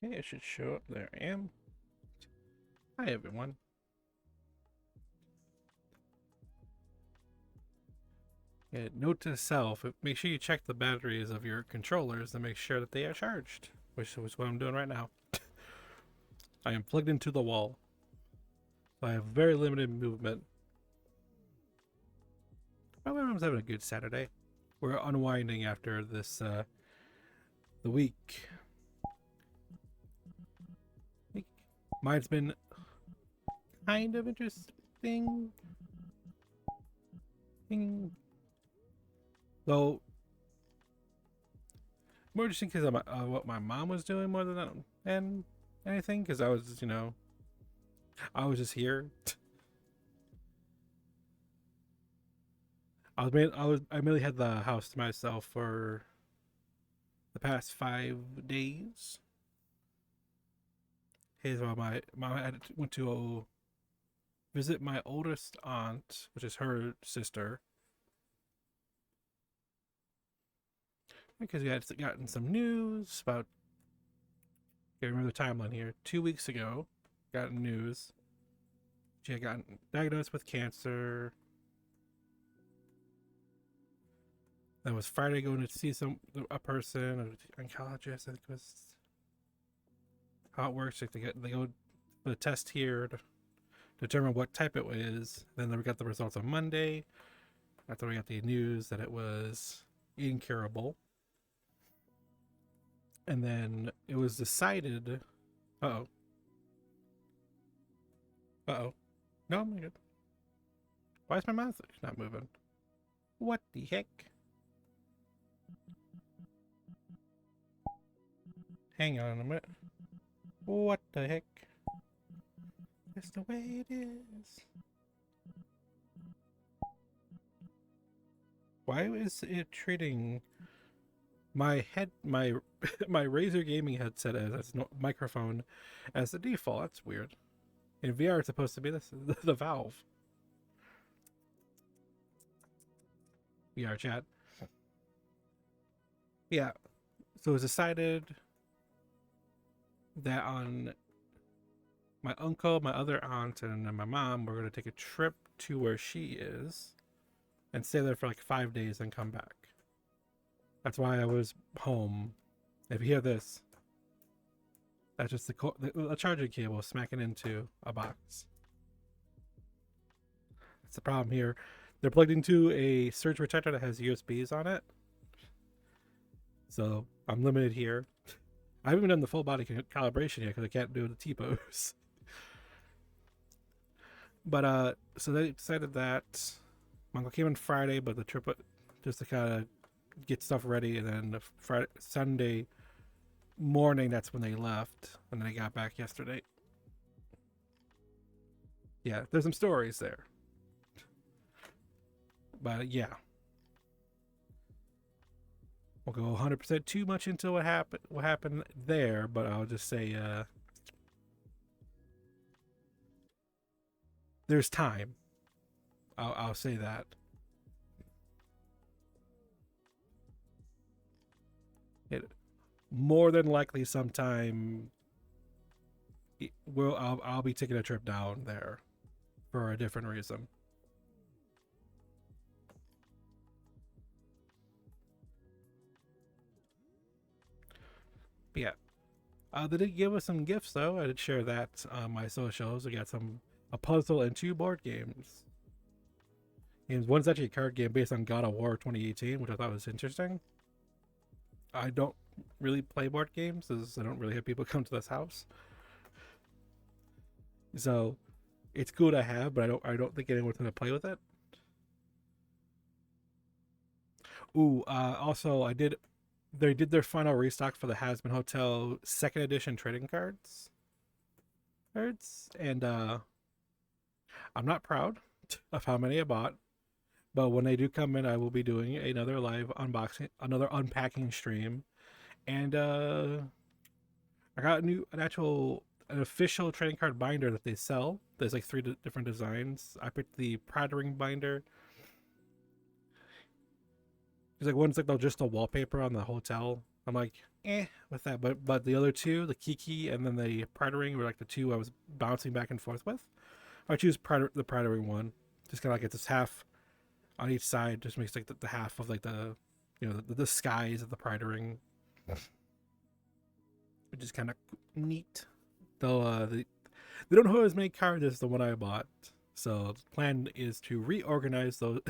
Okay, it should show up. There I am. Hi, everyone. Yeah, note to self, make sure you check the batteries of your controllers to make sure that they are charged, which is what I'm doing right now. I am plugged into the wall, so I have very limited movement. But everyone's having a good Saturday. We're unwinding after this, the week. Mine's been kind of interesting. Though, more interesting because of what my mom was doing more than anything. Because I was, I was just here. I mainly had the house to myself for the past 5 days. Here's why my mom went to visit my oldest aunt, which is her sister, because we had gotten some news about. I remember the timeline here. 2 weeks ago, got news. She had gotten diagnosed with cancer. That was Friday going to see a person, an oncologist. I think it was how it works. Like they go for the test here to determine what type it is. Then we got the results on Monday. After we got the news that it was incurable. And then it was decided. Uh oh. No, I'm good. Why is my mouth not moving? What the heck? Hang on a minute. What the heck? That's the way it is. Why is it treating my my Razer gaming headset as no microphone as the default? That's weird. In VR, it's supposed to be this the Valve. VR chat. Yeah. So it was decided that on my uncle, my other aunt, and my mom were going to take a trip to where she is and stay there for like 5 days and come back. That's why I was home. If you hear this, that's just the charging cable smacking into a box. That's the problem here. They're plugged into a surge protector that has USBs on it. So I'm limited here. I haven't even done the full body calibration yet because I can't do the T-pose. But so they decided that my uncle came on Friday, but the trip just to kind of get stuff ready, and then Sunday morning, that's when they left, and then they got back yesterday. Yeah, there's some stories there, but yeah, we'll go 100% too much into what happened there, but I'll just say there's time. I'll say that. It more than likely sometime I'll be taking a trip down there for a different reason. But yeah, they did give us some gifts though. I did share that on my socials. We got a puzzle and 2 board games. One's actually a card game based on God of War 2018, which I thought was interesting. I don't really play board games, as I don't really have people come to this house. So it's cool to have, but I don't think anyone's gonna play with it. Ooh, also they did their final restock for the Hasbin Hotel second edition trading cards, and I'm not proud of how many I bought, but when they do come in, I will be doing another live unboxing, another unpacking stream, and I got an official trading card binder that they sell. There's like three different designs. I picked the Pride Ring binder. There's like one's like just a wallpaper on the hotel. I'm like, with that. But the other two, the Kiki and then the Pridering, were like the two I was bouncing back and forth with. I choose the Pridering one. Just kind of like it's this half on each side. Just makes like the half of like the, you know, the skies of the Pridering, which is kind of neat. Though they don't have as many cards as the one I bought. So the plan is to reorganize those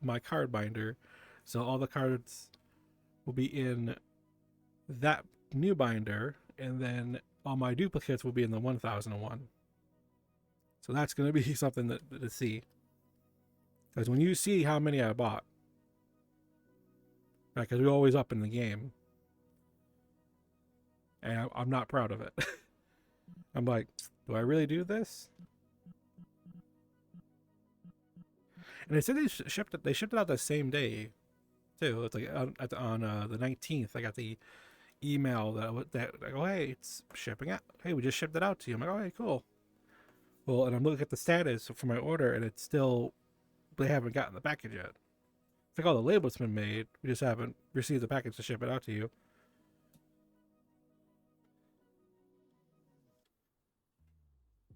my card binder, so all the cards will be in that new binder, and then all my duplicates will be in the 1001. So that's going to be something to see. Because when you see how many I bought, because we're always up in the game, and I'm not proud of it. I'm like, do I really do this? And they said they shipped it. They shipped it out the same day, too. It's like on the 19th. I got the email that like, oh hey, it's shipping out. Hey, we just shipped it out to you. I'm like, oh hey, cool. Well, and I'm looking at the status for my order, and it's still, they haven't gotten the package yet. It's like all the label's been made. We just haven't received the package to ship it out to you.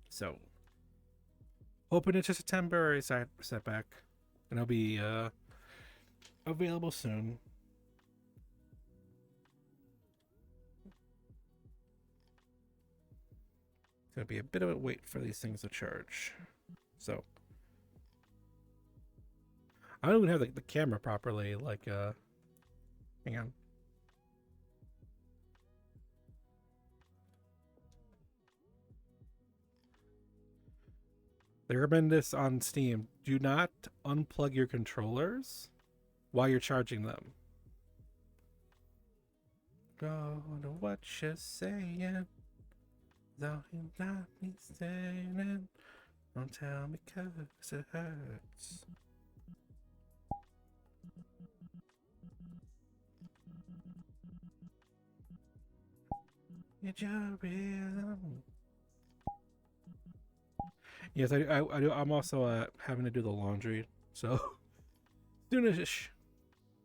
So, hoping it's just a temporary setback, and it'll be available soon. It's gonna be a bit of a wait for these things to charge. So, I don't even have the camera properly. Like, hang on. They recommend this on Steam. Do not unplug your controllers while you're charging them. Go to what you're saying. Though you not me saying. Don't tell me 'cause it hurts. It's your rhythm. Yes, I do. I'm also having to do the laundry. So, soonish,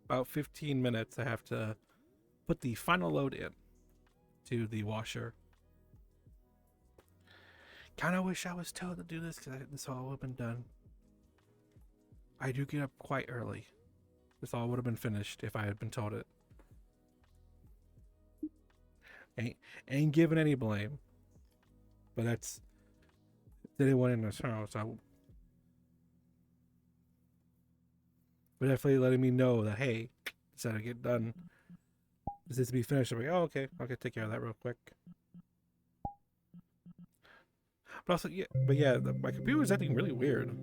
about 15 minutes, I have to put the final load in to the washer. Kind of wish I was told to do this because this all would have been done. I do get up quite early. This all would have been finished if I had been told it. Ain't giving any blame, but that's anyone in this house. But definitely letting me know that, hey, this had to get done. This needs to be finished. I'm like, oh, okay, I'll take care of that real quick. But also, yeah, my computer was acting really weird.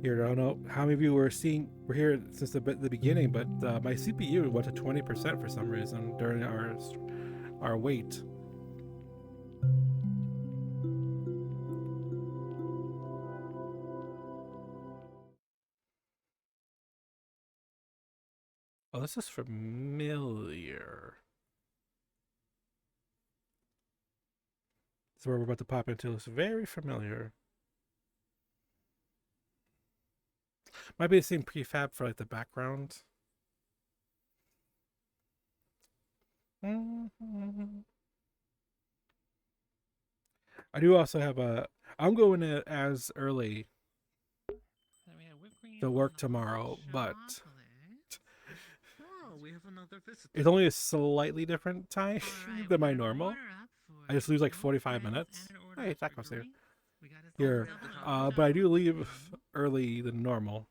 Here, I don't know how many of you were here since the beginning, but my CPU went to 20% for some reason during our wait. Oh, this is familiar. This is where we're about to pop into. It's very familiar. Might be the same prefab for like the background. I do also have I'm going as early to work tomorrow, but we have another visitor. it's only a slightly different time than my normal. I just lose like 45 minutes. Hey, Taco's here. Here, but I do leave early than normal.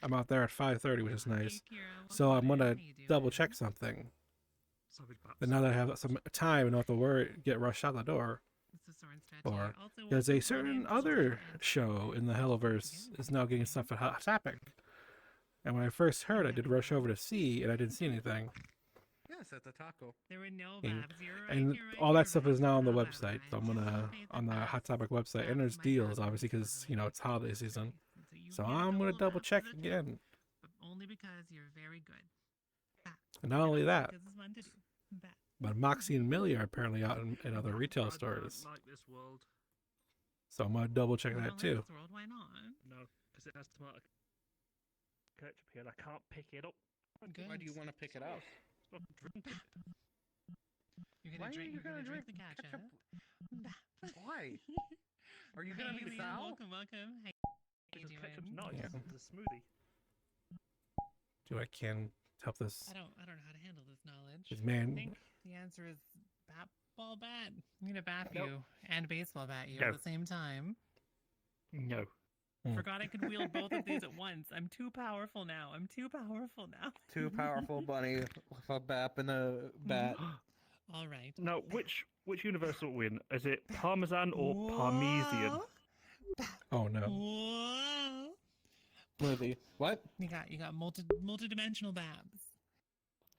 I'm out there at 5:30, which is nice. So I'm gonna double check something. But now that I have some time and don't have to get rushed out the door. Or there's a certain other show in the Helloverse is now getting stuff at Hot Topic. And when I first heard, I did rush over to see, and I didn't see anything. Yes, at the taco. There were no and all that stuff is now on the website. So I'm gonna on the Hot Topic website, and there's deals obviously because it's holiday season. So I'm gonna double check again. Only because you're very good. And not only that, but Moxie and Millie are apparently out in other retail stores. Like this world. So I'm gonna double check that too. Why not? No, because it has tomato ketchup here and I can't pick it up. Why do you want to pick it up? Well, drink it. You're Why gonna are drink. you You're gonna gonna drink drink the ketchup. ketchup? Why? Are you gonna Hey, be the Liam, cow? welcome, welcome. How you Because ketchup's doing? nice. Yeah. It's a smoothie. Do I can help this? I don't know how to handle this knowledge. This I man. think the answer is bat ball bat. I'm gonna bat Nope. you and baseball bat you No. at the same time. No. Hmm. Forgot I could wield both of these at once. I'm too powerful now. Too powerful bunny with a bap and a bat. All right. Now, which universal win? Is it Parmesan or Parmesan? Whoa! Oh no. Whoa! Smoothie. What? You got multi-dimensional babs.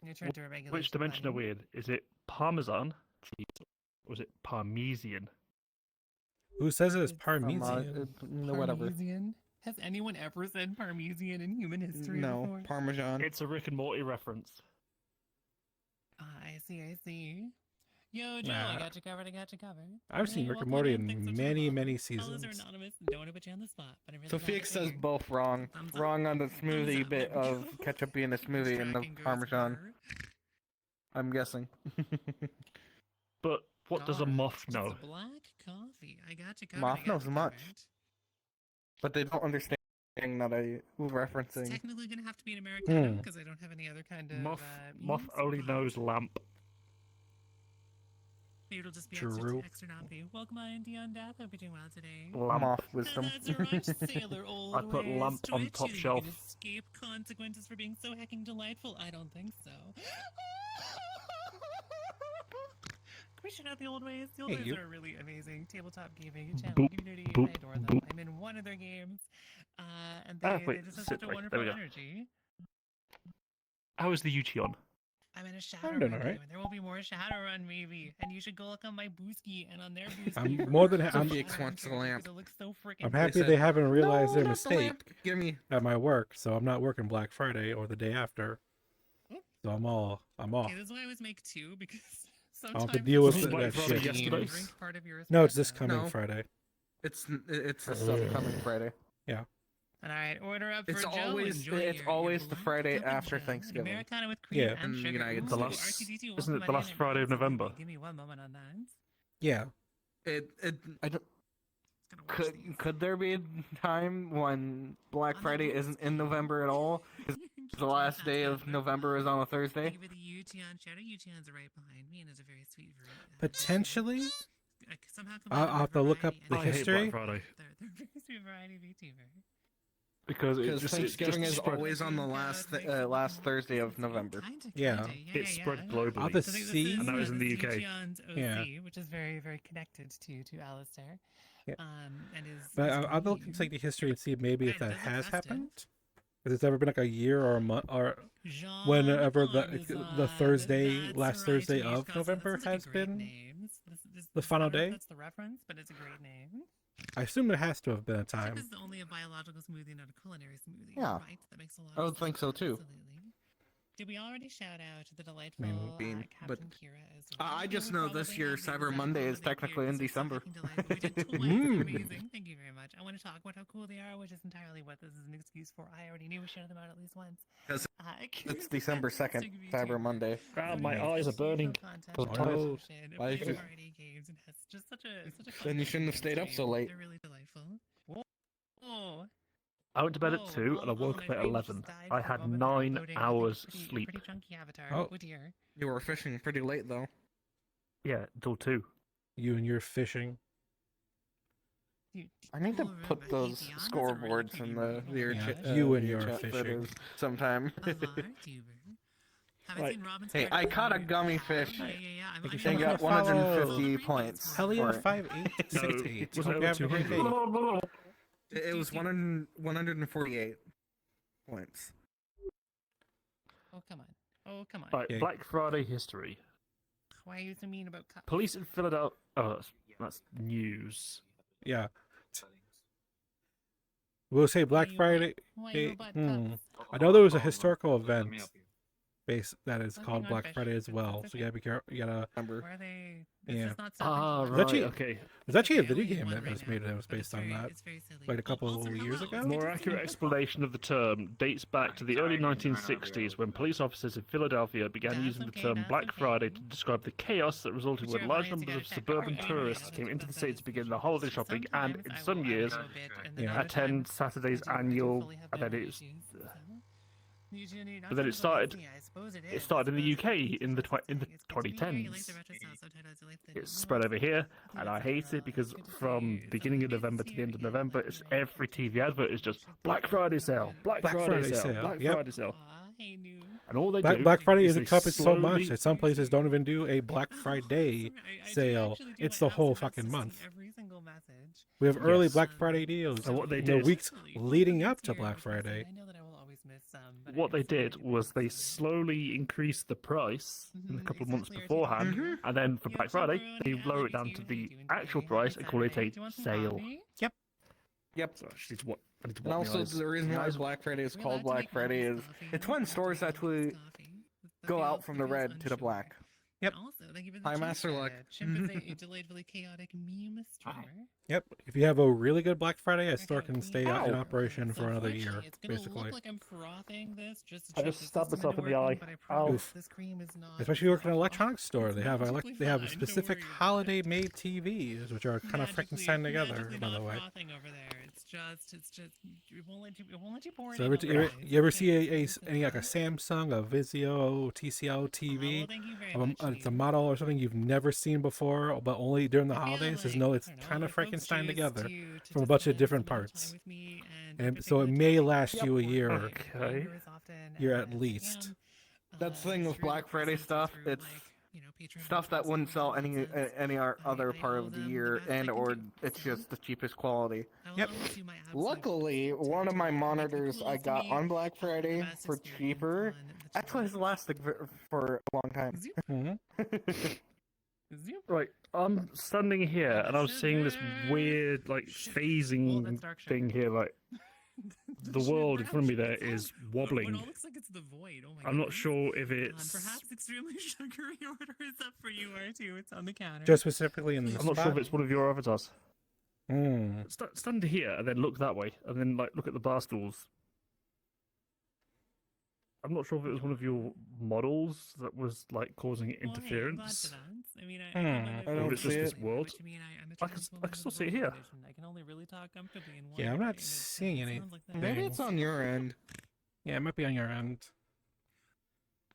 Your turn to regulate. Which dimension are we in? Is it Parmesan cheese or is it Parmesan? Who says it's It's Parmesan? Whatever. Parmesan? Has anyone ever said Parmesan in human history No, before? Parmesan. It's a Rick and Morty reference. I see. Yo, Joe, Nah. I got you covered. I've seen Hey, Rick and welcome Morty in. Thanks in so many, much. many Fellas are seasons. anonymous and don't want to put you on the spot, but I'm really So glad Felix that you're says here. both wrong. Thumbs up. Wrong on the smoothie up, bit there we of go. ketchup being a smoothie and the Tracking goes Parmesan. for I'm guessing. But what does a Alright, moth just know? a black coffee. I got you covered. Moth I got knows you much. covered. But they don't understand that I'm It's referencing. technically gonna have to be an Americano Hmm. because I don't have any other kind of Moth beans, only but knows lamp. maybe it'll just be True. extra naughty. Welcome on Dion Death. Hope you're doing well today. Lamp. Moth wisdom. That's right, sailor old I put ways. lamp on Twitch, top you think shelf. You can escape consequences for being so hecking delightful? I don't think so. Can we shout out the old ways? The old Hey, ways you. are a really amazing tabletop gaming channel Boop, community. boop, I adore them. boop. I'm in one of their games, and Ah, they wait, just have sit such a right, wonderful there we go. energy. How is the Uchion? I'm in a I'm Shadowrun doing game, alright. and there will be more Shadowrun maybe. And you should go look on my Booski and on their Booski. I'm for more than more ha- I'm- Felix Shadowrun wants the characters, lamp. because it looks so freaking I'm cool. happy said, they haven't realized their No, not the mistake lamp. Give me. at my work, so I'm not working Black Friday or the day after. So I'm off. Okay, this is why I always make two, because I'll sometimes have to deal with it's that like shit. you Yesterday? drink part of your No, it's this espresso. coming No. Friday. It's this upcoming Friday. All right, order up for It's Joe. always- Enjoy it's your always the black Friday cocoa after gel, Thanksgiving. An Americano with cream Yeah. and In the sugar. United Ooh, States. R2D2, Isn't welcome it the on last in. Friday of Absolutely. November? Give me 1 moment on that. Yeah. I don't. Just gonna watch these. Could there be a time when Black On the Friday isn't in November at all? The last day of November is on a Thursday. Thank you for the Yuchian shadow. Yuchians are right behind me, and it's a very sweet Potentially? Somehow I'll have to look up the I hate history. Black Friday They're very sweet variety VTuber. because it Because just Thanksgiving is spread, always on the last Thursday of November. Yeah. it spread I'll globally. have to So this see. is, And that was in the this is UK. Yuchian's OC, Yeah. which is very, very connected to Alistair. Yeah. And is. But is I'll have to look green. into like the history and see maybe if Right, that it does look has festive. happened. If it's ever been like a year or a month or Jean whenever the Parmesan, Thursday, that's last right, Thursday Denise of Costa. November That's such a has great been name. the final I don't know if day. That's the reference, but it's a great name. I assume there has to have been a Chip time. is only a biological smoothie, not a culinary smoothie. Yeah. Right? That makes a lot I of would think sense. so, too. Absolutely. Did we already shout out the delightful Maybe, but Captain Kira as well? I Yeah, just we know this probably year have, because Cyber that Monday is holiday technically period in is so December. fucking delightful. We did twice. Mm. It's amazing. Thank you very much. I want to talk about how cool they are, which is entirely what this is an excuse for. I already knew we shouted them out at least once. 'Cause Kira's It's December 2nd, fantastic Cyber VTuber. Monday. Ah, So my makes eyes are beautiful burning. content, I'm and tired. education, and Why plays is it- variety games, and has just such a Then you shouldn't have stayed up so late. They're really delightful. Whoa. I went to bed at Whoa, 2 and I woke my up at frame 11. just died I for a had moment there, 9 uploading, I think, hours pretty, sleep. Pretty chunky avatar. Oh. Oh dear. You were fishing pretty late though. Yeah, until 2. You and your fishing. I need to Cool room, put but those Atheon has a really scoreboards in pretty the room. your Yeah, chat. you and your chat fishing. photos sometime. VTuber. Haven't Right. seen Robin's Hey, card I in caught a years. gummy fish. Yeah. Thank you I'm so And much got for 150 follow. points. Hellion for it. 5868. Was Hope it you over have a great 200? day. It was 148 points. Oh come on. Oh come on. Right, Okay. Black Friday history. Why are you so mean about cups? Police in Philadelphia. Oh, that's news. Yeah. We'll say Black Why you Friday. Why you eh, butt hmm. cups? I know there was a historical event base that is Something called on Black fish, Friday as but well. that's So you gotta be careful. You gotta. Remember. Where are they? This Yeah. is not Ah, There's right. actually- Okay. There's actually a Okay, I video only game have that one was right made now, that was but based it's on that. It's very silly. Like a couple Also, years hello, ago? it's More good to see accurate you. explanation of the term dates back to the early 1960s when police officers in Philadelphia began That's using the okay, term that's Black Friday okay. to describe the chaos that resulted But when you're large lying, so you numbers gotta of check. suburban Anyway, tourists that's came what into the that city is. to begin their holiday shopping, and in some years, Go a bit, and then Yeah. other attend times, Saturday's I do annual, fully have and then memory it's, issues, so. but then it started. I suppose it is. It started in the I suppose UK in the it's in the it's good to be here. You like 2010s. the retro style subtitles. You like the It's spread over here, and I hate it because from beginning of November to the end of November, it's every TV advert is just Black Friday sale, Black Friday sale, Black yep. Friday sale, I knew. and all they Black, do Black Friday is they encompassed so much slowly- that some places don't even do a Black Friday sale. It's the whole fucking month. Every single message. We have early Yes. Black Friday deals. And what they The did- weeks leading up to Black Friday. I know that I will always miss some. but What I they absolutely did do was they miss them. slowly increased the price in a couple of months Exactly, beforehand, RTW. and then for Yo, Black Friday Chaperone, they hey, lower Alex, it down you- to how the you doing actual today? price Happy and call it Saturday. a Do you want some sale. coffee? Yep. So I just need to, I need to And wipe my also, eyes. the reason My why eyes- Black Friday is We're called allowed to Black make Friday Marcus is coffee. it's We're when allowed to stores make Marcus actually coffee. The go out feels- from the feels red to the unsure. black. Yep. And also, thank you for the Hi, cheese Master Luck. credit. Chimp is a delightfully chaotic meme streamer. Yep. If you have a really good Black Friday, a Okay, store can we- stay in Ow. operation for another year, Unfortunately, it's gonna basically. look like I'm frothing this just to I trick just the stabbed system myself into in the working, eye. but I Ow. promise Oof. this cream is not. Especially working in an Oh, electronics store, it's they have magically they have fine, don't specific worry about it. holiday-made TVs, which are kind of freaking Magically- stand together, magically by the not way. frothing over there. It's just it won't let you pour it So in ever, over you ever, eyes. you ever Okay, see so any like a that- Samsung, a Vizio, TCL Oh, TV, well, thank you very of much, it's a dude. model or something you've never seen before, but only during the I feel holidays? Is like, no, it's I don't know, kind of if folks Frankenstein choose together to from a just bunch of spend different some amount of parts. time with me and And pick so it particular may time last to you a report year. my Okay. behavior as often Year as at I least. am, That's the thing with through Black Friday presents stuff. through, It's like, Patreon stuff that wouldn't sell any nonsense. other I part owe of the them the year, best I and can or do, it's so just the cheapest quality. I will Yep. always do my absolute Luckily, to- one of to my make the monitors I coolest to got me, on Black the Friday best for experience cheaper on the actually has channel. lasted for a long time. Zoop, Mhm. zoop. Right, I'm standing here and I'm seeing this weird, like, Oh, phasing that's dark sugar. thing here. Like, the world in front of me there is What wobbling. all looks like it's the void. Oh my I'm not goodness. sure if it's. Perhaps extremely sugary order is up for you, R2. It's on the counter. Just specifically in the I'm not sure if it's one of your avatars. Mm. Stand here and then look that way, and then like look at the bar stools. I'm not sure if it was one of your models that was like causing Well, hey, I'm glad interference. for that. I mean, Hmm. I'm I don't it's just see this it. world. Which, I mean, I'm a I can transplant still of see it the here. condition. I can only really talk comfortably in one Yeah, I'm way, not and seeing it any sounds like that. Maybe thing. it's on your end. Yeah, it might be on your end.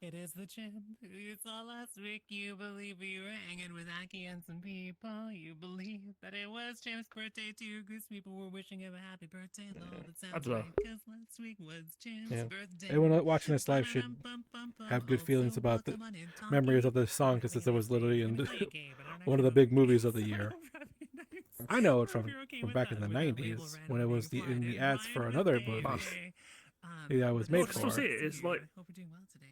It is the chimp who saw last week. You believe we were hanging with Aki and some people. You believe that it was Chimp's birthday too, because people were wishing him a happy birthday. Lol, that sounds dunno. right, because last week was Chimp's Yeah. birthday. Everyone watching this live should have good feelings about the memories of this song, because it was literally in one of the big movies of the year. I know it from back in the 90s when it was in the ads for another movie. Yeah, it was made I can still for. see it. It's like Hope you're doing well today.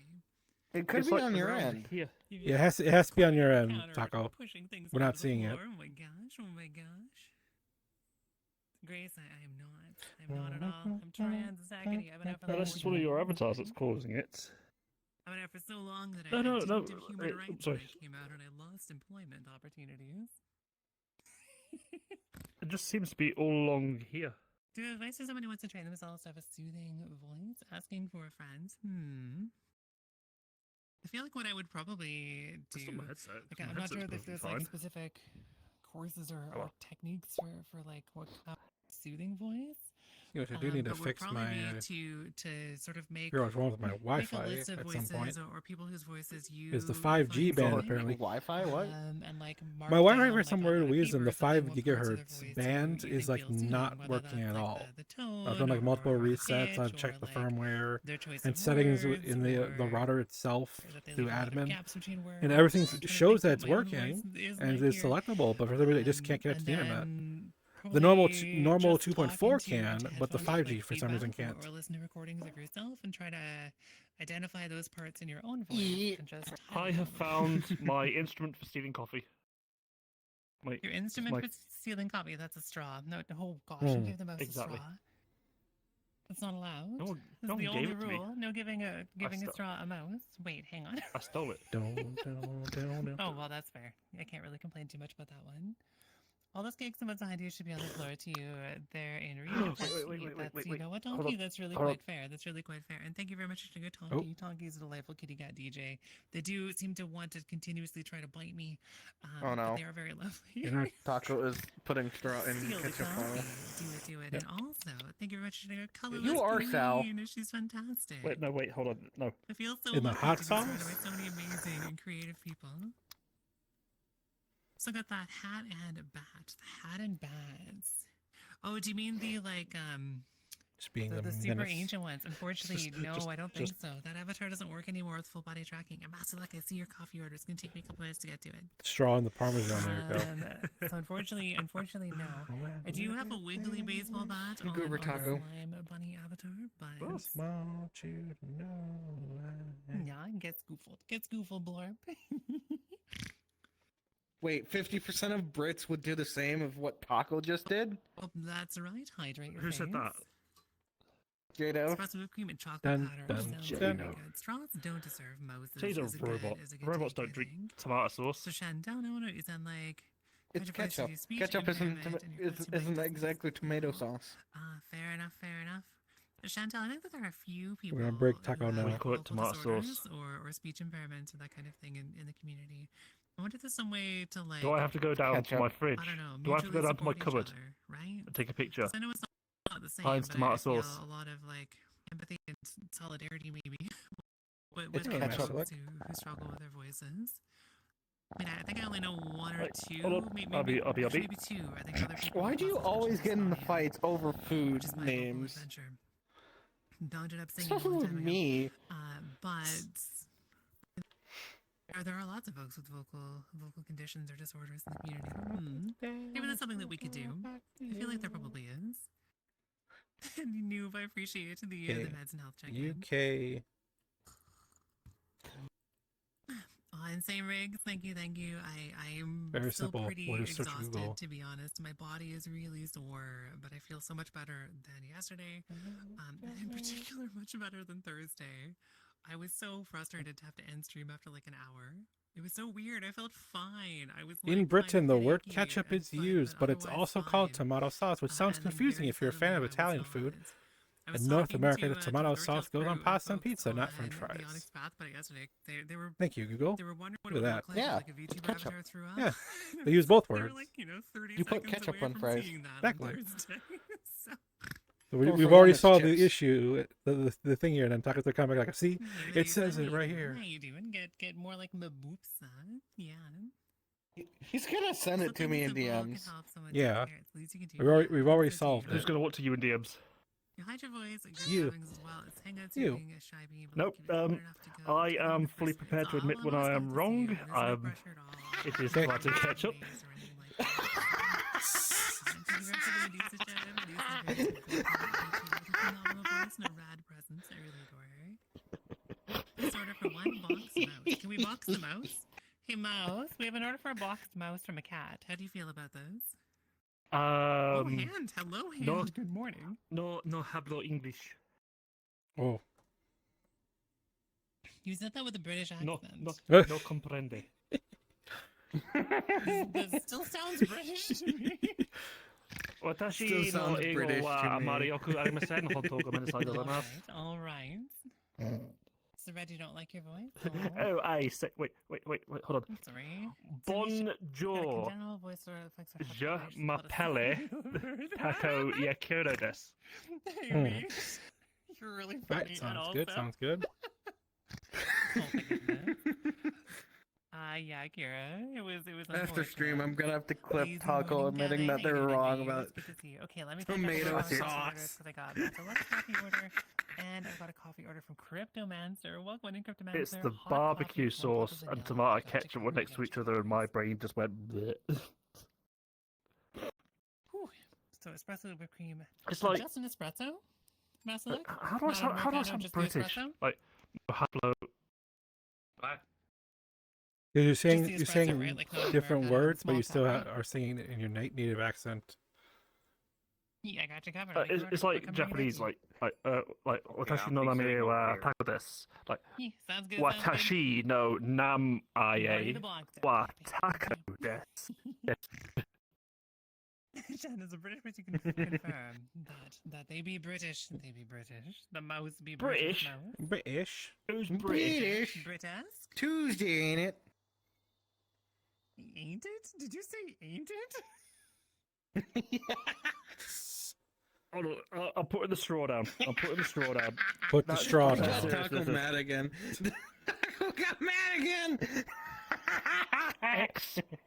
It could it's be like on your around end. here. Yeah, it has to be on your end, Counter, Taco. pushing things We're not onto the seeing it. floor. Oh my gosh, oh my gosh. Grace, I am not. I'm not at all. I'm trans as agony. I've been out for No, the that's whole just one of your time. avatars that's causing it. I've been out for so long that No, I no, didn't no, have human I'm rights sorry. when I came out and I lost employment opportunities. It just seems to be all along here. Do you have advice for someone who wants to train themselves to have a soothing voice? Asking for a friend? I feel like what I would probably do. Just on my headset. Like, My I'm not headset's sure if perfectly there's fine. like specific courses or Oh, well. techniques for like what kind of soothing voice. You know, I do need to but would fix probably my. be to sort of make Figure out what's wrong with my make a Wi-Fi list of at voices some point. or people whose voices you Is the 5G find band soothing, apparently? Wi-Fi? What? and like mark My Wi-Fi down, for like, some on weird a reason, paper the 5 something, what parts of their gigahertz voice band you is think like feel soothing, not whether working that's, at like, all. the tone I've done like multiple or resets. I've pitch checked the or, like, firmware their choice and of settings words in the or router itself that they through leave a lot of admin, gaps between words. and everything I'm trying to shows think that what it's my own working voice is and like it's here. selectable, but for some reason it just can't get up to And the internet. then The normal probably normal just 2.4 talk into can, but the headphones with, 5G like, for some reason feedback can't. Or listen to recordings of yourself and try to identify those parts in your own voice Yeah. and just I have found my instrument for stealing coffee. My, your instrument my- for stealing coffee. That's a straw. No, oh gosh, Hmm. you gave the mouse Exactly. a straw. It's not allowed. No one, This no is the one gave only it to me. rule. No giving a sto- straw a mouse. Wait, hang on. I stole it. Don't. Oh well, that's fair. I can't really complain too much about that one. All those cakes and what's behind you should be on the floor to you. There in read. Wait. You know what, Hold Donkey? on. That's really Hold on. quite fair. That's really quite fair. And thank you very much for Tonky. Oh. Tonky's a delightful kitty cat DJ. They do seem to want to continuously try to bite me. Oh, no. But they are very lovely. You're not- Taco is putting straw in Steal the ketchup on coffee. it. Do it. Yeah. And also, thank you very much for colorless You are Sal. green. She's fantastic. Wait, hold on. No. I feel so In the lucky hot to be surrounded sauce? by so many amazing and creative people. So I got that hat and bat. The hat and bats. Oh, do you mean the Just being the a super menace. ancient ones? Unfortunately, no, I don't think just- so. That avatar doesn't work anymore with full body tracking. And Master, I see your coffee order. It's gonna take me a couple minutes to get to it. Straw and the parmesan. There you go. So unfortunately, no. I do have a wiggly baseball bat on Goober the taco. slime bunny avatar, but Just want you to know. yeah, get scoofled, blurb. Wait, 50% of Brits would do the same of what Taco just did? Oh, that's right. Hydrate your Who face. said that? Jado? Espresso whipped cream and chocolate Dun, powder. dun, Sounds dun. really good. Straws don't deserve Moses. She's a is robot. is good Robots take, don't I drink think. tomato sauce. So Chantal, no, you sound like It's Kind of voice ketchup. you speak Ketchup impairment and your isn't voice exactly tomato sauce. fair enough. Chantal, I think that there are a few people. gonna break who Taco have now. We call it vocal tomato disorders sauce. or speech impairments or that kind of thing in the community. I wonder if there's some way to like. Do I have to go down to Ketchup. my fridge? I don't know. Do I have to go mutually down to my support each cupboard other, right? and take a picture? 'Cause I know it's not the same, Heinz but tomato I feel sauce. a lot of like empathy and solidarity maybe with It's folks ketchup. who struggle with their voices. I mean, I think I only know one or Wait, two, hold on. maybe, I'll be- maybe two. I think other people. Why do you also always get in the Australia, fights over food which is my local names? adventure. Don't ended up It's singing a also long with time ago. me. But there are lots of folks with vocal conditions or disorders in the community. Maybe that's something that we could do. I feel like there probably is. And you knew if I appreciate the Okay. meds and health check-in. UK. Oh, insane rigs, thank you. I am Very still simple. pretty We'll just search exhausted, Google. to be honest. My body is really sore, but I feel so much better than yesterday. And in particular, much better than Thursday. I was so frustrated to have to end stream after like an hour. It was so weird. I felt fine. I was In like, Britain, kind the of word finicky ketchup and is fun, used, but it's otherwise also called fine. tomato sauce, which sounds And then confusing very if you're a fan suddenly of I was Italian food. not. I was In North talking America, to, the tomato to the sauce goes on group of pasta and folks pizza, not on french the fries. Onyx Path, but yesterday they were Thank you, Google. they were wondering what Look it at would look like Yeah, if, like a it's VTuber ketchup. avatar threw up. Yeah, They use both They were words. like, 30 You put seconds ketchup away on from fries. seeing that Exactly. on Thursday. So, So Or we've for already hummus saw the chips. issue, the thing here, and then Tacos are coming back like, see, how it says it right you here. doing? How you doing? Get more like Maboops, yeah. He's gonna send it to me in DMs. Yeah. We've We've already solved Who's it. gonna watch you in DMs? Hide your voice. You. As well. It's hangouts You. doing a shy bee, but Nope, if you're smart enough to go, I it's am not fully the first- prepared it's to admit all when on us, I not am to see wrong. you. There's no pressure at all. It is Thank bloody you. ketchup. Or anything like that. Thank you very much for the Medusa chat. Medusa is very sweet. Thank you. With a phenomenal voice and a rad presence. I really adore her. Let's order for one box mouse. Can we box the mouse? Hey, mouse. We have an order for a boxed mouse from a cat. How do you feel about those? Oh, hand. Hello, hand. no. Good morning. No hablo English. Oh, You said that with a British No, accent. no comprende. That still sounds British to me. 私 Still の sounds 英語 British は to あ me. まりよくありません。本当ごめんなさいでございます。 All right. So, Red, you don't like your voice? Oh, I say, wait, hold on. Sorry. Bonjour. Congenital voice sort of affects our Je population, let us m'appelle know. Taco Yakiro desu. Hey, mate. You're really funny. that and sounds also... good. Sounds good. Oh, my goodness. Yeah, Kira. It was After stream, I'm unfortunate. gonna have to clip Easy Taco morning, admitting Gabby. that they How you were doing, wrong babe? about It's good to see you. Okay, let me tomato check sauce. because I got a deluxe coffee order, and I've got a coffee order from Cryptomancer. Welcome in, Cryptomancer. It's the Hot barbecue coffee, one cup sauce of and vanilla, tomato with ketchup chicken were next to each ketchup. other, and my brain just went. Bleh. Whew. So espresso whipped cream. It's So like, just an espresso? Master how do I Not sound? How do I Americano, sound just the British? espresso? Like, hablo. You're saying the you're espresso, saying right? Like not different Americano, words, but small you still cup, right? are singing it in your native accent. Yeah, I got you covered. I'll be It's right like back. Japanese, like watashi no fix name it wa here. tako desu. Like Yeah, sounds good. Sounds good. watashi no nam Marty aye the Blockster. wa tako desu. Jen, as a British person, you can confirm that they be British. They be British. The mouse be British? mouse. British. Who's British? British. British? Tuesday, ain't it? Ain't it? Did you say ain't it? Hold on, I'm putting the straw down. I'm putting the straw down. Put the straw that's down. it. Taco mad again. Taco got mad again.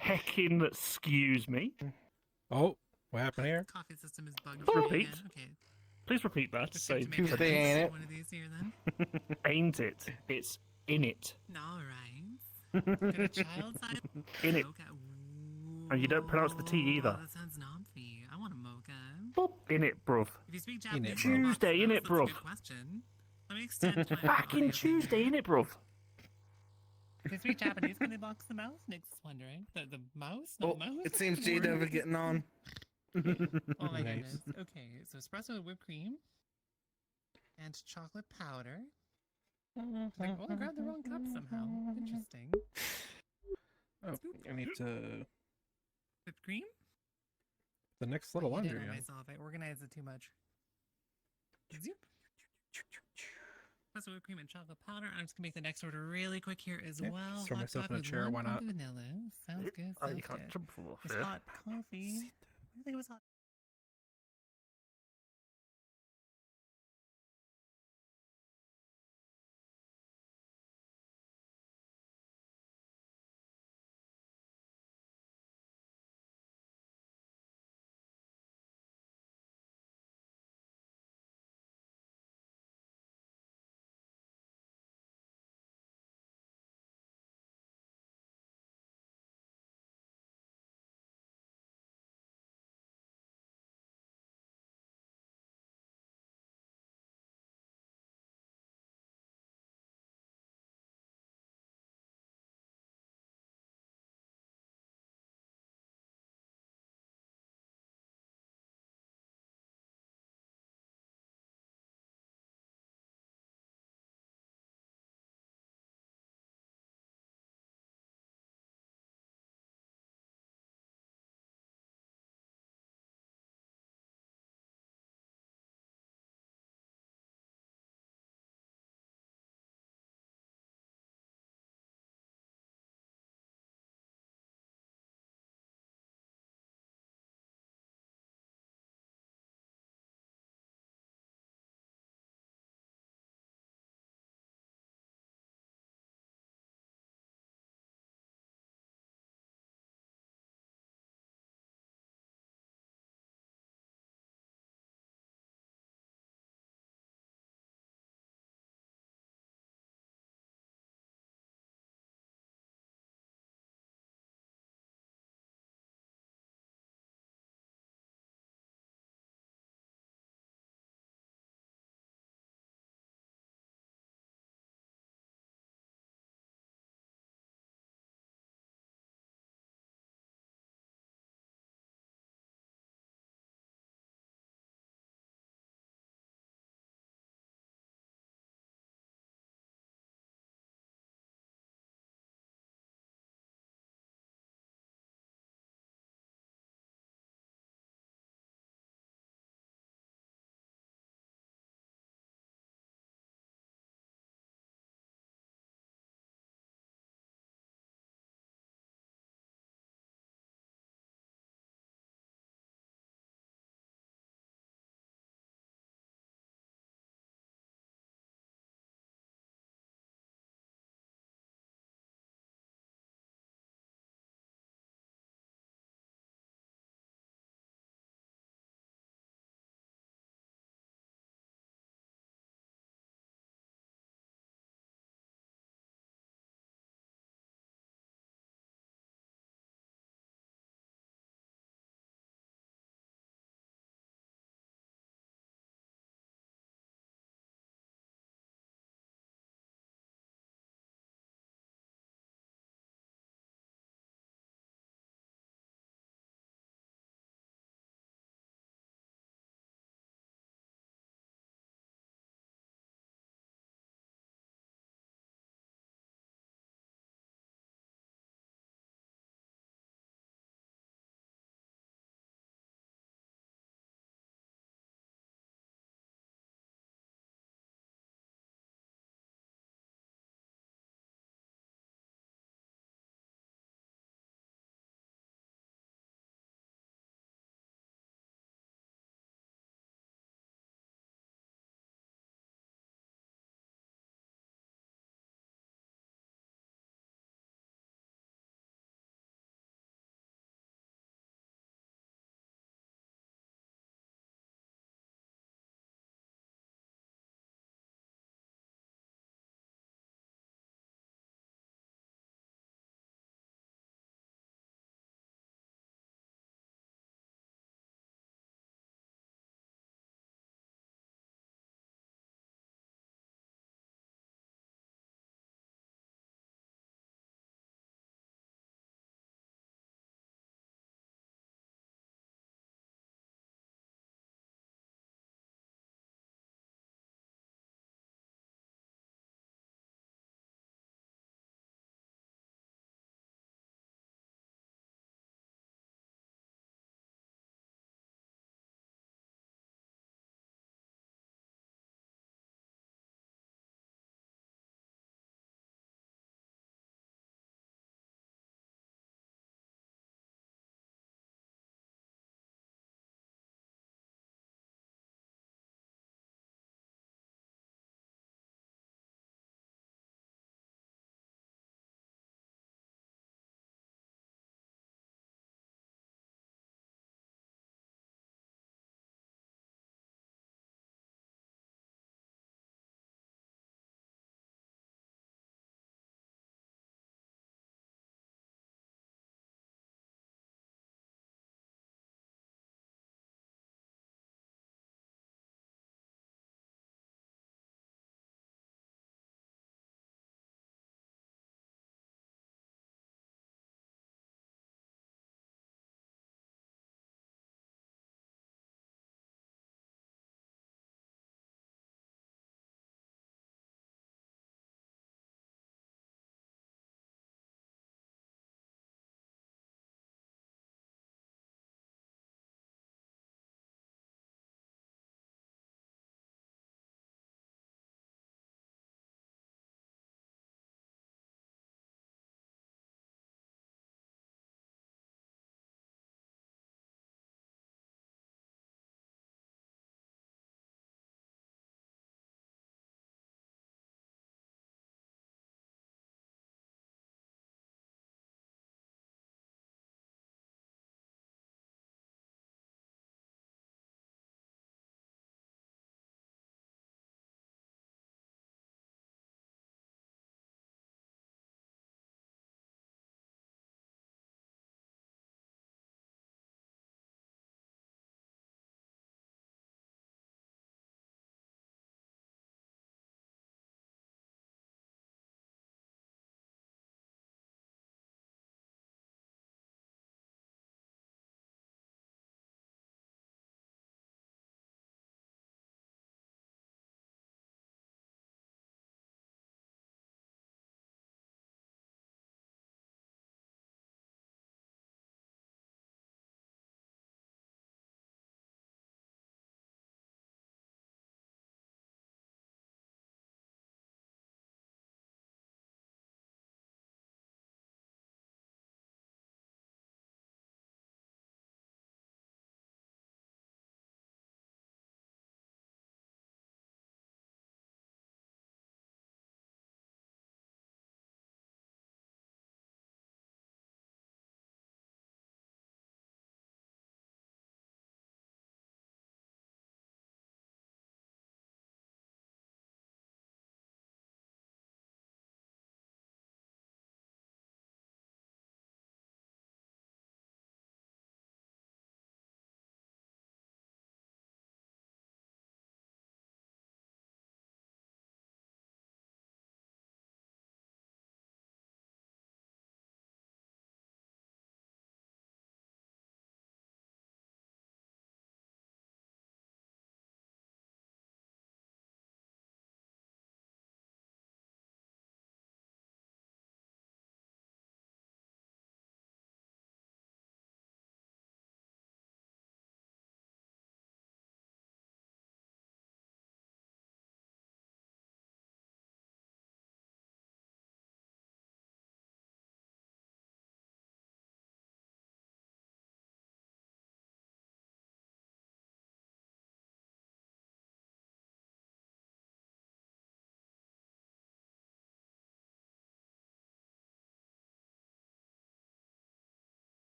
Heckin' excuse me. Oh, what happened here? Coffee system is bugged. Please for me repeat. again. Okay. Please repeat that. Just Say, need to make Tuesday, a ain't it? one of these here then. ain't it? It's in it. All right. Got a child side In it. mocha. And you don't pronounce the T either. That sounds numpy. I want a mocha. Boop. In it, bruv. If you speak In Japanese, it, bruv. Tuesday, in it, that's a bruv. good question. Let me extend my Fucking audio Tuesday, thing. innit, bruv? If you speak Japanese, can they box the mouse? Nick's wondering. The mouse? No, Oh, mouse? it seems Word? J-Deva getting on. Oh my Nice. goodness. Okay, so espresso with whipped cream and chocolate powder. Like, oh, I grabbed the wrong cup somehow. Interesting. Oh, I need to Whipped cream? the next little I did laundry. it myself. I organized it too much. Zoop. Espresso with cream and chocolate powder. I'm just gonna make the next order really quick here as Yeah, well. just throw Hot myself coffee in a with chair, 1 why pump not? of vanilla. Sounds good. Oh, Sounds you can't good. jump from off It's here. hot coffee. I think it was hot.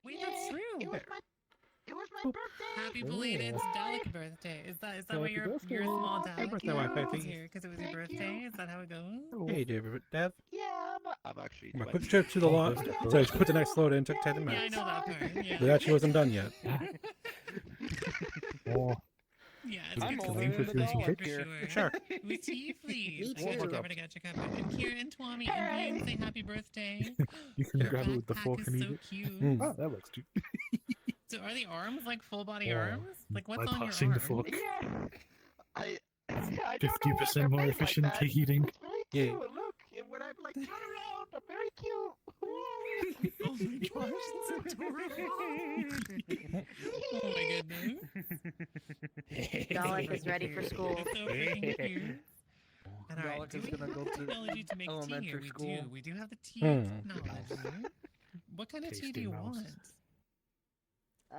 Wait, that's true. It was my birthday. Happy belated Dalek birthday. Is that what Happy your birthday. small Thank Dalek? birthday wife, I think. Because it was your Thank you. birthday. Is that how it goes? Hey, Dev. Yeah, I'm actually. My 20. quick trip to the lawn. So I put the next load in. Took 10 Yeah, I minutes. know that part. Yeah. But actually wasn't done yet. Oh, Yeah, it's I'm good older to than see the you dog for here. sure. Sure. With tea, please. Me I got too. you covered. I got you covered. And Kira and Twami and Bean say happy birthday. you can Your grab it with the backpack fork is and eat so it. cute. Mm. Ah, that looks too. So are the arms like full body Oh, arms? Like what's by on your passing arm? the fork. Yeah. I don't know why 50% they're more made efficient like that. eating. It's very Yeah. cute. Look, and when I'm like turn around, I'm very cute. Oh my gosh, that's adorable. Oh my goodness. Dalek is ready for school. It's so freaking cute. And all right, Dalek do is we gonna have go the to technology to make tea elementary here? school. We do have the tea Hmm. technology. What kind of tea do Tasty you mouse. want?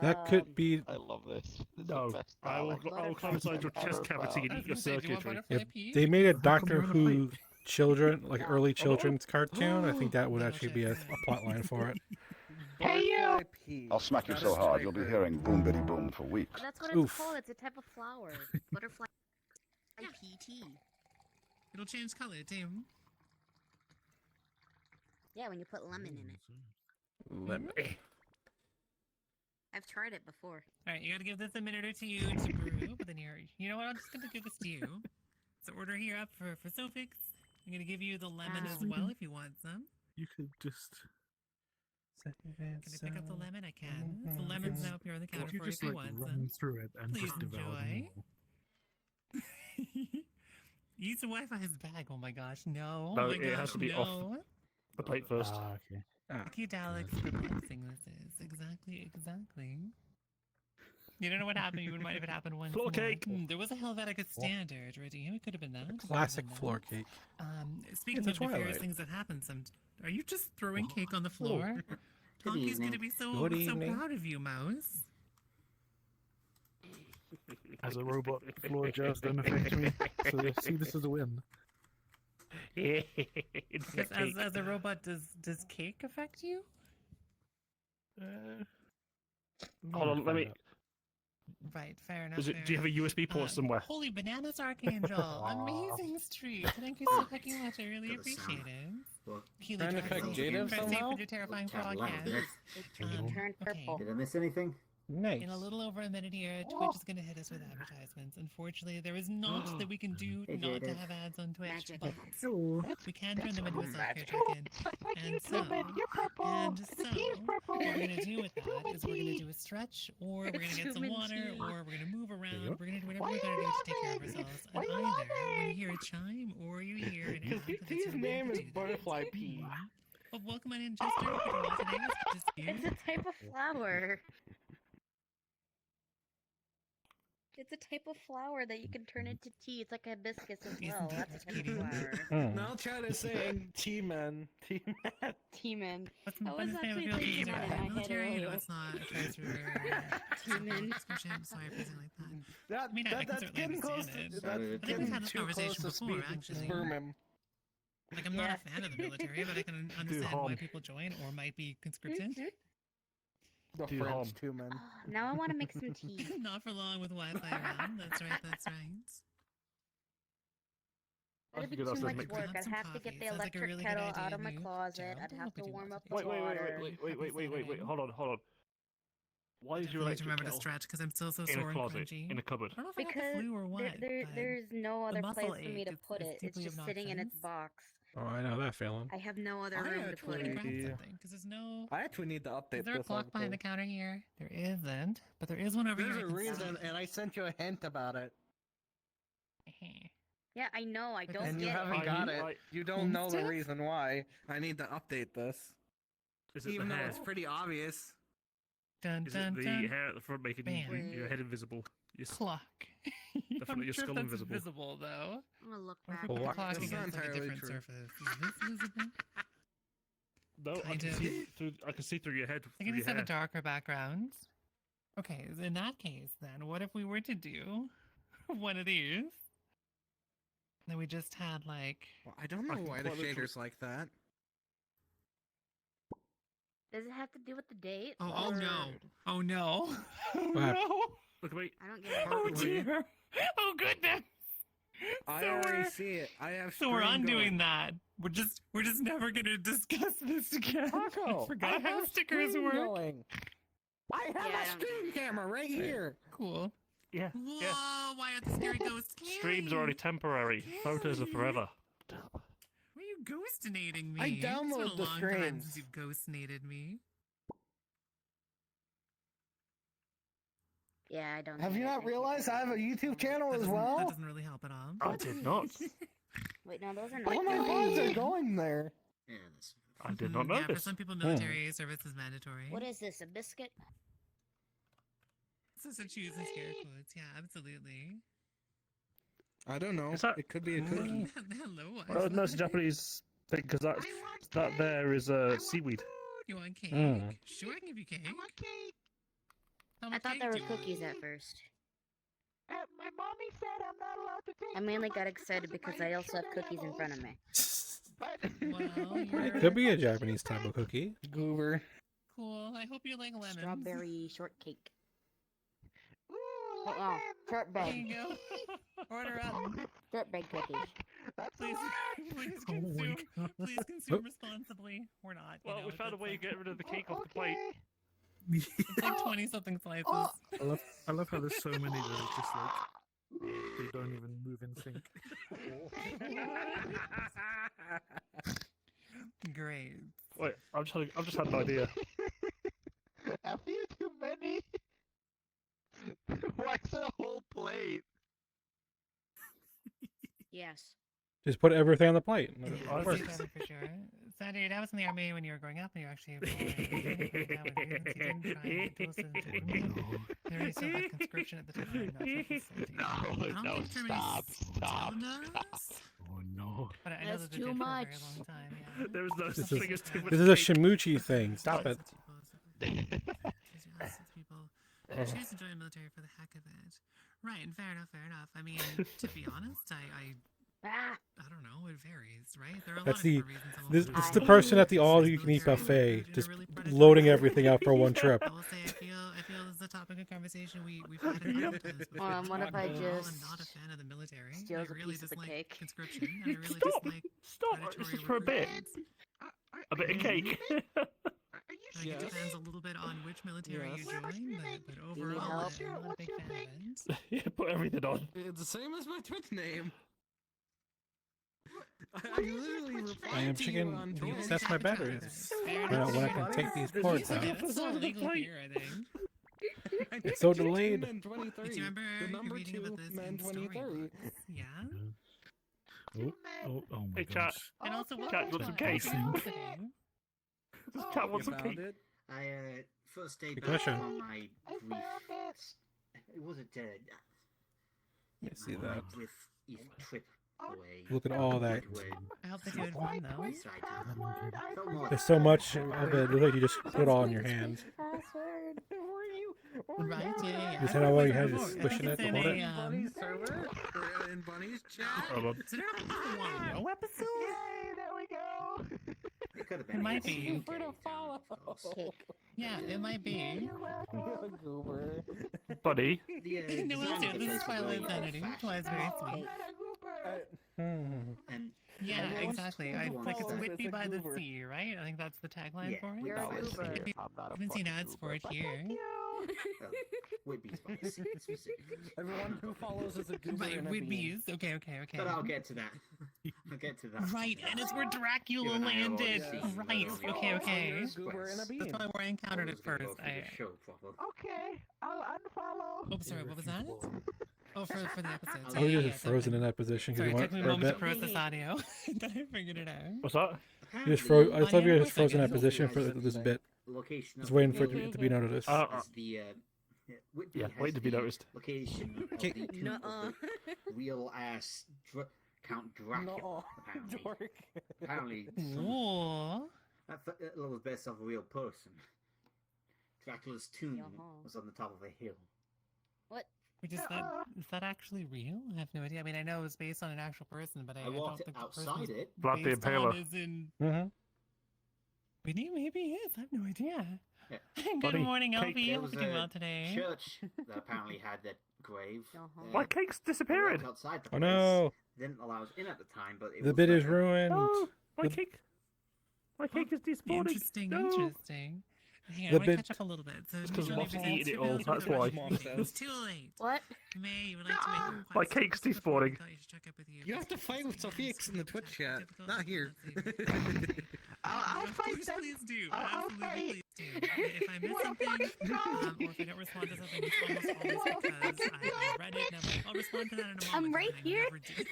That could be. I love this. This is No, the best I will Dalek climb inside your I've chest ever cavity found. and I eat was your gonna say, do you want circuitry. butterfly If pea? they made a How come Doctor you're on a Who children, like No. early children's cartoon, I think that would That'll actually be a check. plot line for it. Hey, you! Butterfly pea. I'll smack you That so is hard you'll be triggered. hearing boom biddy boom for weeks. That's what it's Oof. called. It's a type of flower. Butterfly Yeah. PT. It'll change color too. Yeah, when you put lemon in it. Lemon. I've tried it before. All right, you gotta give this a minute or two to brew, but then you know what? I'm just gonna give this to you. So order here up for Sofix. I'm gonna give you the lemon as well if you want some. You could just. Can I pick up the lemon? I can. The lemon's now up here on the counter You for you just if you like want run some. through it and Please just devour them enjoy. all. Use the Wi-Fi's bag. Oh my gosh, no. No, Oh my it gosh, has to be no. off. The plate first. Uh, Ah, okay. Thank you, Dalek, for blessing this is. Exactly. You don't know what happened. You might have it happened once Floor more. cake. There was a Helvetica standard redeem. It could have been that. It could have Classic been floor that. cake. Speaking It's a of nefarious Twilight. things that happen, are you just throwing cake on the floor? Tonki's gonna be so Good evening. proud of you, Mouse. As a robot, floor jars don't affect me. So see this as a win. It's Yes, the cake. as a robot, does cake affect you? Hold on, let me. Right, fair enough. Is it, fair do you have a enough. USB port somewhere? Holy bananas, Archangel! Amazing streak. Thank you so fucking much. I really appreciate it. Keely Trying to Jackson, affect you're Jada impressive somehow? with your terrifying broadcast. It turned purple. Okay. Did I miss anything? Nice. In a little over a minute here, Twitch is going to hit us with advertisements. Unfortunately, there is not that we can do Hey, not to Jada. have ads on Twitch, Magic. but Hello. we can turn them into a self-care Magic. check-in. It's like And you, so, Truman. You're purple. And The so, tea is purple. what we're going to do with that Truman is we're going to tea. do a stretch, or we're going to get some Truman water, tea. or we're going to move around. you go. We're going to do whatever Why we're you going to do to take care of laughing? ourselves. Why And you either when laughing? you hear a chime, or you hear an ad, that's Tea's your way name to is do that. Butterfly Pea. Well, welcome on in, Jester. Good to watch today. It's good to see you. It's a type of flower. It's a type of flower that you can turn into tea. It's like hibiscus as Isn't well. that That's a type of cute? flower. Hmm. Now Chad is saying T-Man. T-Man. Demon. What's I was what is the name of actually your thinking team? that in my head Military? No, earlier. it's not. It tries to Demon. description. Sorry for saying like that. That, I mean, I can that's certainly getting close. understand To, it. that's I think getting we've had this too conversation close to before, speed, actually. sperm him. Like, I'm not a fan of the military, but I can understand why harm. people join or might be conscripted. The Do French harm. two men. Oh, now I want to make some tea. Not for long with Wi-Fi around. That's right. That's right. That'd be Good, too I'll much make work. some I'd have to coffee. get the Sounds like a electric really good kettle idea out to of my me. closet. Gerald, I'd don't have look to at you warm with up the the Wait, wait, wait, water. wait. Hold on. Why is your Definitely to electric remember to kettle stretch because I'm still so in a sore and closet, crunchy. in a cupboard? I don't know if I got Because the flu or what. but there's no other muscle place for me ache, to it's- put it's it. It's deeply just sitting in its obnoxious. box. Oh, I know that feeling. I have no other I room to put Let me it. grab Yeah. something because there's no. I actually need to update Is there a this clock behind the article. counter here? There isn't, but there is one over There's here. a reason, and I sent you a hint about it, Yeah, I know. I don't and you get haven't it. got I- it. You don't know the Stuff? reason why. I need to update this, Is it even the though hair? it's pretty obvious. Dun Is it dun the dun. hair at the front making Bam. your head invisible? Your Clock. The front I'm of your sure skull that's invisible. invisible though. I'm gonna look What if back. we put the Clock. clock That's not against like a entirely different true. surface? Is this visible? No, I Kind can of. see through. I can see through your head. I Through can your just have a hair. darker background. Okay, so in that case, then, what if we were to do one of these? Then we just had like. Well, I don't know I can why the quite literally- shader's like that. Does it have to do with the date? Oh no. or- Oh no. Oh What happened? no. Look at me. I don't get it. Oh Partly. dear. Oh goodness. I So already we're- see it. I have. So we're Scream undoing going. that. We're just never gonna discuss this again. Taco, I forgot I how have stickers Scream work. Going. I have Yeah, I a don't stream get it. camera right here. Cool. Yeah. Whoa, Yeah. why are the scary ghosts Streams are only temporary. Photos are forever. Were you ghostinating me? I It's been a download the long time streams. since you've ghostinated me. Yeah, I don't. Have get you it. not realized I have a YouTube channel That as doesn't- That well? doesn't really help at all. I did not. Wait, no, those are not. All my vlogs are going there. Yeah, that's I did not know Yeah, for this. some people, military service is mandatory. What is this? A biscuit? This is a choose and scare quotes. Yeah, absolutely. I don't know. Is that- It could be a cookie. Hello. Oh, no, it's a Japanese thing because that there is seaweed. You want cake? Mm. Sure, I can give you cake. I want cake. How I much thought cake there do were you want? cookies at first. My mommy said I'm not allowed to take. I mainly too got much excited because because of I my also have sugar cookies in front of me. levels. Well, It you're could be a Japanese type of cookie. Goober. cool. I hope you like lemons. Strawberry shortcake. Ooh, Oh, lemon. There shortbread. you go. Order up. Shortbread cookies. That's Please, a please Oh my consume. God. Please consume responsibly. We're not. You Well, know, we found a that's way to get rid of the cake off the plate. It's like 20-something slices. I love how there's so many that are just like they don't even move in sync. Great. Wait, I've just had an idea. A few too many. Why is it a whole plate? Yes. Just put everything on the plate. Yeah, It I it's works. better for sure. So, dude, I was in the army when you were growing up, and you were actually There was so much conscription at the time. No, stop. Oh no. But I know That's that they too did for a much. very long time. Yeah. There was no This such is- thing as too much This is a cake. Shimuchi thing. Stop it. People choose to join the military for the heck of it. Right, and fair enough. I mean, to be honest, Ah, I don't know, it varies, right? There are a That's lot the- of different reasons. I'm This also it's I the hate person at the This is all-you-can-eat military buffet, recruited in a just really predatory loading way. everything up for one trip. I will say, I feel this is a topic of conversation we've had a number of times before. what if I Overall, just I'm not a fan of the military. steals I a really piece of the dislike cake? conscription, and I really Stop! dislike Stop! predatory It's just for a bit. recruitment. A bit of cake. Are you I think it serious? depends a little bit on which military Yes. you Where am I join, streaming? but need overall, help? I'm not a What's big your fan thing? of it. Yeah, put everything on. It's the same as my Twitch name. I What is your literally Twitch replied I am to you chicken. on You Twitch. assess my batteries. When I can take these There's ports nothing out. Yeah, that's so Episode of the illegal plate. here, I think. It's so delayed. Do you remember The number reading 2 about this man in 2030. storybooks? Yeah? Oh my Hey, chat. gosh. And also, Cat welcome wants some to cake. today. This cat wants You some found cake. it? I first day Good back question. on my I brief. found it. It wasn't You see my that? brief trip away. Look at all that. I hope they're doing fun, though. That's right. Password. I Felt forgot more There's so much of it. Looks like you just put it all in your hand. password. Right, yeah. Just I had all remember you had, before. just I squishing think it to it's in hold a, it. Bunny's server? Or in Bunny's chat? Hold on. Is it a Wario episode? Yay, there we go. It could have been. It might a be. UK town, of course. Cake. Yeah, it might be. You're welcome. Goober. Buddy. The, No, design it's of the This is place was Twilight very Sanity. old-fashioned. Twilight's very Oh, sweet. I'm not a goober. And Yeah, Everyone's exactly. told I one like it's that Whitby it's a by the goober. sea, right? I think that's the tagline Yeah, for it. You're a Whitby's goober. by the sea. I'm not a I've been seeing fucking ads for goober, it but here. thank you. Whitby's by the sea, specifically. Everyone who follows is a goober Right, and a bean. Whitby's. Okay. But I'll get to that. I'll get to that. Right, and it's where Dracula You and I are landed. already Right, seeing okay. You're a goober and a That's bean. probably where I encountered it first. Show proper. Okay, I'll unfollow. Oh, sorry, what was that? Oh, for the episode. Oh, I was just frozen in that position because Sorry, you it went took me a for a moment to bit. process audio. Then I figured it out. What's that? You just froze. I thought you were just Audio, frozen in that second. position for this bit. Location Just of waiting the for building it to be noticed. is the Whitby Yeah, has waiting to be the noticed. Location of Okay. the tomb Nuh-uh. of the real ass Count Dracula. No, Apparently, dork. apparently Ooh. that was based off a real person. Dracula's tomb Yaha. was on the top of a hill. What? Which is that actually real? I have no idea. I mean, I know it was based on an actual person, but I I don't walked think the person outside it's it. Vlad the based on Impaler. is in. Mm-hmm. Maybe he is. I have no idea. Yeah. Good Buddy, morning, cake. Alfie. There Hope was you're doing a well today. church that apparently had that grave. My cake's They disappeared. worked outside the Oh place. no, They didn't allow us in at the time, but it the was bit is there. ruined. No, my The- cake. My cake is despawning. Interesting, No. interesting. Hang on, The I want to bit- catch up a little bit. So, It's 'cause Johnny Moth's presents eating it your all, ability that's to why. watch Mom movies. says. It's too late. What? May, you would like to make a My request. cake's Just before we despawning. thought you should check up with you. You have to fight with Sophie X in the Twitch chat, not here. I'll Of fight course, them. please do. I'll Absolutely, fight. please do. If I miss something, or if I don't respond to something, it's almost always because I read it and I'm like, I'll respond to that in a moment. I'm and right I here. never did.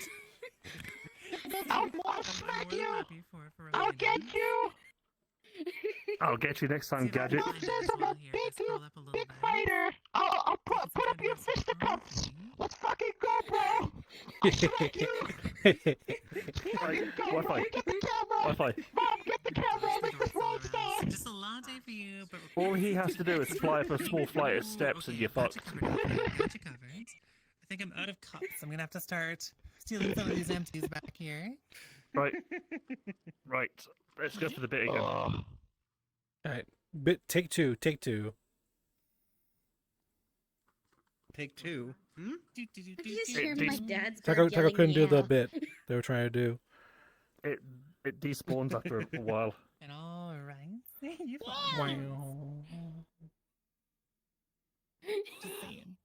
I'll I'm more smack than you. happy for I'll reminding get me. you. I'll get you next time, See if I can Gadget. Mom find it says as I'm a well here. Let's big, scroll up a little big bit. fighter. I'll put It's up kind your of nice and fisticuffs. comfy. Let's fucking go, bro. I'll smack you. Right, Go, Wi-Fi. Mom, get the camera. Wi-Fi. Mom, get the camera. Just the This doors all won't around. So stop. just a latte for you, but All he has to do is fly up a small flight of Ooh, steps and okay, you're got you fucked. covered, Alfie, got you covered. I think I'm out of cups. I'm gonna have to start stealing some of these empties back here. Right. Right. Let's go for the bit again. All right, take two. Take two. Hmm? I just hear It my de- dad's Taco yelling couldn't do the yeah. bit they were trying to do. It despawns after a while. And all right, you Wow.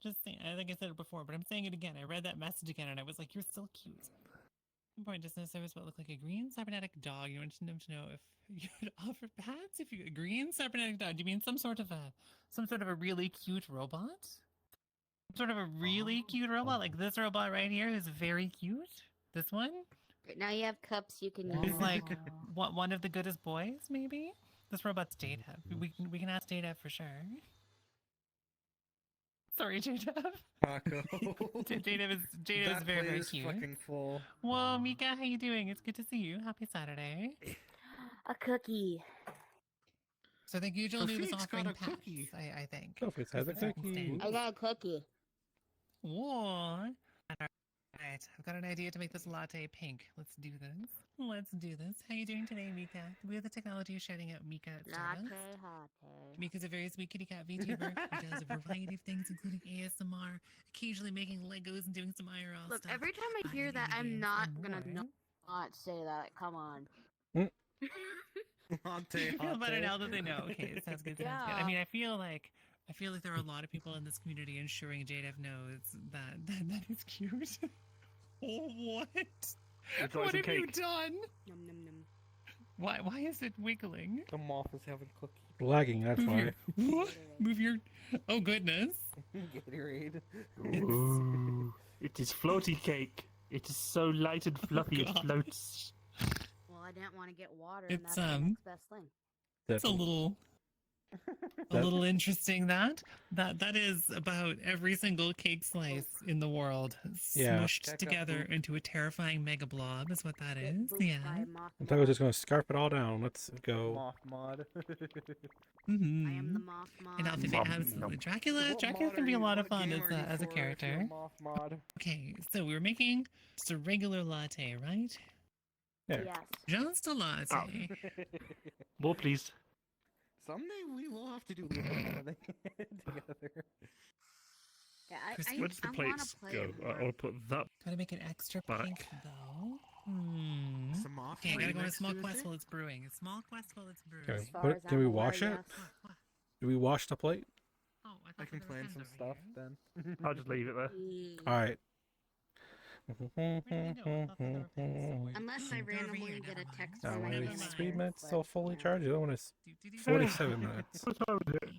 just saying. I think I said it before, but I'm saying it again. I read that message again, and I was like, "You're still cute." Point just service what looked like a green cybernetic dog. You wanted them to know if you would offer pets. If you a green cybernetic dog, do you mean some sort of a really cute robot? Sort of a really cute robot, like this robot right here, who's very cute. This one. Now you have cups you can He's use. like one of the goodest boys, maybe. This robot's Data. We can ask Data for sure. Sorry, Data. Taco. Data is That very plate very is cute. fucking full. Whoa, Mika, how you doing? It's good to see you. Happy Saturday. A cookie. So I think you Julie was Sophie's got offering a pets. cookie. I think. Sophie has a cookie. I got a cookie. Whoa. Alright, I've got an idea to make this latte pink. Let's do this. Let's do this. How you doing today, Mika? We have the technology of shouting out Mika at Latte Starbucks. hot. Mika's a very sweet kitty cat VTuber who does a variety of things, including ASMR, occasionally making Legos and doing some IRL Look, stuff. every time I hear video that, I'm games, not and gonna more. not say that. Come on. Latte, I feel better latte. now that they know. Okay, it sounds good. Sounds good. I Yeah. mean, I feel like there are a lot of people in this community ensuring JDev knows that is cute. Oh, what? Would you like What some have you cake? done? Num num num. Why is it wiggling? The moth is having cookie. Lagging, that's Move why. your, what? Move your. Oh goodness. Gatorade. Ooh, it is floaty cake. It is so light and fluffy it God. floats. Well, I didn't want to get water, It's, and that's the next best thing. It's a little interesting that is about every single cake slice in the world Yeah. smushed Check out the the- into a terrifying mega blob is what that Get is. booped Yeah. by a moth I thought I was mod. just gonna scarf it all down. Let's go. Moth mod. I am the Mm-hmm. moth mod. And Alfie, Nom, absolutely. nom. Dracula What can mod be are a you- lot of what fun game are you as a for if you're character. Moth mod. Okay, so we're making just a regular latte, right? There. Yes. Just a latte. More, please. Someday we will have to do together. Yeah, Chris, Where does the I wanna plates play go? it more. I'll put that. Gotta make it extra Back. pink though. Hmm. Some moth Okay, I gotta go on a remix small to quest it? while it's brewing. A small quest while it's brewing. Okay. As far What- as can I'm we aware, wash it? yes. What? Do we wash the plate? Oh, I thought can there was plan hens some over stuff here. then. I'll just leave it there. All right. Where do we know? I thought there were pens somewhere. Unless I They're over here, randomly get never a mind. text Now, from why my Never is mind. 3 minutes but, still fully yeah. charged? The other one is Do-do-do. 47 minutes. What time is it?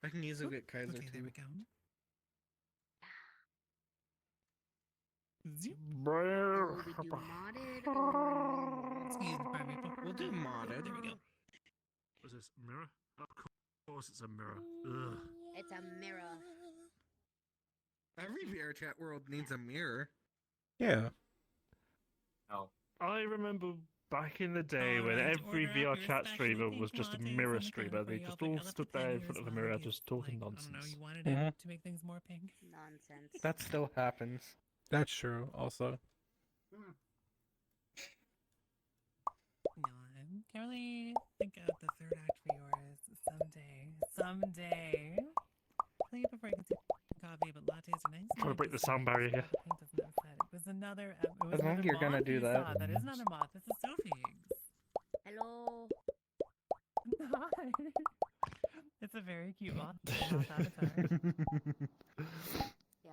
I can easily get Kaiser Okay, there too. we go. Zoop. Will we do modded or... Excuse me, pardon me. We'll do modded. There we go. Was this a mirror? Of course it's a mirror. Ugh. It's a mirror. Every VR chat world needs a mirror. Yeah. Oh, I remember back in the day when Alright, every order up VR your chat special streamer pink was just a lattes mirror on the streamer. counter They for just you. all I'll put stood the there in pen front of here a as mirror well, just like, talking I don't know, nonsense. you wanted Mhm. it to make things more pink. Nonsense. That still happens. That's true. Also, can't really think out the third act for yours. Someday. Play it before I can see coffee, but lattes are nice. Trying to break the sound barrier here. The paint doesn't upset. It was another. It was I think another you're gonna moth do you that. saw. That is another moth. This is Sophie's. Hello. Hi. It's a very cute moth. Moth avatar. Yeah.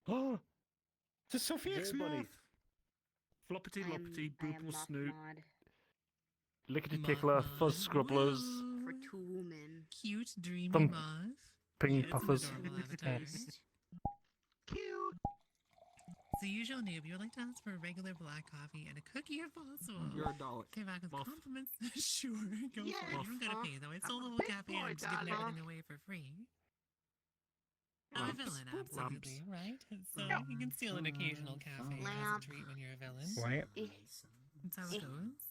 Oh, It's a Sophie X Hey, buddy. moth. floppity loppity, I am boople moth snoot, mod lickety Moth tickler, mod. fuzz scrubblers, Whoa. for 2 women. Cute, dreamy Thump. moth. ping Yeah, it's an puffers. adorable avatar. Cute. So, usual noob, you would like to ask for a regular black coffee and a cookie if possible. You're a doll. Came back with Muff. compliments. Sure, go Yeah, for it. You don't gotta Muff. pay though. It's I'm a a little big cafe boy, and I'm just giving darling. everything away for free. I'm a Lamps. villain, Lamps. absolutely, right? So Yeah. you can steal an occasional cafe as a Lamp. treat when you're a villain. Lamp. That's how it goes.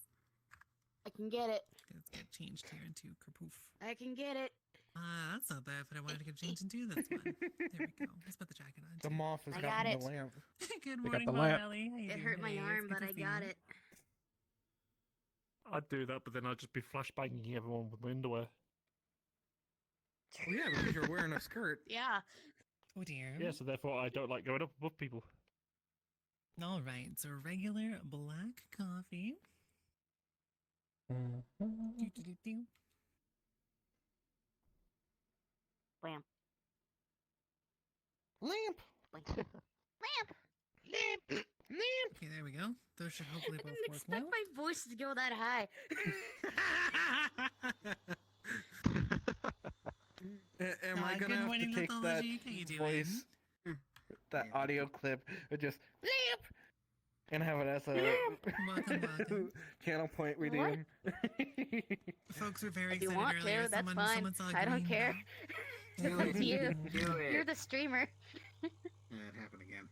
I can get it. Let's get changed here into Kerpoof. I can get it. That's not bad, but I wanted to get changed into this one. There we go. Let's put the jacket on. The too. moth has I gotten got the it. lamp. Good got morning, the Mom lamp. Ellie. How you It doing hurt my today? arm, It's good but to I see got you. it. I'd do that, but then I'd just be flashbanging everyone with my underwear. Well, yeah, because you're wearing a skirt. Yeah. Oh dear. Yeah, so therefore I don't like going up above people. All right, so regular black coffee. Do-do-do-do. Lamp. Lamp. Lamp. Lamp. Lamp. Okay, there we go. Those should hopefully I both didn't work expect well. my voice to go that high. Am I Good gonna have morning, to take that Mythology. How you doing? voice, that Yeah. audio clip, and just lamp, and have it as a Welcome, welcome. channel point redeem? Folks were very If you excited want earlier. to, that's someone, fine. Someone saw I don't green care. dot. It's up to you. Do it. You're the streamer. It happened again.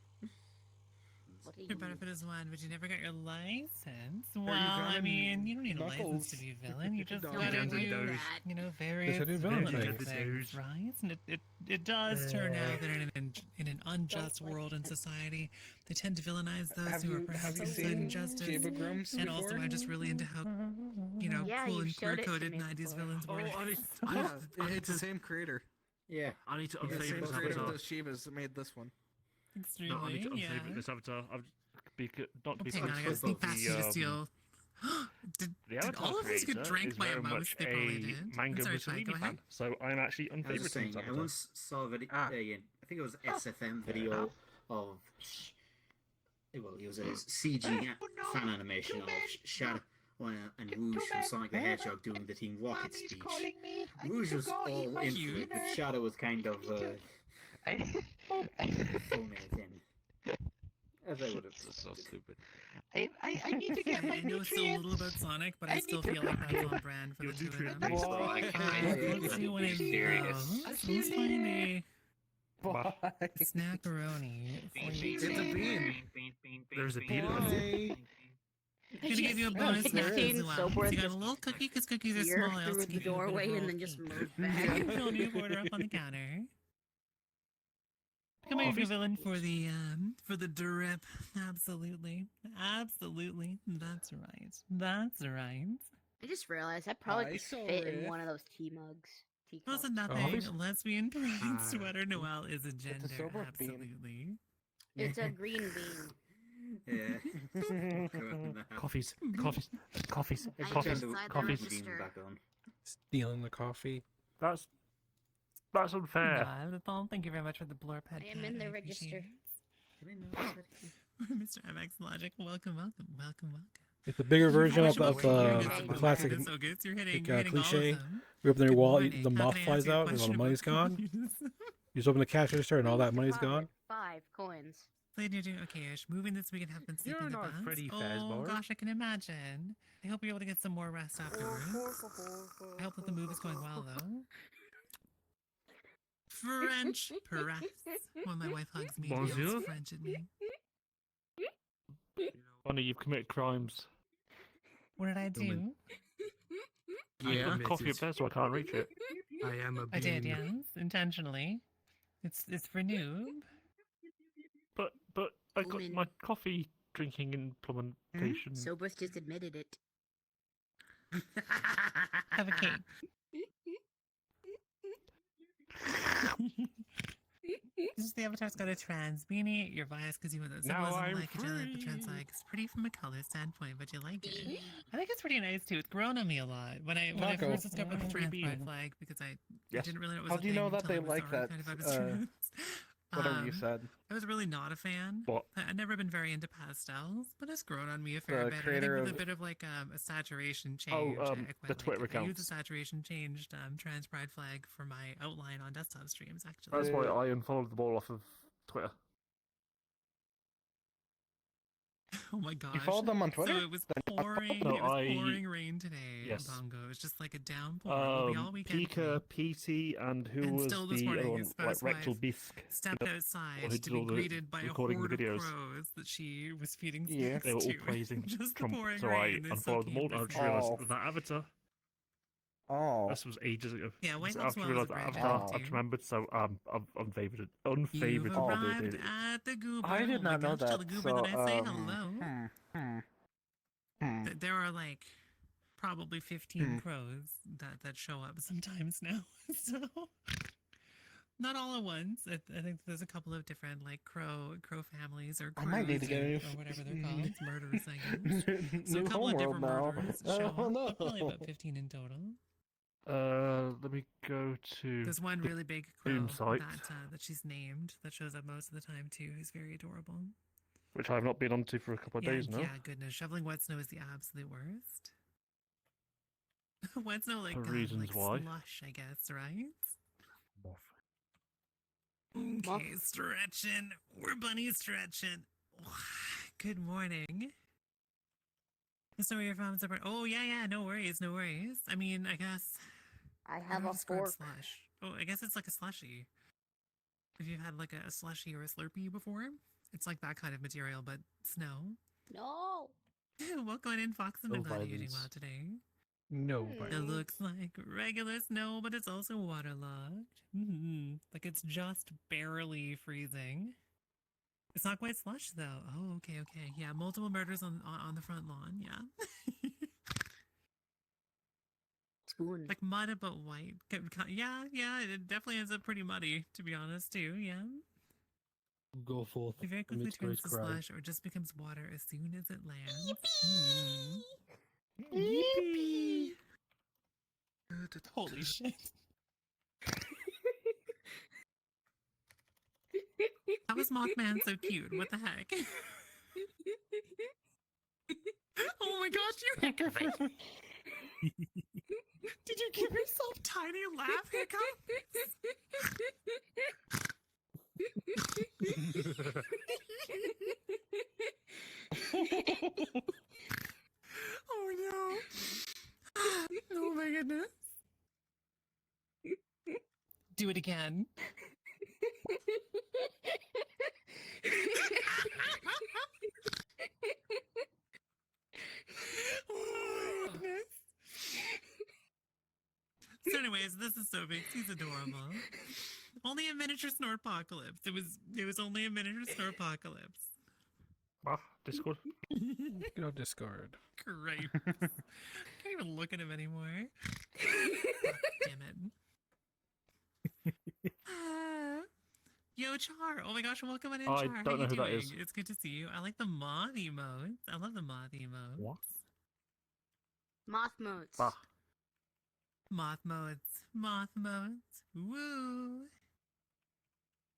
What are Your you? benefit is one, but you never got your license. Well, you I got mean, you don't need a license to Knuckles? be a villain. You just Don't gotta do do, those. you know, various Yes, I do villain villain things. things, right? And it does turn out that in an unjust world and society, they tend to villainize those Have who are you perhaps seen deciding justice. Jabba Grumps And also, before? I'm just really into how, you know, Yeah, cool you and showed it to queer-coded me 90s before. villains were. Yeah, it's the same creator. Yeah. I need to The same unfavorite creator avatar. of the Shivas that made this one. Extremely, No, I need to yeah. unfavorite this avatar. Not to be Hang on, I gotta confused sneak with past you to the, steal. did the avatar all of us get creator drank is by a very mouse? much They probably a did. manga I'm sorry, Ty, Mussolini go ahead. fan, so I'm actually I was just unfavoriting saying, this I avatar. once saw a video, Ah. I think it was SFM video of, well, it was a CG fan animation of Shadow and Rouge from Sonic the Hedgehog doing the Team Rocket He's speech. calling me. I Rouge need to was go all eat my into it, but dinner. Shadow was kind of I, phoning it in. As I would have. So stupid. I need to get my I know it's still a little about nutrients. Sonic, but I I still need to feel like that's on brand for You're the two too of them. treated. Let's see what it Serious. is. Let's find a Bye. snackaroni for you. It's a bean. There's a bean in it. I'm gonna give you a bonus Like snack Christine as well. Sobor So you got a just little cookie because cookies are peer small. I also through the give you a bit of doorway roll and then just cake. move You back. can fill new order up on the counter. Come here, villain, for the drip. Absolutely, absolutely. That's right. That's right. I just realized I probably I could saw fit in it. one of those tea mugs. Tea cups. Wasn't nothing. Obvious- Lesbian pride Ah. sweater Noel is a gender. sober bean. Absolutely. It's a green bean. Yeah. Coffees, coffees, coffees, I coffees, just inside the coffees. register. Back on. Stealing the coffee. That's unfair. Not at all. Thank you very much for the blurb head. I am in the register. Mr. MX Logic, welcome, welcome, welcome, welcome. It's a bigger version of You're the classic So good. You're hitting, like, you're hitting cliche. all of them. You open your Good wallet, morning. the How moth can I flies answer your out, and all the question money's about gone. coins? You just open the cash register, and all that money's gone. 5 coins. Lady, you do okay. Ish. Moving this week and have been sleeping You're in the not bus. Freddy Oh Fazbear. gosh, I can imagine. I hope you're able to get some more rest afterwards. I hope that the move is going well though. French press. When my wife hugs me, and Bonjour. yells French at me. Funny, you've committed crimes. What did I do? Woman. I Yeah. put coffee up there so I can't reach it. I am a bean. I did, yes, intentionally. It's for noob. But my Woman. my coffee drinking implementation. Sober's just admitted it. Have a cake. Just the avatar's got a trans beanie. You're biased because you went those Now symbolism I'm like it. You like the trans free. like. It's pretty from a color standpoint, but you like it. I think it's pretty nice too. It's grown on me a lot. When I Taco. first discovered the Free trans bean. pride flag, because I Yes. didn't really know it was How a do you thing know that until they I was like already that, kind of out of trans. Whatever you said. I was really not a fan. What? I've never been very into pastels, but it's grown on me a fair The bit. creator I think with of- a bit of like a saturation Oh, change. I quite the like Twitter it. I use accounts. the saturation changed trans pride flag for my outline on desktop streams. Actually, That's why I unfollowed them all off of Twitter. oh my gosh! You followed them on Twitter? So it was pouring. No, it was I- pouring rain today Yes. in Bongo. It was just like a downpour. Will be all weekend. Pika, PT, and who And was still this the morning, other one? his Like spouse Rectal wife Bisque. stepped outside who to did be all the greeted by a recording horde the videos. of crows that she was feeding Yeah. snacks They were all to. praising just Trump, the pouring so I rain. They unfollowed them all. I just realised Oh. that avatar. Oh. This was ages ago. Yeah, White So House after I was realised a that brand avatar, new I just too. remembered, so I'm unfavored. You've Unfavored. arrived at the goober. I did Oh my not know gosh, tell that. the goober So, that I say hello. Hmm. There are like probably 15 crows that show up sometimes now. So not all at once. I think there's a couple of different like crow families or I crews might need to get a or new whatever they're called. Murderers, I guess. So a New couple of different homeworld now. murderers show Oh, up. no. Probably about 15 in total. Let me go to. There's one really big Boom crow site. that she's named that shows up most of the time too. Who's very adorable. Which I've not been onto for a couple of days now. Yeah, goodness. Shoveling wet snow is the absolute worst. Wet snow, like, For reasons like why. slush, I guess, right? Okay, stretching. We're bunny stretching. Good morning. So where you're from? Oh, yeah, no worries, no worries. I mean, I guess... I how have do I a describe fork. slush? Oh, I guess it's like a slushy. If you've had like a slushy or a Slurpee before, it's like that kind of material, but snow. No. Welcome in, Fox. I'm No glad you're doing violence. well today. No. It looks like regular snow, but it's also waterlogged. Like it's just barely freezing. It's not quite slush though. Oh, okay. Yeah, multiple murders on the front lawn. Yeah. Spoon. Like mud, but white. Yeah. It definitely ends up pretty muddy, to be honest, too. Yeah. Go forth. It very quickly amidst turns great to cry. slush or just becomes water as soon as it lands. Yippee! Holy shit. How was Mothman so cute? What the heck? Oh my gosh, you hiccup! Did you give yourself tiny laugh hiccups? Oh no! Oh my goodness! Do it again. Oh my goodness. So anyways, this is Sobix. He's adorable. Only a miniature snorpocalypse. It was only a miniature snorpocalypse. Ah, Discord. Get on Discord. Great. Can't even look at him anymore. God damn it. Yo, Char. Oh my gosh, welcome on in, I Char. How don't know you who that doing? is. It's good to see you. I like the moth emotes. I love the moth emotes. What? Moth modes. Ah, Moth modes. Moth modes. Woo.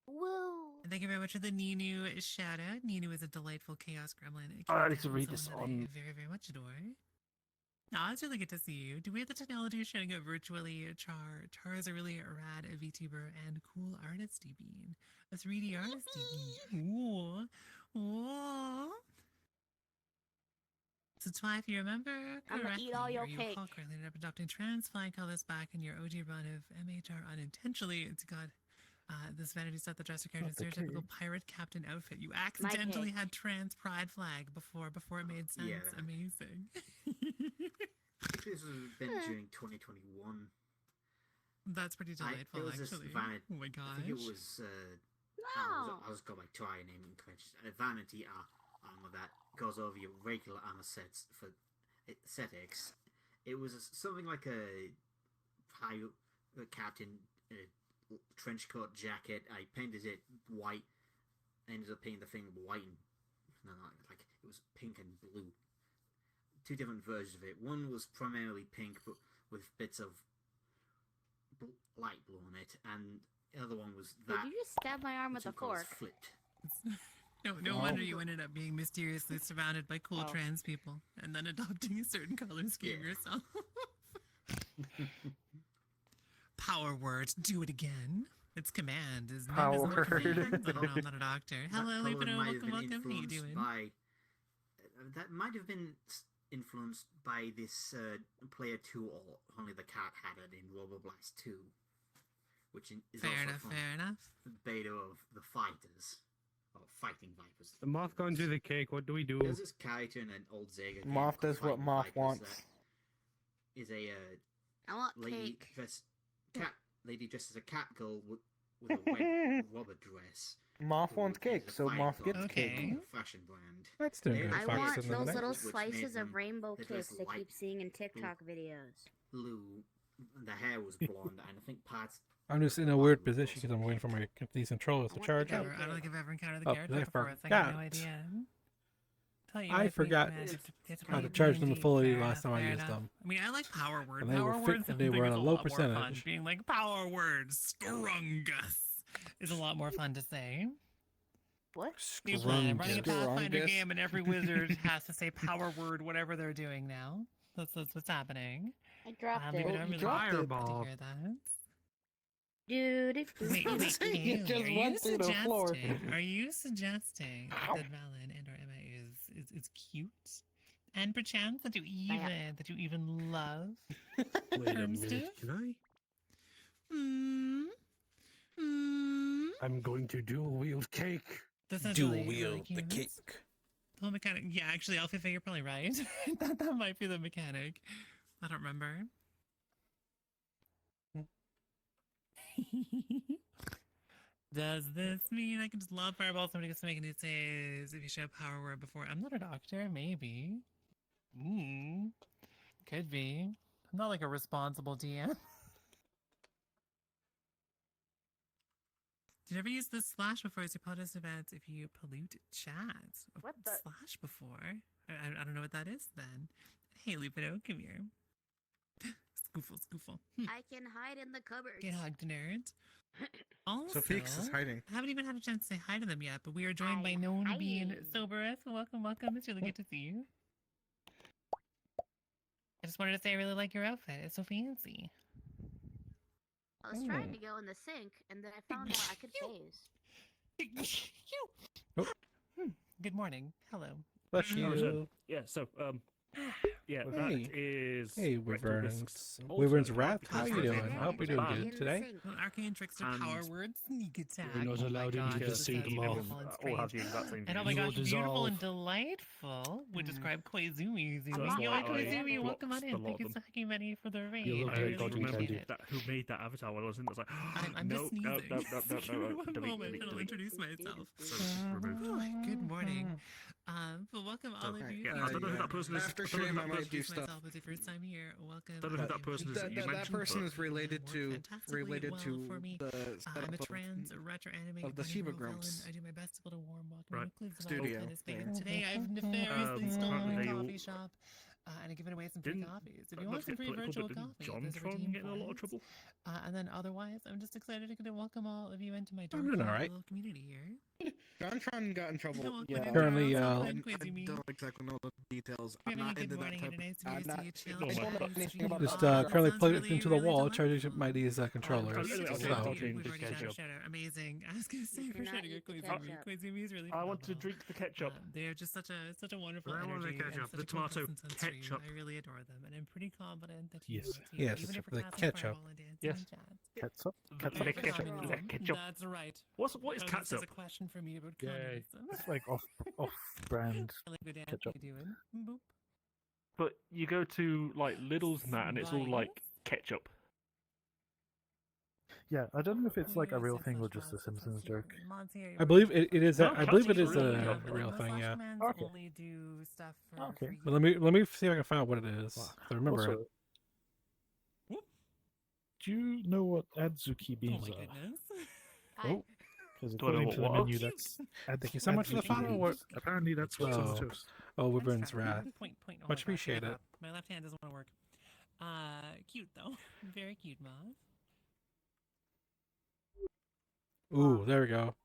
Woo. And thank you very much for the Ninu shout out. Ninu is a delightful chaos gremlin. I need to read this someone that I very, very much adore. Aw, it's really good to see you. Do we have the technology of showing up virtually? Char is a really rad VTuber and cool artist bean. A 3D artist bean. Ooh. Ooh. So Twy, if you remember I'm gonna eat correctly, all your or you cake. recall correctly, ended up adopting trans flying colors back in your OG run of MHR unintentionally. It's got this vanity set that dressed your character in stereotypical pirate captain outfit. You accidentally cake. had trans pride flag before it made sense. Yeah. Amazing. This has been during 2021. That's pretty delightful, it was this actually. vanity. Oh my I gosh. think it was. No. I was going by try naming conventions. Vanity armor that goes over your regular armor sets for aesthetics. It was something like a captain trench coat jacket. I painted it white. I ended up painting the thing white and like it was pink and blue. Two different versions of it. One was primarily pink, but with bits of light blue on it, and the other one was that. Did you just stab my arm with a fork? Flipped. No wonder you ended up being mysteriously surrounded by cool trans people and then adopting a certain color scheme yourself. Power word, do it again. It's command. His name is not command. I don't know, I'm not a doctor. Hello, Lupino, welcome. How you doing? That might have been influenced by this player 2, or only the cat had it in Roboblast 2, which is fair also enough, from fair enough. the beta of the Fighters, or Fighting Vipers. The moth going to the cake. What do we do? There's this character in an old Sega game Moth called does what Fighting Moth Vipers wants. that is a I want lady cake. dressed as a cat girl with a red rubber dress. Moth who wants is cake, a so fighter Moth gets Okay. cake. Fashion brand. That's doing They good. have I Fox want in the those night. little which made slices them- of rainbow it cakes was I light keep seeing in TikTok videos. Blue. The hair was blonde, and I think parts. I'm just in a weird position because I'm waiting for these controllers to charge up. I don't think I've ever encountered the Oh, character I before, so I have no forgot. idea. Tell you I what, forgot please, how to please, charge them indeed. fully Fair last time I fair used enough. them. I mean, I like power word. And they Power were words. they were at a low percentage. Being like power words, scrungus, is a lot more fun to say. What? You're running a Scrungus. Pathfinder Scrungus. game, and every wizard has to say power word, whatever they're doing now. That's what's happening. I dropped Leave it. I'm really dropped it. glad to Fireball. hear that. Dude. Wait, It Haley, just are you went through the floor. suggesting? Are you suggesting that Valen and or Emma is cute, and perchance that you even love Wait a Term minute, stuff? can I? Hmm. Hmm. I'm going to dual wield cake. That sounds Dual really, wield really the cute. cake. The mechanic. Yeah, actually, Alfie, you're probably right. that might be the mechanic. I don't remember. Does this mean I can just love Fireball? Somebody gets to make a new says if you show power word before. I'm not a doctor, maybe. Could be. I'm not like a responsible DM. Did you ever use the slash before as your protest events if you pollute chat? What the- Slash before? I don't know what that is then. Hey, Lupido, come here. Scoofle. I can hide in the cupboard. Get hugged, nerd. Also, So Feeks is hiding. I haven't even had a chance to say hi to them yet, but we are joined by known Hi. being Soberus. Welcome. It's really good to see you. I just wanted to say I really like your outfit. It's so fancy. I was trying to go in the sink, and then I found out I could phase. Good morning. Hello. Bless Oh, you. so, yeah, so, yeah, Hey. that is... Hey, Rectal Wyverns. Discs. Wyvern's Also, Wrath. How you because doing? it's I hope you're doing banned. good today. Well, Arcane Trickster, And Power Word, Sneak Attack. We're not oh my allowed into God, the this is sink beautiful moth. and All strange. have the exact same And oh my You gosh, will beautiful and dissolve. delightful would describe Koizumi. So that's Yo, why I Koizumi, welcome on blocked a in. lot Thank of you them. so fucking many for the raid. look I very really cotton remember appreciate candy. it. that, who made that avatar when I was in there. I was like, I'm just no, sneezing. no, One delete, moment, delete, I'll delete. introduce myself. Removed. Oh, good morning. But welcome all of you. Yeah, I don't know who that person is. After I don't know who stream, I that might person do is. stuff. Myself as your first time here. Welcome. Don't know who that person is that you That mentioned, person but- is related Work to fantastically well for me. the I'm a setup trans retro anime of the bunny Shiba girl Grumps villain. I do my best to build a warm welcome Right. Studio space. thing. Today I've nefariously stolen apparently a they all- coffee shop and I've given away some free Didn't coffees. If that you not want some get free political, virtual but didn't coffee, John there's a Tron redeem get in a lot of price. trouble? And then otherwise, I'm just excited to welcome all of you into my I'm dark doing all right. little community here. Jontron got in trouble. Welcome Yeah. in, Currently, Charles. I Welcome, Crazy Me. don't exactly know the details. We're I'm having a not good into that morning type and a nice I'm to not. see you chill. I don't know anything about Just that. currently Sounds plugged really, into the really wall, delightful. charging my these controllers. Anyway, Beautiful. okay, So, okay. We've already Just got ketchup. Shadow. Amazing. I was going to say You for cannot Shadow, eat the Koizumi. ketchup. Koizumi is really I want to phenomenal. drink the ketchup. They're just such a wonderful I want the energy and ketchup, such the a cool tomato presence on stream. ketchup. I really adore them, and I'm pretty confident that you Yes. will too, Yes, even if the we're casting ketchup. Fireball and dancing Yes. in chat. Ketchup? Ketchup. You're Ketchup. communism. Ketchup. That's right. What is This catsup? is a question for me about Yeah, communism. it's like off brand. Hello, good day. ketchup. How you doing? Boop. But you go to like Lidl's and that, and it's all like ketchup. Yeah, I don't know if it's like a real thing or just a Simpsons joke. I believe it is. No, I believe it that's is true. a Yeah. real thing. Yeah. Okay. Only do stuff for, Okay. But let me see if I can find out what it is. Wow. If I remember Also, it. do you know what adzuki Oh beans my are? goodness. Oh, Because Do I know according what to the what? menu, that's thank you so much for the adzuki follow. What? beans. Apparently, that's what's on the Oh. toast. Oh, Nice Wyvern's try. wrath. Point. Oh Much my gosh, appreciated. crap. My left hand doesn't want to work. Cute though. Very cute, Mom. Ooh, there we go.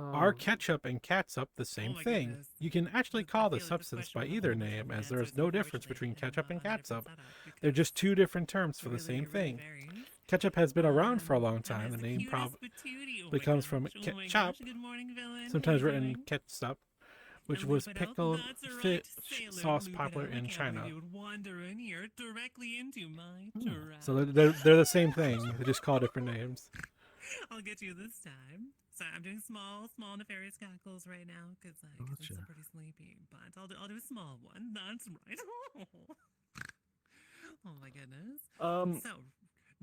Are Oh, ketchup and catsup the same my thing? goodness. You can actually I call the feel like this substance question by would have either a bunch of name, different as there is answers, no difference between unfortunately, ketchup and on a different catsup. setup, They're just two different terms for it the same really thing. varies. Ketchup has been around for a long And time. The there's name cutest probably patootie. Oh my comes from gosh. Oh my ketchup, gosh. Good morning, villain. How sometimes you written doing? ketchup, which And was loop it out. pickled That's right. fish Sailor, sauce loop it popular out. I in can't China. believe you would wander in here directly into my trap. So they're the same thing. They just call different names. I'll get you this time. So I'm doing small nefarious cackles right now because I'm Gotcha. still pretty sleepy. But I'll do a small one. That's right. Oh my goodness. So,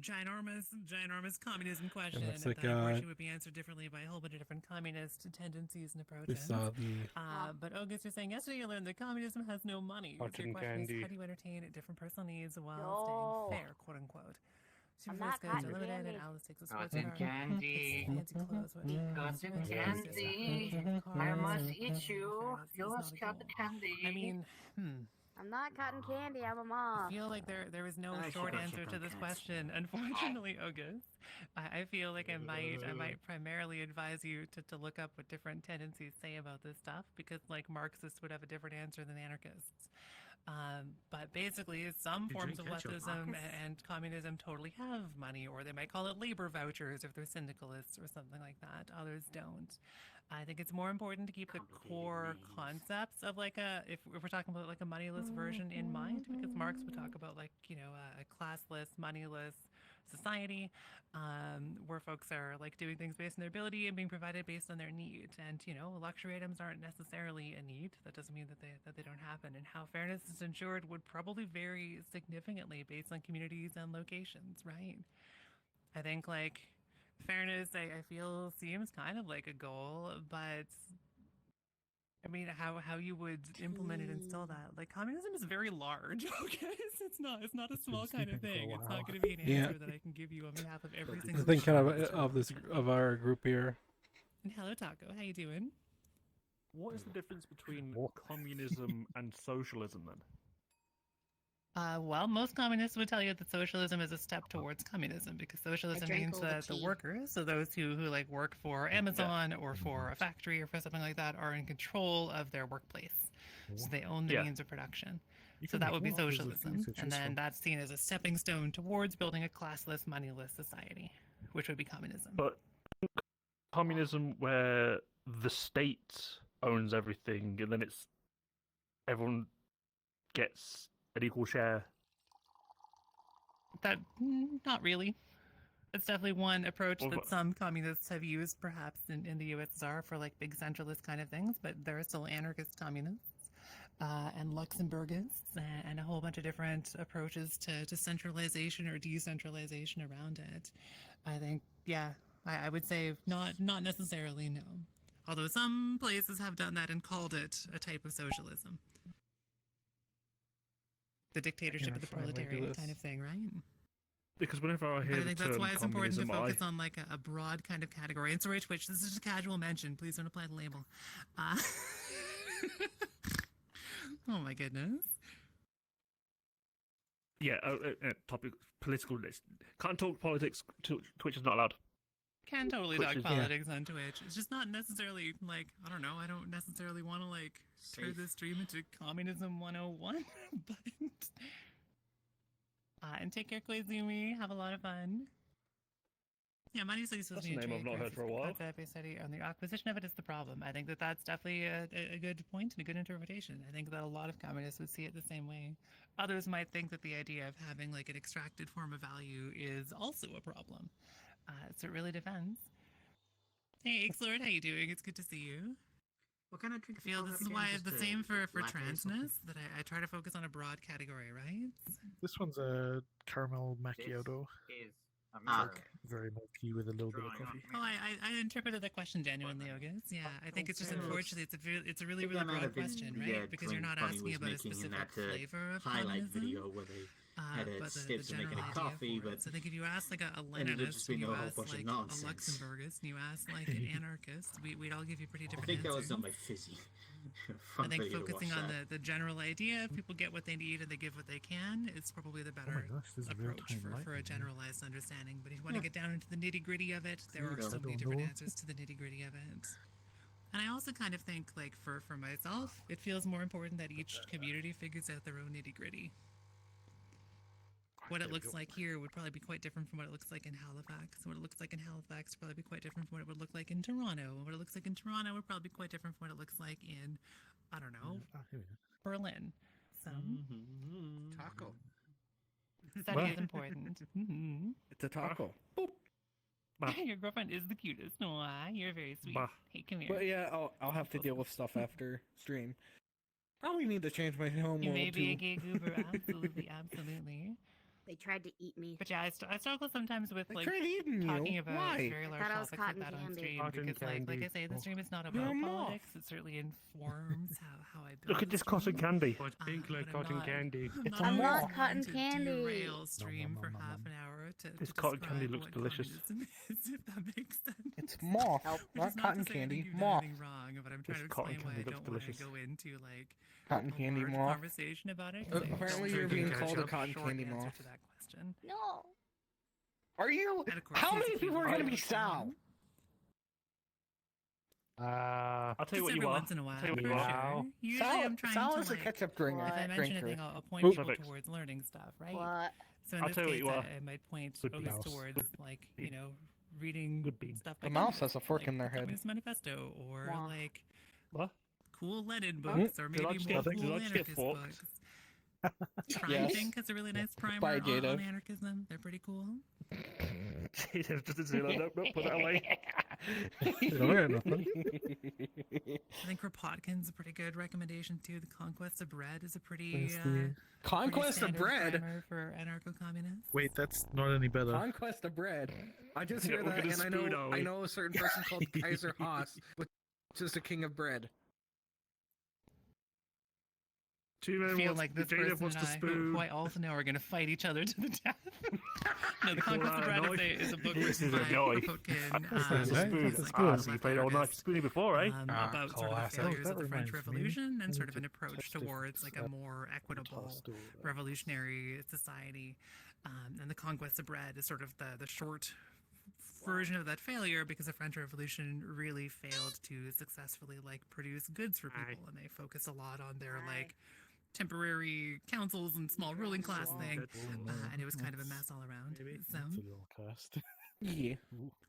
ginormous communism question looks that like, unfortunately would be answered differently by a whole bunch of different communist tendencies and We approaches. saw the But August, you're saying yesterday you learned that communism has no money. So Cotton your question is, candy. how do you entertain different personal needs while No. staying fair, quote unquote? I'm Super not Frisco's cotton Unlimited candy. and Alice takes a sports Cotton car. candy. It's fancy clothes. Cotton candy. I must eat you. You must cotton candy. I mean, I'm not cotton candy. I'm a I mom. feel like there is no I short should answer check to on this cats. question, unfortunately, August. I feel like I might primarily advise you to look up what different tendencies say about this stuff, because like Marxists would have a different answer than anarchists. But basically, some You forms of drink ketchup. leftism and communism totally have money, or they might call it labor vouchers if they're syndicalists or something like that. Others don't. I think it's more important to keep the core concepts of like if we're talking about like a moneyless version in mind, because Marx would talk about like, you know, a classless, moneyless society, where folks are like doing things based on their ability and being provided based on their need. And you know, luxury items aren't necessarily a need. That doesn't mean that they don't happen. And how fairness is ensured would probably vary significantly based on communities and locations, right? I think like fairness, I feel seems kind of like a goal, but I mean, how you would implement it and instill that? Like communism is very large. Okay, it's not a small kind of sleeping for a thing. It's while. not going to be an Yeah. answer that I can give you on behalf of every the single. thing kind of person. of our group here. And hello, Taco. How you doing? what is the difference between Walk. communism and socialism then? Well, most communists would tell you that socialism is a step towards communism, because socialism drank means all the that the tea. workers, so those who like work for Amazon or for a factory or for something like that, are in control of their workplace. So they own the Yeah. means of production. You So can that make would be more. There's a few socialism, to and choose then from. that's seen as a stepping stone towards building a classless, moneyless society, which would be communism. But communism where the state owns everything and then it's everyone gets an equal share. That not really. It's definitely one approach Well, that some communists have used, perhaps in the USSR, for like big centralist kind of things. But there are still anarchist communists and Luxemburgists and a whole bunch of different approaches to centralization or decentralization around it. I think, yeah, I would say not necessarily no. Although some places have done that and called it a type of socialism. The dictatorship of the try and link to proletariat this. kind of thing, right? Because whenever I But hear I the think that's term why it's important to communism, focus on like a broad kind of category. And sorry, Twitch, this is just a casual mention. Please don't apply the label. Oh my goodness. yeah, topic political list. Can't talk politics. Twitch is not allowed. Can totally Twitch talk is- politics on Twitch. It's just not necessarily like, I don't know, I don't necessarily want to like turn Safe. this stream into Communism 101. But and take care, Koizumi. Have a lot of fun. Yeah, money studies supposed to be That's a name I've not heard for a while. Concept-based study, and the acquisition of it is the problem. I think that that's definitely a good point and a good interpretation. I think that a lot of communists would see it the same way. Others might think that the idea of having like an extracted form of value is also a problem. So it really depends. Hey, Ixlord, how you doing? It's good to see you. What kind of drink? I feel this is why the same for transness, that I try to focus on a broad category, right? This one's a caramel macchiato. Is Ark. Very milky with a little bit of coffee. Oh, I interpreted the question genuinely, August. Yeah, I think it's just unfortunate. It's a really, really broad question, right? Because you're not asking about a specific flavor of highlight communism. video where they had but steps the of making general a idea coffee, for it. but So I think if you ask like a ended up Leninist, just and being you a whole ask bunch of like a nonsense. Luxemburgist, and you ask like an anarchist, we'd all give you pretty I different think that was answers. done by Fizzy. I Fun think video to focusing watch on that. the general idea, if people get what they need and they give what they can, is probably the Oh my better gosh, this is approach real-time for a lightning. generalized understanding. But if you want to get down into the nitty gritty of it, there are so many different answers to the nitty gritty of it. And I also kind of think, like, for myself, it feels more important that each community figures out their own nitty gritty. What it looks like here would probably be quite different from what it looks like in Halifax. What it looks like in Halifax would probably be quite different from what it would look like in Toronto. And what it looks like in Toronto would probably be quite different from what it looks like in, I don't know, Berlin. So, Taco. study is important. It's a taco. Your girlfriend is the cutest. Aw, you're very sweet. Bah. Hey, come here. But yeah, I'll have to deal with stuff after stream. Probably need to change my home You world may be a too. gay goober, absolutely, absolutely. They tried to eat me. But yeah, I struggle sometimes with They like tried eating you. talking about Why? very I large thought I was topics like cotton that on candy. stream Cotton because, like candy. I say, the stream is not You're about a moth. politics. It certainly informs how I build. Look at the this cotton stream. candy. But pink but like I'm cotton not- candy. I'm I'm always not going cotton to candy. derail stream nom, for nom, half nom. an hour to This cotton candy describe looks what delicious. communism is, if that makes sense. It's moth, Help. Which not is cotton to say I think candy. you've done Moth. anything wrong, but I'm trying This to cotton explain why I candy don't looks want to delicious. go into like Cotton a candy large moth. conversation about it. 'cause I Apparently don't you're think being there's called a short cotton candy answer moth. to that question. No. Are you? And of course, How since many it's people are really going to be long Sal? term, I'll tell you just what every you are. once in a while, Tell you what for you are. sure. Usually I'm trying Sal to is a like, ketchup drinker. What? if I mention drinker. anything, I'll point Oops. people Perfect. towards learning stuff, right? What? So in I'll this tell you what case, you are. I might point Good August beans. towards Good like, bean. you know, reading Good bean. stuff The by mouse communists, has a fork like in their the head. Communist Manifesto, or Wow. like What? cool Lenin Hmm? books, or Did I maybe just more get- did cool I just get anarchist forked? books. Try Yes. Think has a really nice primer By on Gato. anarchism. They're pretty cool. Jesus, just say that. Nope, put that away. You don't hear nothing. I think Kropotkin's a pretty good recommendation too. The Conquest of Bread is a pretty Conquest of standard bread. primer for anarcho-communists. Wait, that's not any better. Conquest of bread. I just Yeah, hear we're that, gonna and spoon, are I we? know a certain person called Kaiser Haas, which is the king of bread. Two I men feel wants, like this Jada person wants and to I, spoon. who I also know are going to fight each other to the death. No, The Call Conquest of that a Bread knife? is a book This written is a by knife. Kropotkin. That's a Nice. spoon. That's like good. a So you played all night left-anarchist, spooning before, eh? about sort of the classic. failures That of the French reminds me. Revolution I and sort need of an to approach test if towards like a it's, more equitable toast or whatever. revolutionary society. And the Conquest of Bread is sort of the short version of that failure, because the French Revolution really failed to successfully like produce goods for Aye. people, and they focus a lot on their like temporary councils and small ruling class thing, and it was kind of a mess all around. Maybe. So It's a little cursed. Yeah.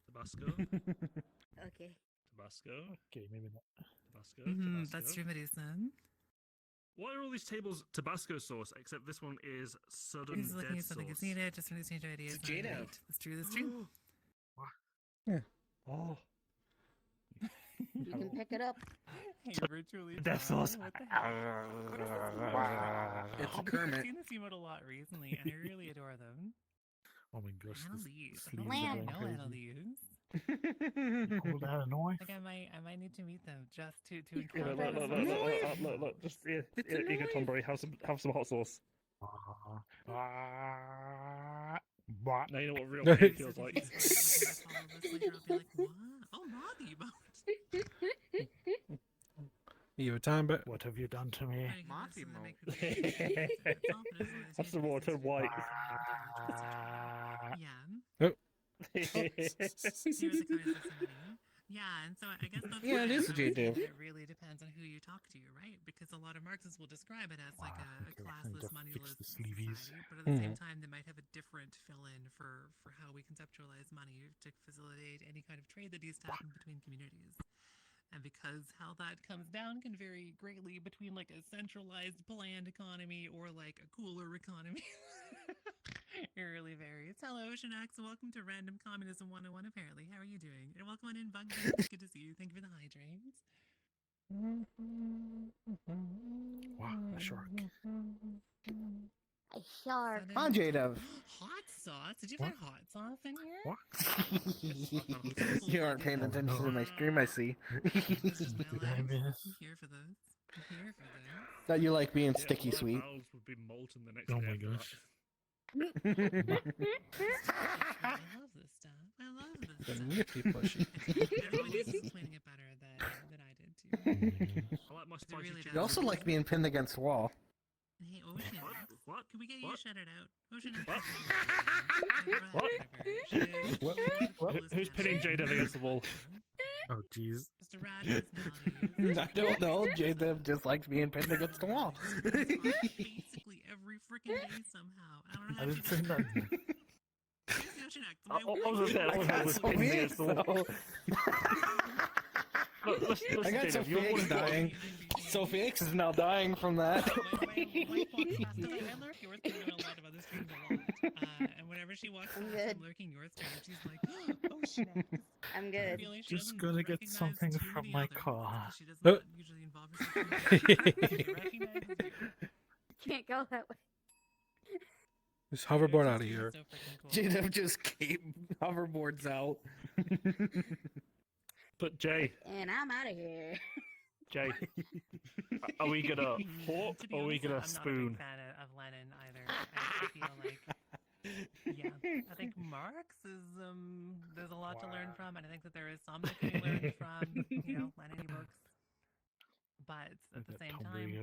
Tabasco. Okay. Tabasco. Okay, maybe not. Tabasco. that's Tabasco. true, what he said. Why are all these tables Tabasco sauce, except this one is sudden He's looking dead at something sauce? that's needed, just when he's changing ideas. It's Jada. That's true, that's true. Oh. You can pick it up. Hey, virtually. Death sauce. What the heck? It's I've Kermit. seen this emote a lot recently, and I really adore them. Oh my gosh. Handle this these. I sleeves don't are Lamb. going know handle crazy. these. Pull down a knife. Like I might need to meet them just to Yeah, encounter look, this. look. Just here, It's here, a you go, knife. Tombury. Have some hot sauce. What? Now you know what real So pain So feels if like. you just follow this later, I'll be like, what? Oh, Molly, but You have time, but What have you done to me? That's the water white. Yeah. Here's a kind of somebody. Yeah, and so I guess that's Yeah, it why is I would J-Div. think it really depends on who you talk to, right? Because a lot of Marxists will describe it as like a I need classless, to fix moneyless the sleeveys. society, but at the same time, they might have a different fill-in for how we conceptualize money to facilitate any kind of trade that needs to happen between communities. And because how that comes down can vary greatly between like a centralized planned economy or like a cooler economy. It really varies. Hello, Shanax. Welcome to Random Communism 101, apparently. How are you doing? And welcome on in, Bug. It's good to see you. Thank you for the hydrates. Wow, a shark. Shark. On J-Dub. Hot sauce? Did you find hot sauce in here? What? You aren't paying attention to my stream, I see. This is my Did I life. miss? I'm here for this. I'm here for this. That you like being Yeah, sticky my sweet. bowels would be molten the next Oh day my after that. gosh. I love this stuff. I love this Then stuff. you be pushy. Everybody else is explaining it better than I did too. I like my spicy really chicken. You also like being pinned against the wall. Hey, Ocean. What? Can we get you What? to shut it out? Ocean. What? What? What? Who's pinning J-Dub against the wall? Oh jeez. Mr. Rad personality. I don't know. J-Dub just likes being pinned against the wall. Basically every freaking day somehow. I don't know how I to didn't say nothing. I was there. I was there with pinning against the wall. Look, listen, I got J-Dub, Sophie you're one X of dying. Sophie X is now dying from that. And whenever she walks I'm past good. him lurking your stream, she's like, oh snacks. I'm good. Just gonna get something from my car. She does Oh. not usually involve herself in she recognizes you. Can't go that way. Just hoverboard out of here. So freaking cool. J-Dub just keep hoverboards out. But Jay, And I'm out of here. Jay, are we gonna fork To be or are we honest, gonna I'm not a spoon? big fan of Lennon either. I feel like, yeah, I think Marx is there's a lot to learn from, and I think that there is some that can be learned from, Lennon books. But at the That same Tom time, Brady.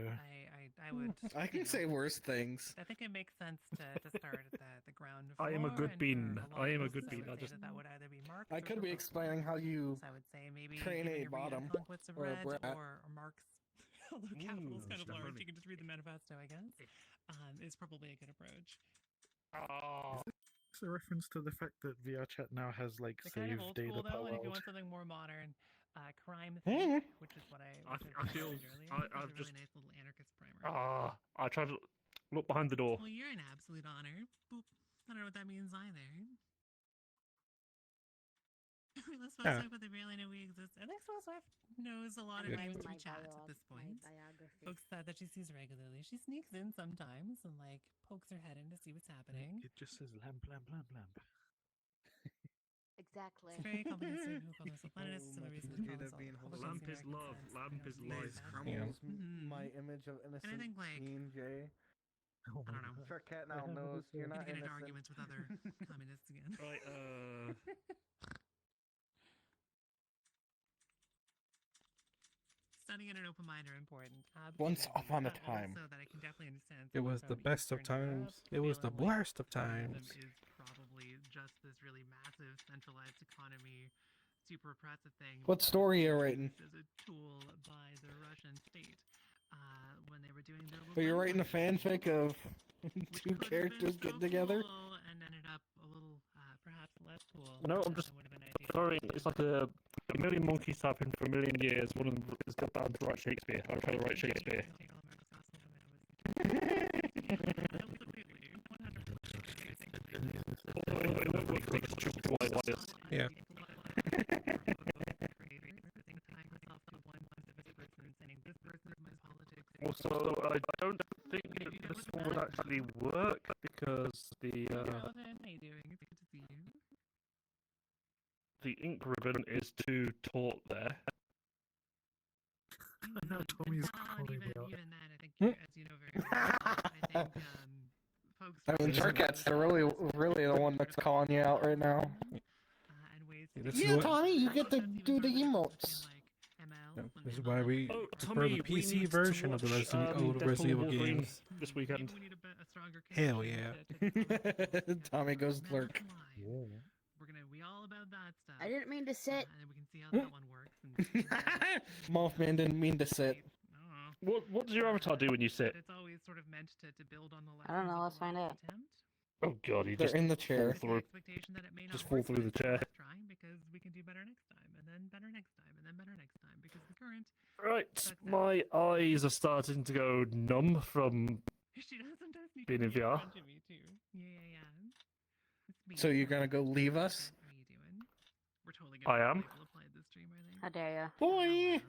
I would. I can say worse things. I think it makes sense to start at the ground I am a floor, good and bean. for a lot I of am a us, good I bean. would I say just that would either be Marx I or could be Foucault. explaining how you So I would say maybe train giving a read bottom Conquest of or a Red brat. or Marx. Although capital's kind of large, you can just read the manifesto, I guess. Is probably a good approach. It's a reference to the fact that VR chat now has like They're kind of save old data school though, and if you paralleled. want something more modern, Crime Hmm. Thief, which is what I I feel- mentioned earlier, I- is I've a really just- nice little anarchist primer. I tried to look behind the door. Well, you're in absolute honor. Boop. I don't know what that means either. Let's Yeah. talk about the real I know we exist. I think Swisswife knows a lot of Good. names My we chat at this point. biography. Folks that she sees regularly. She sneaks in sometimes and like pokes her head in to see what's happening. It just says lamp, lamp, lamp, lamp. Exactly. It's very comprehensive who call themselves planetists and the reason they call Jada themselves being public wholesome. Lamp is American love, sense, lamp is very life. This bad. crumbles Mhm. my image of innocent think, like, Mean Jay. Oh I don't know. my Sure, cat I now have knows this, you're I'm not gonna get into innocent. arguments with other communists again. Right, Study and an open mind are important. Once absolutely, upon a but time. Also that I can definitely understand. It someone was the from best of Eastern Europe times. It was the feeling like worst of communism times. Is probably just this really massive centralized economy, super oppressive thing. What story you writing? As a tool by the Russian state when they were doing their. Are you writing a fanfic of which two could have been characters so getting together? cool and ended up a little perhaps less cool. No, I'm than just would have been ideal. throwing. It's like a million monkeys type in for a million years. One of them has got bound to write Shakespeare. I'll try to write Shakespeare. Yeah. Also, I don't think that this one would actually work because the How you doing? It's good to see you. the ink ribbon is too taut there. Now Tommy's calling me out. Even then, I think, as you know very well, I think folks. I mean, Sharkat's really the one that's calling you out right now. And ways Yeah, to this is Yeah, what- Tommy, you get to do the emotes. Yeah, this is why we Oh, prefer Tommy, the we PC need to version of the watch, Resident, old Deadpool Resident Evil Wolverine games. this weekend. Maybe we need a stronger Hell connection yeah. Tommy goes lurk. We all about that stuff. I didn't mean to sit. And we can see how that one works. And Mothman didn't mean to sit. What does your avatar do when you sit? It's always sort of meant to build on the I don't know, lessons let's of the find last out. attempt. Oh god, he They're just in the chair. With the through. expectation that it may not Just fall work, through the but chair. worth trying because we can do better next time, and then better next time, and then better next time because the current. Right, That's my eyes are starting to go numb from She does sometimes sneak being in up in VR. front of me too. Yeah. It's me. So you're gonna go leave us? How you doing? We're totally I gonna am. be able to play this stream, I think. How dare ya? Boy!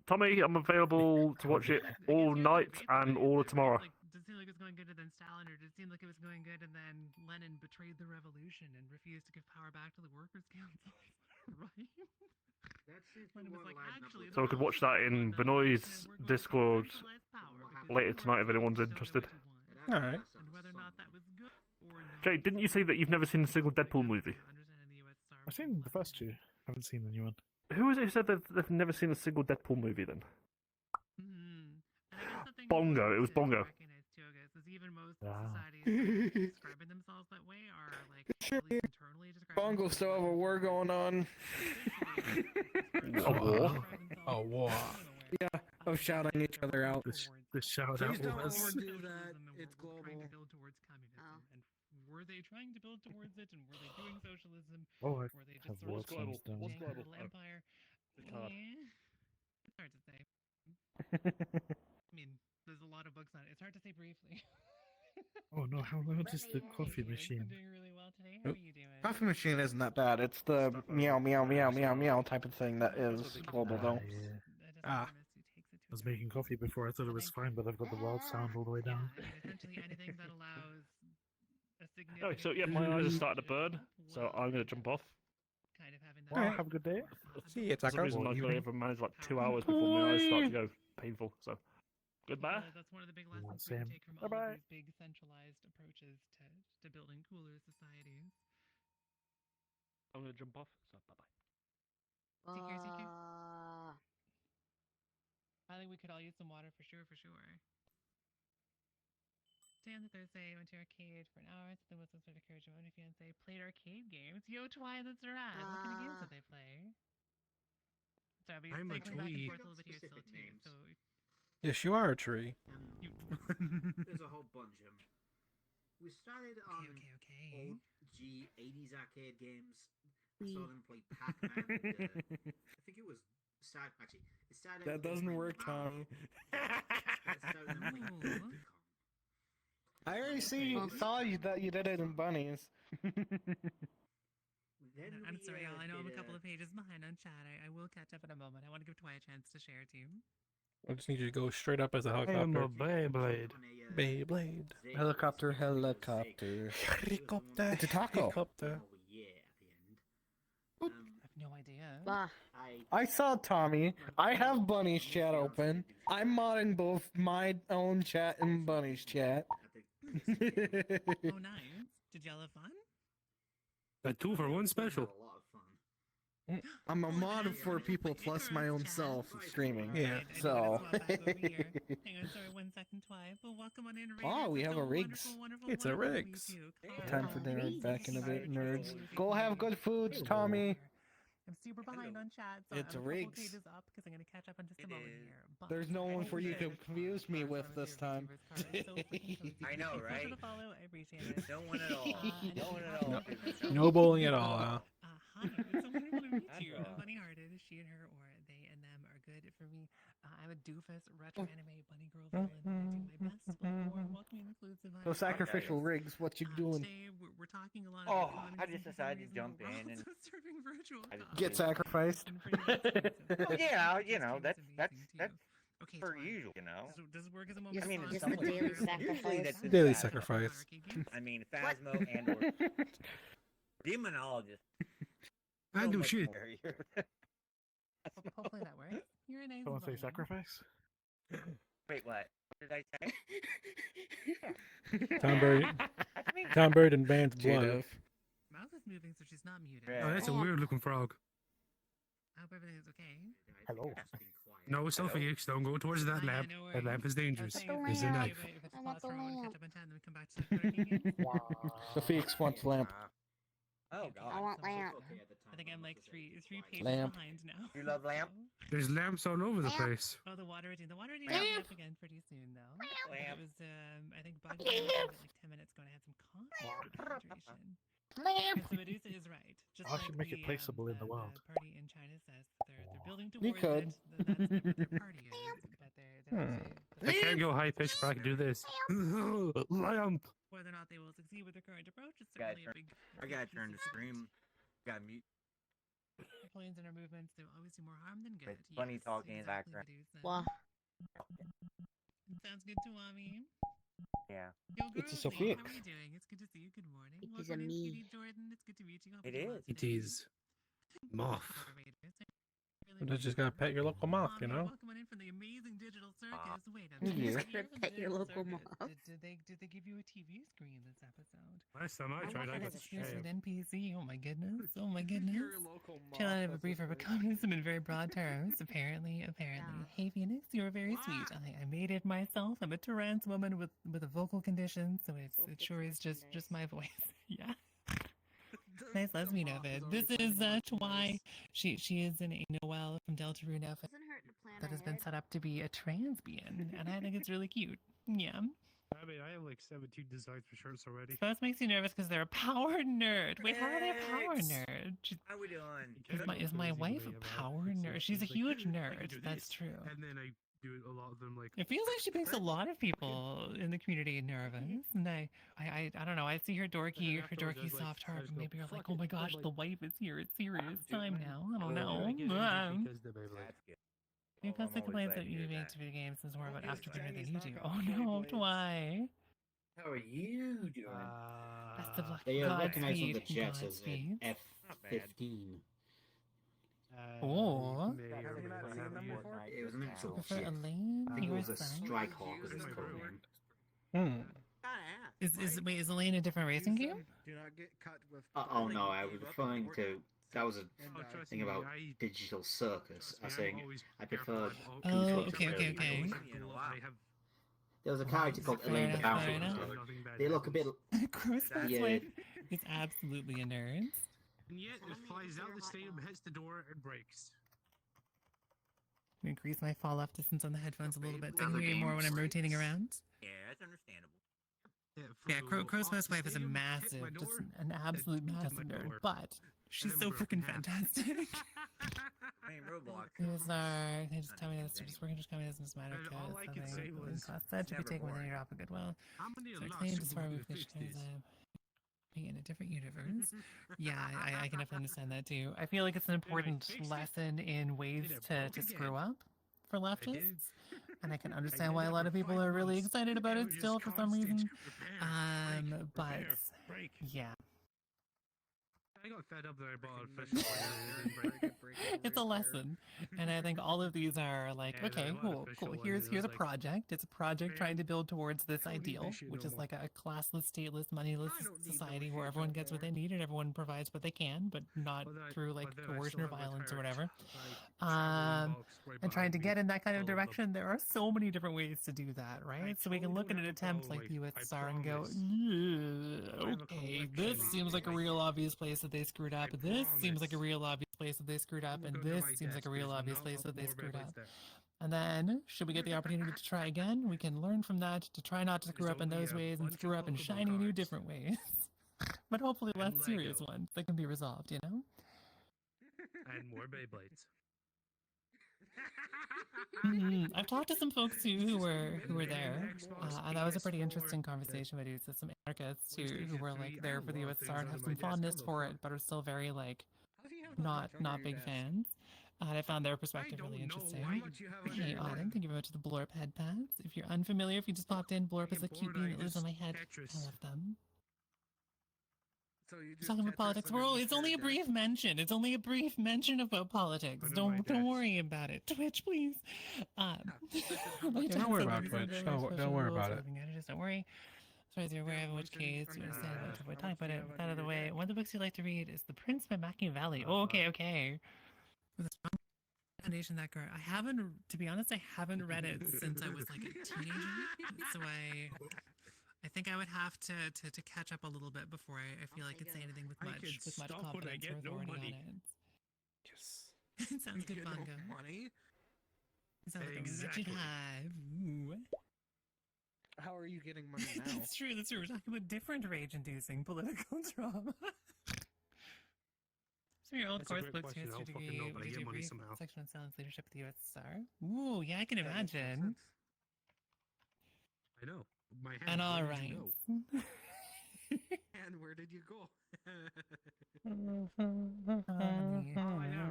Tommy, I'm available to watch it all night and all of tomorrow. Does he like it was going good, and then Stalin, or did it seem like it was going good, and then Lenin betrayed the revolution and refused to give power back to the workers' council? Right? Lenin was like, actually, So we could watch that in Benoit's Discord later tonight if anyone's interested. All right. And whether or not that was good or not. Jay, didn't you say that you've never seen a single Deadpool movie? I've seen the first two. Haven't seen the new one. Who is it who said that they've never seen a single Deadpool movie then? Bongo. It was Bongo. Even most Ah. societies describing themselves that way are like at least internally describing Bongo still have a war going on. A war? A war. Yeah, of shouting each other out. The shout Please out don't was. overdo that. It's global. Trying to build towards communism, and were they trying to build towards it, and were they doing socialism? Oh, I were they have just sort war of signs down. a little empire? It's hard. It's hard to say. I mean, there's a lot of books on it. It's hard to say briefly. Oh no, how loud is the coffee I'm machine? doing really well today. How are you doing? Coffee machine isn't that bad. It's the meow, meow, meow, meow, meow type of thing that is global, though. Yeah. Ah. I was making coffee before. I thought it was fine, but I've got the loud sound all the way down. Yeah, I mean, essentially anything that allows a Oh, significant. so yeah, my eyes are starting to burn, so I'm gonna jump off. Kind of having Well, that. have a good day. See you, For some Taco. reason, I've only ever managed like 2 hours before my eyes start to go painful. So, goodbye. That's one of the big lessons we Same. can take from all Bye-bye. of these big centralized approaches to building cooler societies. I'm gonna jump off. So, bye bye. CQ. I think we could all use some water for sure, for sure. Today on the Thursday, I went to arcade for an hour. Then was sort of courage. My fiance played arcade games. Yo, Twy, that's rad. What kind of games did they play? Sorry, but I'm a you're back and twee. forth a little bit here still too. So Yes, you are a tree. There's a whole bunch of them. We started on okay. OG 80s arcade games. I saw them play Pac-Man. I think it was actually. It started. That doesn't work, Tommy. I already saw you that you did it in bunnies. I'm sorry, y'all. I know I'm a couple of pages behind on chat. I will catch up in a moment. I want to give Twy a chance to share too. I just need you to go straight up as a I am a helicopter. Beyblade. Beyblade. Helicopter, helicopter. Helicopter. It's a taco. Helicopter. Oh yeah, at the end. I have no idea. I saw Tommy. I have Bunny's chat open. I'm modding both my own chat and Bunny's chat. Oh, nice. Did y'all have fun? A 2-for-1 special. A lot of fun. I'm a mod for people plus my own self streaming. Yeah. So. Hang on, sorry, 1 second, Twy. But welcome on in, Oh, we It's have so a Riggs. wonderful, It's a wonderful to meet Riggs. you. Time for dinner. Back in a bit, nerds. Go have good foods, Tommy. I'm super behind on chat, so It's I'm a Riggs. couple pages up because I'm going to catch up in just a moment here. But There's no one for you to Riggs confuse me with this time. I know, Pleasure right? to follow. I appreciate it. No one at all. No one at all. No bowling at all, huh? Hi, it's so wonderful to meet That's you. right. I'm funny-hearted. She and her, or they and them, are good for me. I'm a doofus, retro anime bunny girl villain. I do my best, but more welcoming, inclusive. So sacrificial rigs, what you doing? Today we're talking a lot Oh, about I just decided to jump in and serving virtual Get sacrificed. well, yeah, you know that's Okay, per Twy. usual, you know. Does it work as a moment? I mean, Just some the would- daily usually sacrifice. that's Daily Phasmo. sacrifice. I mean, Phasmo and or Demonologist. I So do much shit. scarier. Hopefully that works. You're a nice Someone say bunny. sacrifice? Wait, what? What did I say? Tom Bird and Band's blood. J-Dove. Mouth is moving, so she's not muted. Right. Oh, that's a weird looking frog. I hope everything is okay. Hello. No, Selfie, don't go towards that lamp. That lamp is dangerous. It's a knife. If it's I want pause for a the moment, lamp. catch up on time, then we come back to the cooking again. The Phoenix wants lamp. Oh I God. want lamp. I think I'm like three pages Lamp. behind now. You love lamp? There's lamps all over the place. Oh, the water routine. The water routine Lamp. will be up again pretty soon, though. Lamp. It was, I think, Bug was like 10 minutes ago, and I had some coffee for hydration. Lamp. And so Medusa is right. Just I like should make it placeable in the wild. The party in China says they're building towards You could. it. That's never what their party is, but they're I can't go high pitch, but I can do this. Lamp. whether or not they will succeed with their current approach is Gotta certainly a big. I gotta turn the stream. Gotta mute. Planes and our movements, they will always do more harm than good. With bunny talking in the exactly, background. Medusa. Well, Sounds good to Mommy. Yeah. Yo, It's a girls, Sophia. how are you doing? It's good to see you. Good morning. It is Welcome a in, me. Cutie Jordan. It's good to meet you. Hope It you're doing well is. It today. is moth. You just gotta pet your local moth, you know? Welcome on in from the amazing digital circus. Wait a Yeah. minute. Gotta pet your local Circus. moth. Did they give you a TV screen this episode? Last time I tried, I got That's a shaved. an NPC. Oh my goodness. Oh my goodness. Your local Shall I moth have a has briefer face. communism in very broad terms? Apparently. Hey, Phoenix, you were very sweet. I made it myself. I'm a trans woman with a vocal condition, so it sure is just my voice. Yeah. Nice lesbian outfit. This is why she is a Noelle from Deltarune outfit Doesn't hurt to plan that has been ahead. set up to be a trans being, and I think it's really cute. Yeah. I mean, I have like 17 designs for shirts already. Suppose makes you nervous because they're a power nerd. Wait, how are they a power Thanks. nerd? How we doing? Is my wife a power nerd? She's a huge nerd. That's true. And then I do a lot of them like. It feels like she makes a lot of people in the community nervous, and I don't know. I see her dorky soft heart, and maybe you're like, oh my gosh, the wife is here. It's serious time now. I don't know. That's good. Because I'm the always complaints glad that to you hear make that. to video games is more about Yes, afterburner than Chinese you do. knockoff Oh no, Beyblades. why? How are you doing? That's the black They recognize one of the Godspeed. jets as Godspeed. an Not bad. F-15. Oh. Have you not seen them before? It was an actual Prefer jet. Elaine. I think it Your was a son? Strike Hawk was its Use code my name. Hmm. Is Elaine a different racing game? Do not get cut with. Oh no, I was referring to... That was a And, thing about Digital Circus. I was saying I preferred Oh, Control okay, okay, Ability. okay. There was a character called Fair Elaine the enough, Bounty fair enough. Hunter. They look a bit... Grossman's Yeah. wife is absolutely a nerd. And yet it flies out the stadium, hits the door, and breaks. Increase my fall off distance on the headphones a little bit so I can Other hear you more when I'm games. rotating around. Yeah, that's understandable. Yeah, Crowsman's wife is a massive, just an absolute massive nerd, but she's so freaking fantastic. I mean, Roblox. These are, they just tell me this, just working, just communism is matter And all I could say was, cost that to be never taken with boring. any drop of goodwill. How many So lots claimed of as far people with fish fix this? be in a different universe. Yeah, I can definitely understand that too. I feel like it's an important fixed it. lesson in ways Did it to broke screw again. up for I did. leftists. And I can I understand did why it a lot for of people 5 are really months, excited about and it was still just for some constant reason. repair, But break. yeah, I got fed up that I bought a fish fire. it's a lesson, and I think all of these are like, Yeah, okay, a lot of cool. official ones, Here's it was a like, project. It's a project trying to build towards this I don't need ideal, this shit which no is more. like a classless, stateless, moneyless I don't need no society shit where everyone no gets what more. they need and everyone provides what they can, but not But then through like but then I coercion still or have a violence or turret, whatever. like, traveling box right And trying to behind get me, in that kind of full them. direction, there are so many different ways to do that, right? So we can totally look at don't an have a attempt problem, like the like, USSR I and go, promise. "Yeah, I have a okay, this collection. seems like a real obvious place that they screwed up. This seems like a promise. real obvious place that they screwed up, Look and under this my seems like desk, a real there's obvious not place that they more screwed Beyblades up. there. And then, should we get the opportunity to try again, we can learn from that to try not to screw up in only those a ways and bunch of screw up in Pokemon shiny new cards. different ways. But hopefully less And serious Lego. ones that can be resolved, you know? And more Beyblades. I've talked to some folks too who were there, Xbox, and that was a pretty PS4, interesting conversation with some anarchists who were like PlayStation there 3, for the and a lot of things USSR and under have my some desk fondness on the for floor. it, but are still very like How do you have that not much under your big desk? fans. And I found their perspective don't really know interesting. how much you have under Hey, your Autumn, desk. thank you very much to the Blorp head pads. If you're unfamiliar, if you just popped in, Blorp I is a get cute bored, bean I that lives on just my head. I Tetris. love them. So you just Talking about Tetris politics. underneath Well, it's your only a desk? brief mention. It's only a brief mention about politics. Under my Don't desk. worry about it. Twitch, please. this is how My much dad Don't worry said about that Twitch. it's Don't very don't worry special, about so it. having editors, don't worry. As far as you're aware of, in which case, you understand under what your to desk. talk How about much do it. you have With that out under of the your way, desk? one of the books you like to read is The Prince by Machiavelli. Oh, okay, okay. With a strong foundation that girl. I haven't, to be honest, I haven't read it since I was like a teenager. So I think I would have to catch up a little bit before I feel I could say anything with I much can stop when I confidence get or no authority money. on it. Yes. Sounds good, You know, Bongo. money? Sounds like a Exactly. wretched hive. Ooh. How are you getting money now? That's true. That's true. We're talking about different rage-inducing political drama. So your old That's a course great books, question. your I history don't fucking degree, know, but I did get you money brief somehow. section on silence leadership at the USSR? Ooh, yeah, I can That makes no imagine. sense. I know. My hand. And all where did you right. go? And where did you go?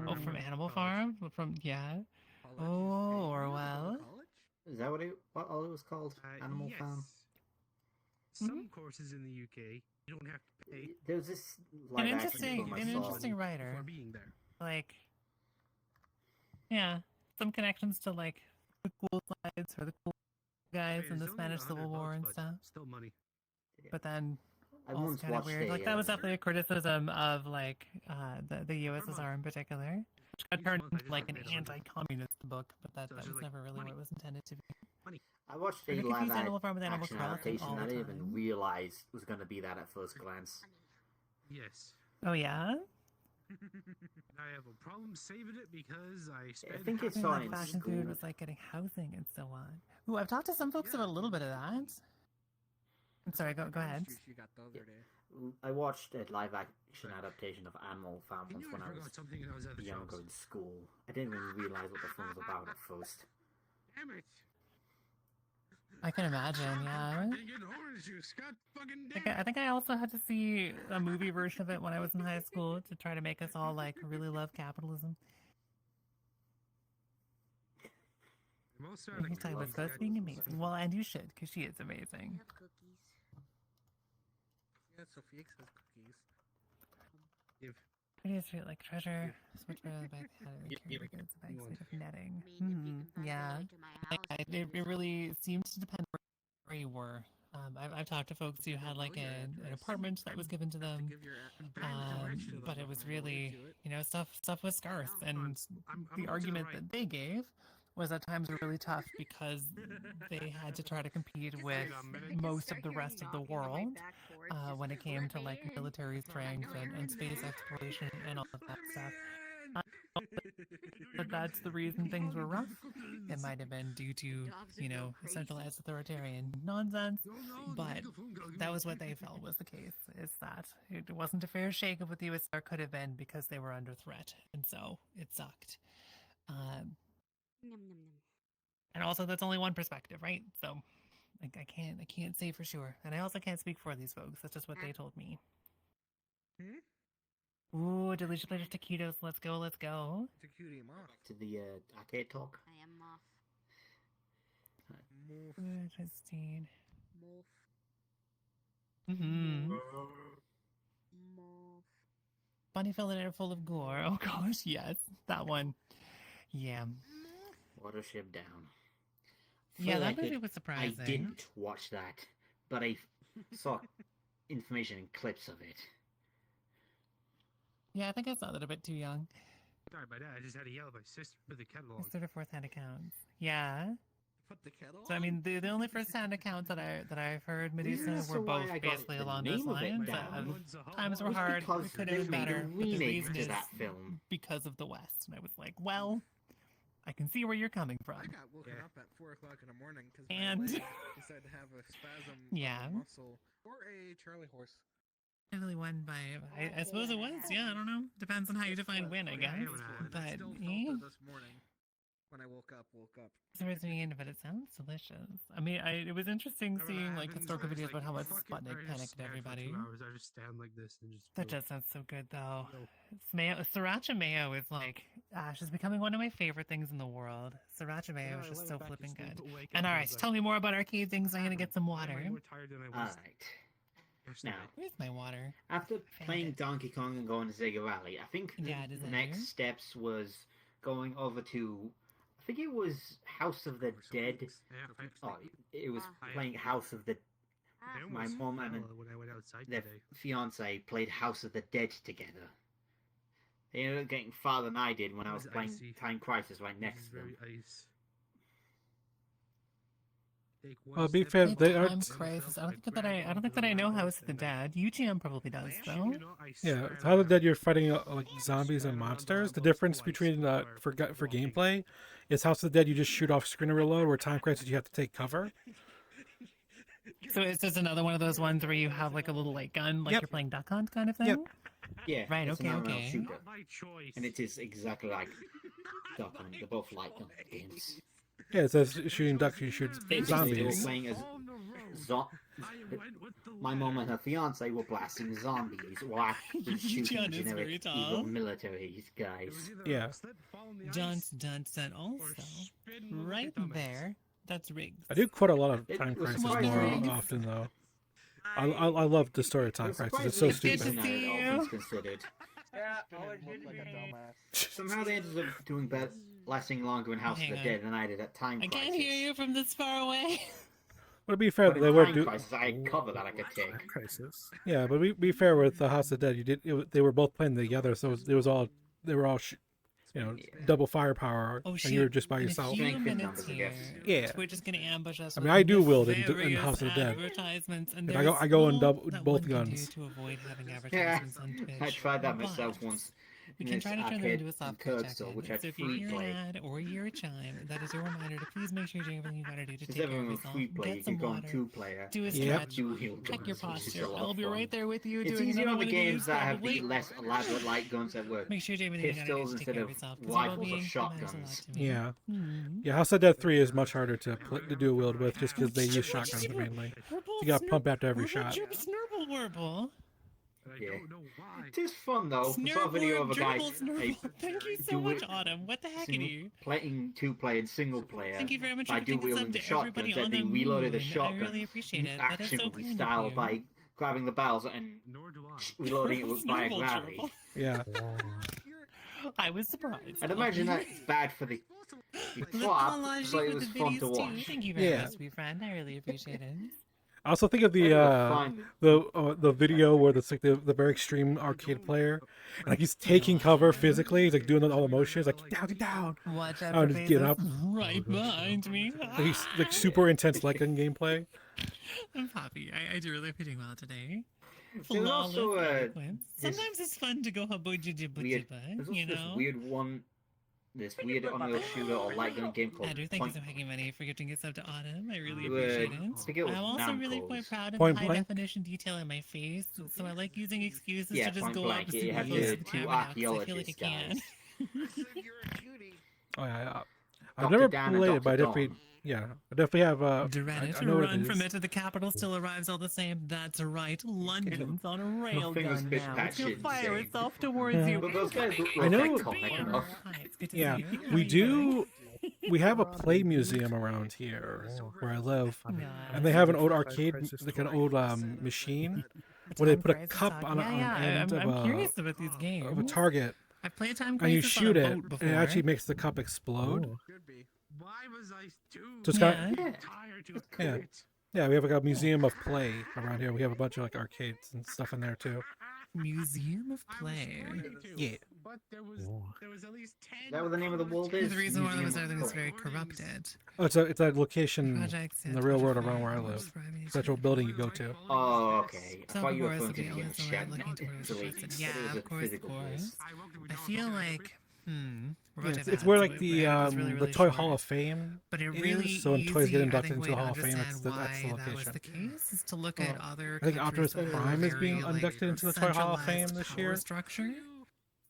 Oh, from Animal College. Farm? From, yeah. College? Oh, Hey, you wanna go to Orwell. college? Is that what all it was called? Animal yes. Farm? Some courses in the UK, you don't have to pay. There was this An live action film I saw. interesting writer. For being there. Like, yeah, some connections to like the cool sides or the cool guys in the Spanish Civil War and stuff. Still money. But then I also once kind of watched weird. a, Like that was definitely a criticism of like the USSR in particular, which got turned into like an anti-communist book, but that was never really what it was intended to be. I watched a Are you live confused Animal Farm with Animal action Crossing adaptation all that I the didn't even time? realize was going to be that at first glance. Yes. Oh yeah. I have a problem saving it because I spent. I think it's Something on like in fashion school. food was like getting housing and so on. Ooh, I've talked to some folks about a little bit of that. I'm sorry, go ahead. I watched a live action adaptation of Animal Farm once when I was something and I was at the younger shops. in school. I didn't even realize what the film was about at first. Damn it. I can imagine, yeah. Didn't get orange juice. God fucking damn. I think I also had to see a movie version of it when I was in high school to try to make us all like really love capitalism. He's talking about Ghost being amazing. Well, and you should, because she is amazing. Yeah, Sophia says cookies. Give. Prettiest street like treasure. Switch by the back had it carry goods bags made of netting. Yeah. It really seems to depend where you were. I've talked to folks who had like an apartment that was given to them, but it was really, you know, stuff was scarce, and the argument that they gave was at times really tough because they had to try to compete with most of the rest of the world when it came to like military strength and space exploration and all of that stuff. But that's the reason things were rough. It might have been due to, you know, centralized authoritarian nonsense, but that was what they felt was the case, is that it wasn't a fair shake of what the USSR could have been because they were under threat, and so it sucked. And also, that's only one perspective, right? So, I can't say for sure, and I also can't speak for these folks. That's just what they told me. Ooh, delicious taquitos. Let's go, let's go. To the arcade talk. I am off. Christine. Morph. Bunny filled it full of gore. Oh gosh, yes, that one. Yeah. Watership Down. Yeah, that like movie was surprising. I didn't watch that, but I saw information and clips of it. Yeah, I think I saw that a bit too young. Sorry about that. I just had to yell at my sister for the catalog. Third or fourth hand accounts. Yeah. Put the kettle. So I mean, the only first hand accounts that I've heard Medusa That's were why both I got basically the along name those of it lines. down. Times were was hard. because We could they have been made a better. But the remake reason to is that film. because of the West, and I was like, well, I can see where you're coming from. I got woken up at 4 o'clock in the morning because And- my leg decided to have a spasm Yeah. of the muscle or a Charlie horse. I really won by, I suppose it was. Yeah, I don't know. Depends on how you define win, I guess. But I still felt eh, it this morning when I woke up. it's mean, but it sounds delicious. I mean, it was interesting seeing like historical videos about how much Sputnik panicked everybody. I just stand like this and just. That does sound so good, though. Mayo, sriracha mayo is like, she's becoming one of my favorite things in the world. Sriracha mayo is just so flipping good. And all right, tell me more about arcade things. I'm gonna get some water. Alright. Now, Where's my water? after playing Donkey Kong and going to Sega Rally, I think Yeah, it is the in next here. steps was going over to, I think it was House of the Dead. Oh, it was playing House of the. My mom and when I went outside their today. fiance played House of the Dead together. They ended up getting farther than I did when I was was playing icy. Time Crisis right next to Very them. ice. Take one Big step fan. forward, They are. Time Crisis. I don't think that I know House of the Dead. UGM probably does, though. Yeah, How the Dead you're fighting like zombies and monsters. The difference between for gameplay is House of the Dead you just shoot off screen and reload, where Time Crisis you have to take cover. So it's just another one of those ones where you have like a little like gun, like Yep. you're playing Duck Hunt kind of thing. Yep. Yeah, Right, it's okay, an MMO okay. shooter, My choice. and it is exactly like Duck Hunt. They're both like them games. Yeah, it says shooting ducks, you shoot Basically, they were zombies. playing as my mom and her fiance were blasting zombies while actually shooting John is very generic tall. evil military guys. Yeah. John's done said also right there. That's rigged. I do quote a lot of It Time was Crisis surprisingly- more often though. I love the story of Time Crisis. It's so It's good to stupid. see all you. things considered. Somehow they ended up doing better, lasting longer in House Hang of the on. Dead than I did at Time I Crisis. can't hear you from this far away. But to be fair, But they in were Time Crisis, I had cover that I could take. Crisis. yeah. But be fair with the House of the Dead, you did they were both playing together, so they were all double firepower, Oh and shit! you were just by in yourself. a few Strength in minutes numbers, I here, guess. Yeah. Twitch is gonna ambush us. I with mean, I do wield in nefarious House of the Dead. advertisements, and If I go- there's I go in little double- that both one can guns. do to avoid having Yeah, advertisements on Twitch. I tried that but myself once. We in can this try to turn them arcade into a in soft Curd check store, in. which had So if you free hear play. an ad or you hear a chime, that is your reminder to please make sure you're doing everything you gotta do to Because take care of everyone with yourself. free play, Get you some can go on water. 2-player. Do a Yep. stretch. Do heal Check your guns, which is a posture. lot I'll of be fun. right there with you. It's doing easier another on the one of games these, that have the probably. less elaborate light guns that work. Make sure you do everything you gotta do Pistols to take instead care of of yourself. 'Cause rifles or well-being matters a lot shotguns. to me. Yeah. Hmm. Yeah, House of the Dead 3 is much harder to do wield with just because they use shotguns mainly. We're both You gotta pump after every we're shot. both Snurble Warble. I Yeah. don't know why. It is fun though. I saw a video of a guy Thank you so do much, it Autumn. What the heck are you? playing 2-player and single-player. Thank you very much by for putting this dual-wielding up the to shotguns everybody that on they the reloaded the moon. I shotgun really appreciate it. That is so action kind of style you. by grabbing the barrels and Nor do I. reloading it with by Snurble gravity. Gerbil. Yeah. I was surprised. I'd imagine that's bad for the Let's plot, collage but you it with was the fun to videos, too. watch. Thank you very Yeah. much, sweet friend. I really appreciate it. I also think of It the was fun. the video where it's like the very extreme arcade player, and like he's taking cover physically, he's like doing all the motions, like get down. Watch out Oh, for just get Bezos up. right behind me. Like, he's like super intense like in gameplay. I'm happy. I do really pretty well today. There's also Flawless this eloquence. Sometimes it's fun to go weird, there's habooja also you this know? this weird unreal shooter or light gun game called Andrew, thank you Point. so much, Money, for giving us up to Autumn. I really Would- appreciate it. I think it was I'm also really Namco's. quite proud of Point the high Blank? definition detail in my face, so I like using excuses Yeah, to just Point go Blank. up You super have close the to the two camera now, 'cause I feel like I archaeologists can. guys. Oh yeah. I've Dr. never Dan and played it, Dr. but I definitely Dawn. yeah, I definitely have Dreaded I to know what run it from is. it to the capital still arrives all the same. That's right. London's on a rail Fingers gun bit now. patchy It's gonna and fire insane. itself towards you. But those guys look I know- like comic enough. Hi, it's good to Yeah, see you. How are we you doing? do. We have a play museum around here where I live, Yeah. and they have an old arcade, like an old machine, where they Time put a Crisis cup talk. on, yeah, on yeah. end I'm curious about these games. of a target, I've played Time and you Crisis shoot on a it, boat and before. it actually makes the cup explode. Could be. Why was I too So it's Yeah. kind of, tired to Yeah. quit? yeah, we have like a museum of play around here. We have a bunch of like arcades and stuff in there too. Museum of I was Play. trying to, Yeah. but there was at least 10. Is that what the name of the world is? The reason why Museum of everything is Play. very corrupted. Oh, it's a location Projects in the real world around where I live. It's actual building you go to. Oh, okay. I Some thought you were course referring of to the the illness shed. and looking towards Actually, the it Yeah, is a of course, physical place. I feel like, we're Yeah, about to it's have where ads, like but the it's really, the really Toy short. Hall of Fame. But it is, really so when toys get easy, inducted I think, into the way Hall to of Fame, understand that's the why that was location. the case is to look at other I think countries Optimus that have Prime is being very, like, inducted into the Toy Hall of Fame centralized this year power structure.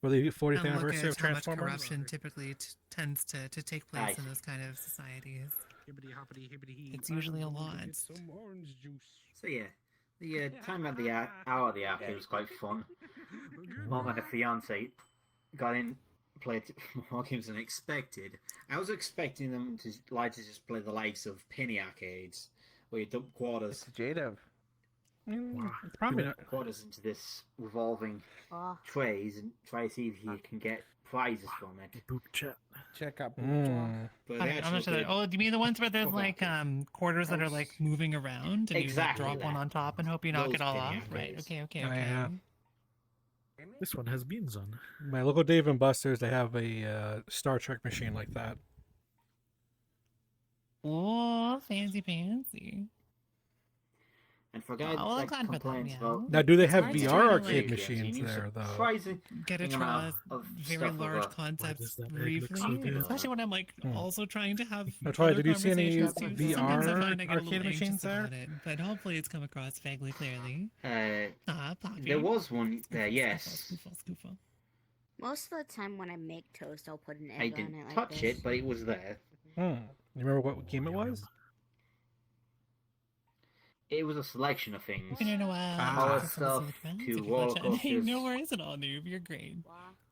for the 40th And look anniversary at of how much Transformers. corruption typically tends to take place Aye. in those kind of societies. Hibbity hoppity hibbity hee. It's usually a I'm going to lot. get some orange juice. So yeah, the time at the hour of the arcade was quite fun. Mom and a fiance got in, played more games than expected. I was expecting them to like to just play the likes of penny arcades, where you dump quarters. Jadav. It's probably not. Quarters into this revolving Oh, trays and try to see if you can get prizes from it. Boop chat. Check out. But I'm they not actually sure that. did- Oh, do you mean the ones where there's Fuck like that. quarters that are like moving around and Exactly you like, drop one that. on top and hope you knock Those it all penny off? Right. arcades. Okay. Oh, yeah. This one has beans on. My local Dave and Buster's, they have a Star Trek machine like that. Oh, fancy. And for guys Oh, well, I'm that glad for them, complains yeah. about Now, do they have hard to VR try to, arcade like, machines you there though? surprising Get to amount try of very stuff large about- concepts does that egg briefly, look so good? especially when I'm like also trying to have. Now, Troy, other did you see any conversations, too. Sometimes I VR find I get a little arcade anxious machines there? about it, but hopefully it's come across vaguely clearly. Poppy. There was one there, yes. Scoofle. most of the time when I make toast, I'll put an egg I on didn't it like touch this. it, but it was there. You remember what game it was? it was a selection of things. Been in a while. Horror Just wanna stuff see the comments, to if you roller watch it. Hey, coasters. no worries at all, noob. You're great.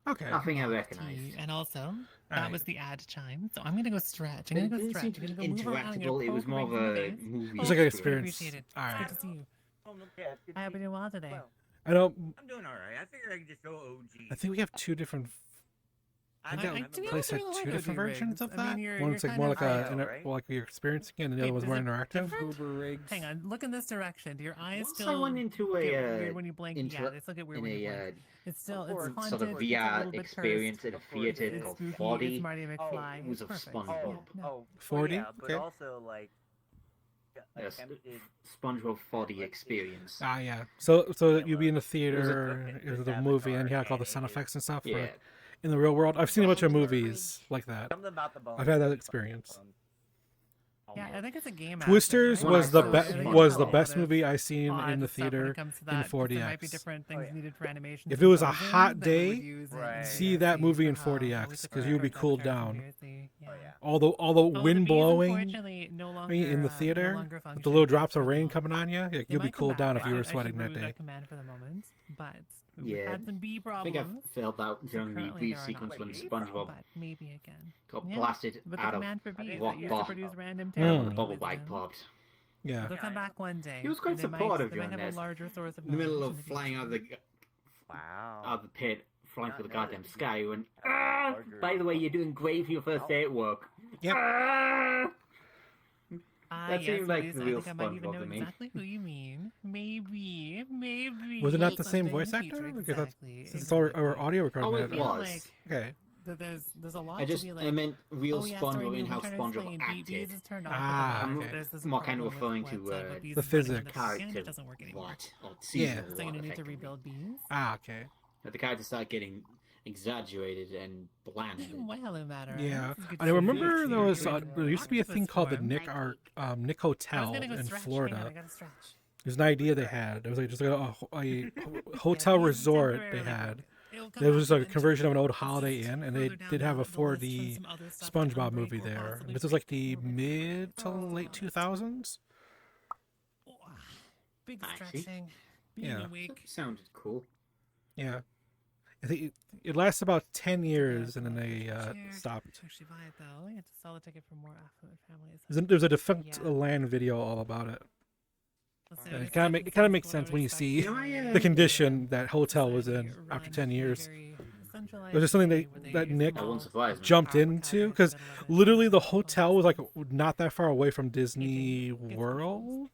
Okay. Nothing I Tea. recognized. And also, that Alright. was the ad chime. So I'm gonna go stretch. I'm It gonna go didn't stretch. seem I'm to gonna be go move around. I'm gonna interactable. It was poke more of rings in the a face. movie. It was like an experience. Appreciate it. Alright. Good to see you. I hope you're doing well today. I know. I'm doing alright. I figured I could just go OG. I think we have two different. I think I- that to be place honest, I had really two like different OG versions rigs. of I that. mean, you're One's like kind more of- like I a, know, right? like you're experiencing it, and the Wait, other one's more does it interactive. different? Uber rigs. Hang on, look in this direction. Do your eyes Once still I went into get a weird when you blink? into Yeah, they still get weird in when you a blink. It's still, it's sort haunted. of it's a VR little bit experience cursed. at a theater It's called spooky. 40. It's Marty McFly. It was It's of perfect. SpongeBob. Yeah, no. 40? Yeah, but Okay. also like Yes, attempted. SpongeBob 40 experience. Ah, yeah. So Yeah, you'd be in the it was theater, a- it was this the movie, and you Avatar have all the sound animated. effects and stuff. Yeah. Like, in the real world, I've seen a bunch of movies like that. Something about the bone. I've had that experience. Yeah, I think it's a game. Twisters When was I the first best saw it, was the I best movie I seen in the theater in There might be 4DX. different things needed for animation. If it was a hot day, Right. see that movie in 4DX because you'll be cooled down. Oh yeah. All the wind blowing No I longer, mean, in the no theater longer with the function little drops of at rain all. coming on you, They you'll be might come cooled down back. if you were I sweating that remove day. that command for the moment, but we've Yeah. had some bee I problems. think I felt that during the currently brief there are sequence not when bees, SpongeBob but maybe again. got Yeah, blasted But the out of command for bees rock that used to bottom produce random Mm. out of terrible the bubble bees bag then. pod. Yeah. They'll come back one day. He was quite and they might- supportive they might during have a this. larger source of In the middle knowledge of in flying out of future. the Wow. out of the pit, flying through the Not goddamn noticed. sky, you went, Larger- by the way, you're doing great for your first day at work. Yep. That yes, seemed like Luis, the I real think I might even SpongeBob know to me. exactly who you mean. Maybe. Was it not the same someday in voice the actor? future, Because that's exactly, it's our exactly. audio Oh, recording. it had feel was. like- Okay. There's a lot I just to be I like. meant real Oh, yeah, sorry, SpongeBob Noob, and how I'm trying to SpongeBob explain. acted. Bees is turned off Ah, at the moment. okay. There's this More kind of problem with referring to website, but Bees the is running on physics. the back end, Character it doesn't work anymore. what? Or Yeah. seasonal So you're what, gonna need to effectively. rebuild bees. Ah, okay. But the characters start getting exaggerated and bland. Well, no matter. Yeah. This is good I to see remember you. there was You're there used to be a thing called the Octopus Nick form. Hotel I was gonna go in stretch. Hang on, I Florida. gotta stretch. There's an idea they had. It was like just like a hotel bees is resort they temporarily had. good. It'll come There was back like a eventually. conversion of an old It's Holiday just Inn, and they further down did have a the list 4D from some other stuff to SpongeBob unbreak movie or there. possibly This was like break. the mid to late 2000s. Big I see. stretching. Being Yeah. awake. Sounded cool. Yeah. I think it lasts about 10 years, and then they stopped. To actually buy it though, you have to sell the ticket for more affluent families. There's a defunct Yeah. land video all about it. Listen, And it's it kind like of kind of exactly makes what I sense would when you expect see from a the condition that hotel was society in run after to 10 be years. very It centralized was just something city where they that use Nick That won't small surprise me. jumped advertising into in the because middle of it. literally the Small hotel was like cities. not that far away from Disney gets confused. World.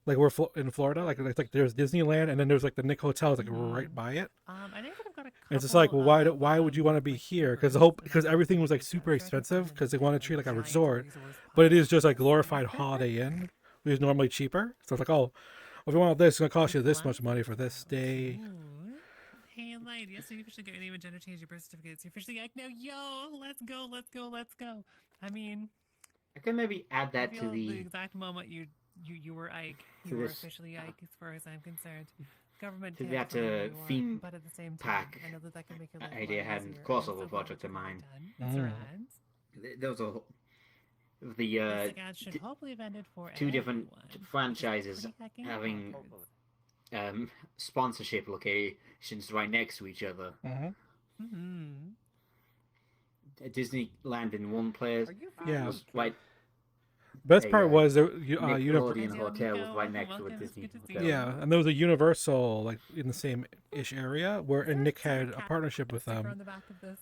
Like we're in Florida, like there's Disneyland, and then there's like the Nick Hotel is like right by it. I know they've got a And it's just like, couple well, of, why would you want to be like, here? Because hotels because and everything was like stuff super like that. expensive because they want to treat it like a Giant resort, resource but it is piles. just like glorified Holiday Inn, which is normally cheaper. So it's like, oh, if you want this, it's gonna cost you this much money for this day. Ooh. Hey, light. Yes, so you officially got your name and gender change, your birth certificates. You officially act now. Yo, let's go, let's go, let's go. I mean, I can maybe add I that feel to the the exact moment you were Ike. to You were this, officially Ike, as far as I'm concerned. Government to can't that, define who you are, theme but at the same time, pack I know that can make your life a idea lot I had in easier. crossover I'm so glad project that of you got it mine. done. That's Mm. rad. there was a the This ad should d- hopefully have ended for two different everyone. franchises Pretty heckin' having bonkers. sponsorship locations right next to each other. Mm-hmm. Disneyland in one place. Yeah. was right. Best a, part was there, Nickelodeon hotel was right next to a Welcome, it's Disney good to see hotel. you. yeah, and there was a Universal like in the same ish area where and Nick had a partnership with Sticker on them. the back of this.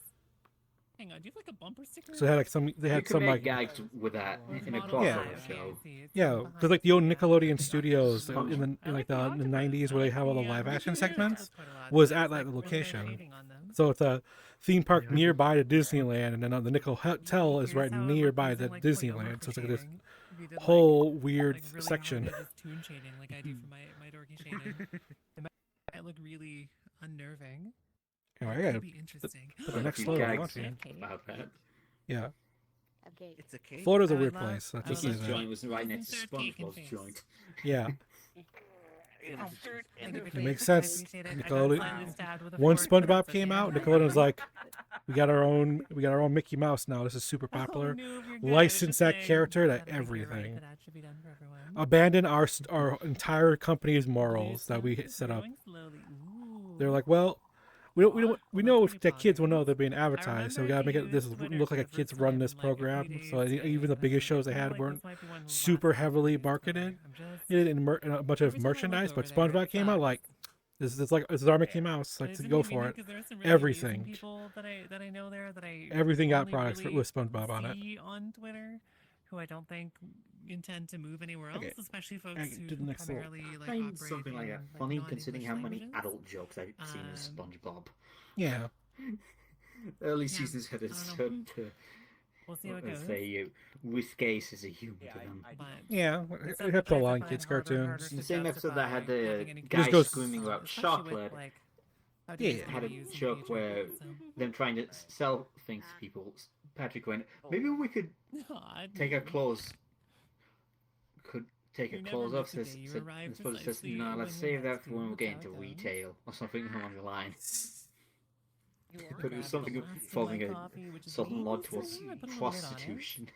Hang on, do you have like a bumper sticker? So they had like they You had could some make like gags with that in a Model crossover five, show. I see, it's yeah, behind because like the old the, Nickelodeon studios in I like the the octopus. 90s where they have all the live action segments That's quite a lot. was It's at like that really location. hating on them. So it's a theme park nearby to Disneyland, and then the Nick Hotel is Here's right how it would look nearby using, to like, point Disneyland. So it's like this shading. If you did, like, whole weird like, really section. hard edges tune shading like I do for my dorky shading. It might look really unnerving. Oh, I It gotta could be interesting. put the next few logo gags on to you. about that. Yeah, Okay. It's a cake. Florida's a I would weird love- place. Let's I would just say love Mickey's to- that. joint was right next to Insert cake and SpongeBob's face. joint. Yeah, Thank you for it the makes face. I sense. appreciate it. I got Nickelodeon. slightly stabbed with a Once fork, but SpongeBob that's came okay. out, Nickelodeon was like, We got our own Mickey Mouse now. This is super popular. Oh, Noob, you're good. I was License just that saying character that to I think you're right, everything. that should be done for everyone. Abandon our entire company's morals that we set up. Growing slowly. Ooh. They're like, well, we know that's that kids will know progress. they're being advertised, so we gotta make it this look like a kids run this program. So even the biggest shows they had weren't super heavily marketed. It didn't a bunch of merchandise, but SpongeBob came out like this is our Mickey Mouse. Like to go for it. Everything. People that I know there that I Everything got only products really with SpongeBob on it. see on Twitter, who I don't think intend to move anywhere else, Okay. especially folks Okay, who to the next level. primarily like I find operate something like in, that funny considering how many non-English adult jokes I've seen in SpongeBob. Yeah. Early seasons had a certain, We'll see how it let's goes. say, risque sense of humor to them. Yeah, it had a lot of kids' cartoons. The same episode that had the Just guy goes- screaming about especially with, chocolate like, how Yeah. deep had a we use joke engagement, where so. them trying to sell things to people. Patrick went, maybe we could take our clothes. Could take You our never clothes off. miss a day. You arrive And supposed says, precisely no, when let's you save have that for to. when we That's get how into it goes. retail or something along the line. But it Grab was the something last of involving my a coffee, which is sudden me. nod So, towards I put a little bit on it. prostitution.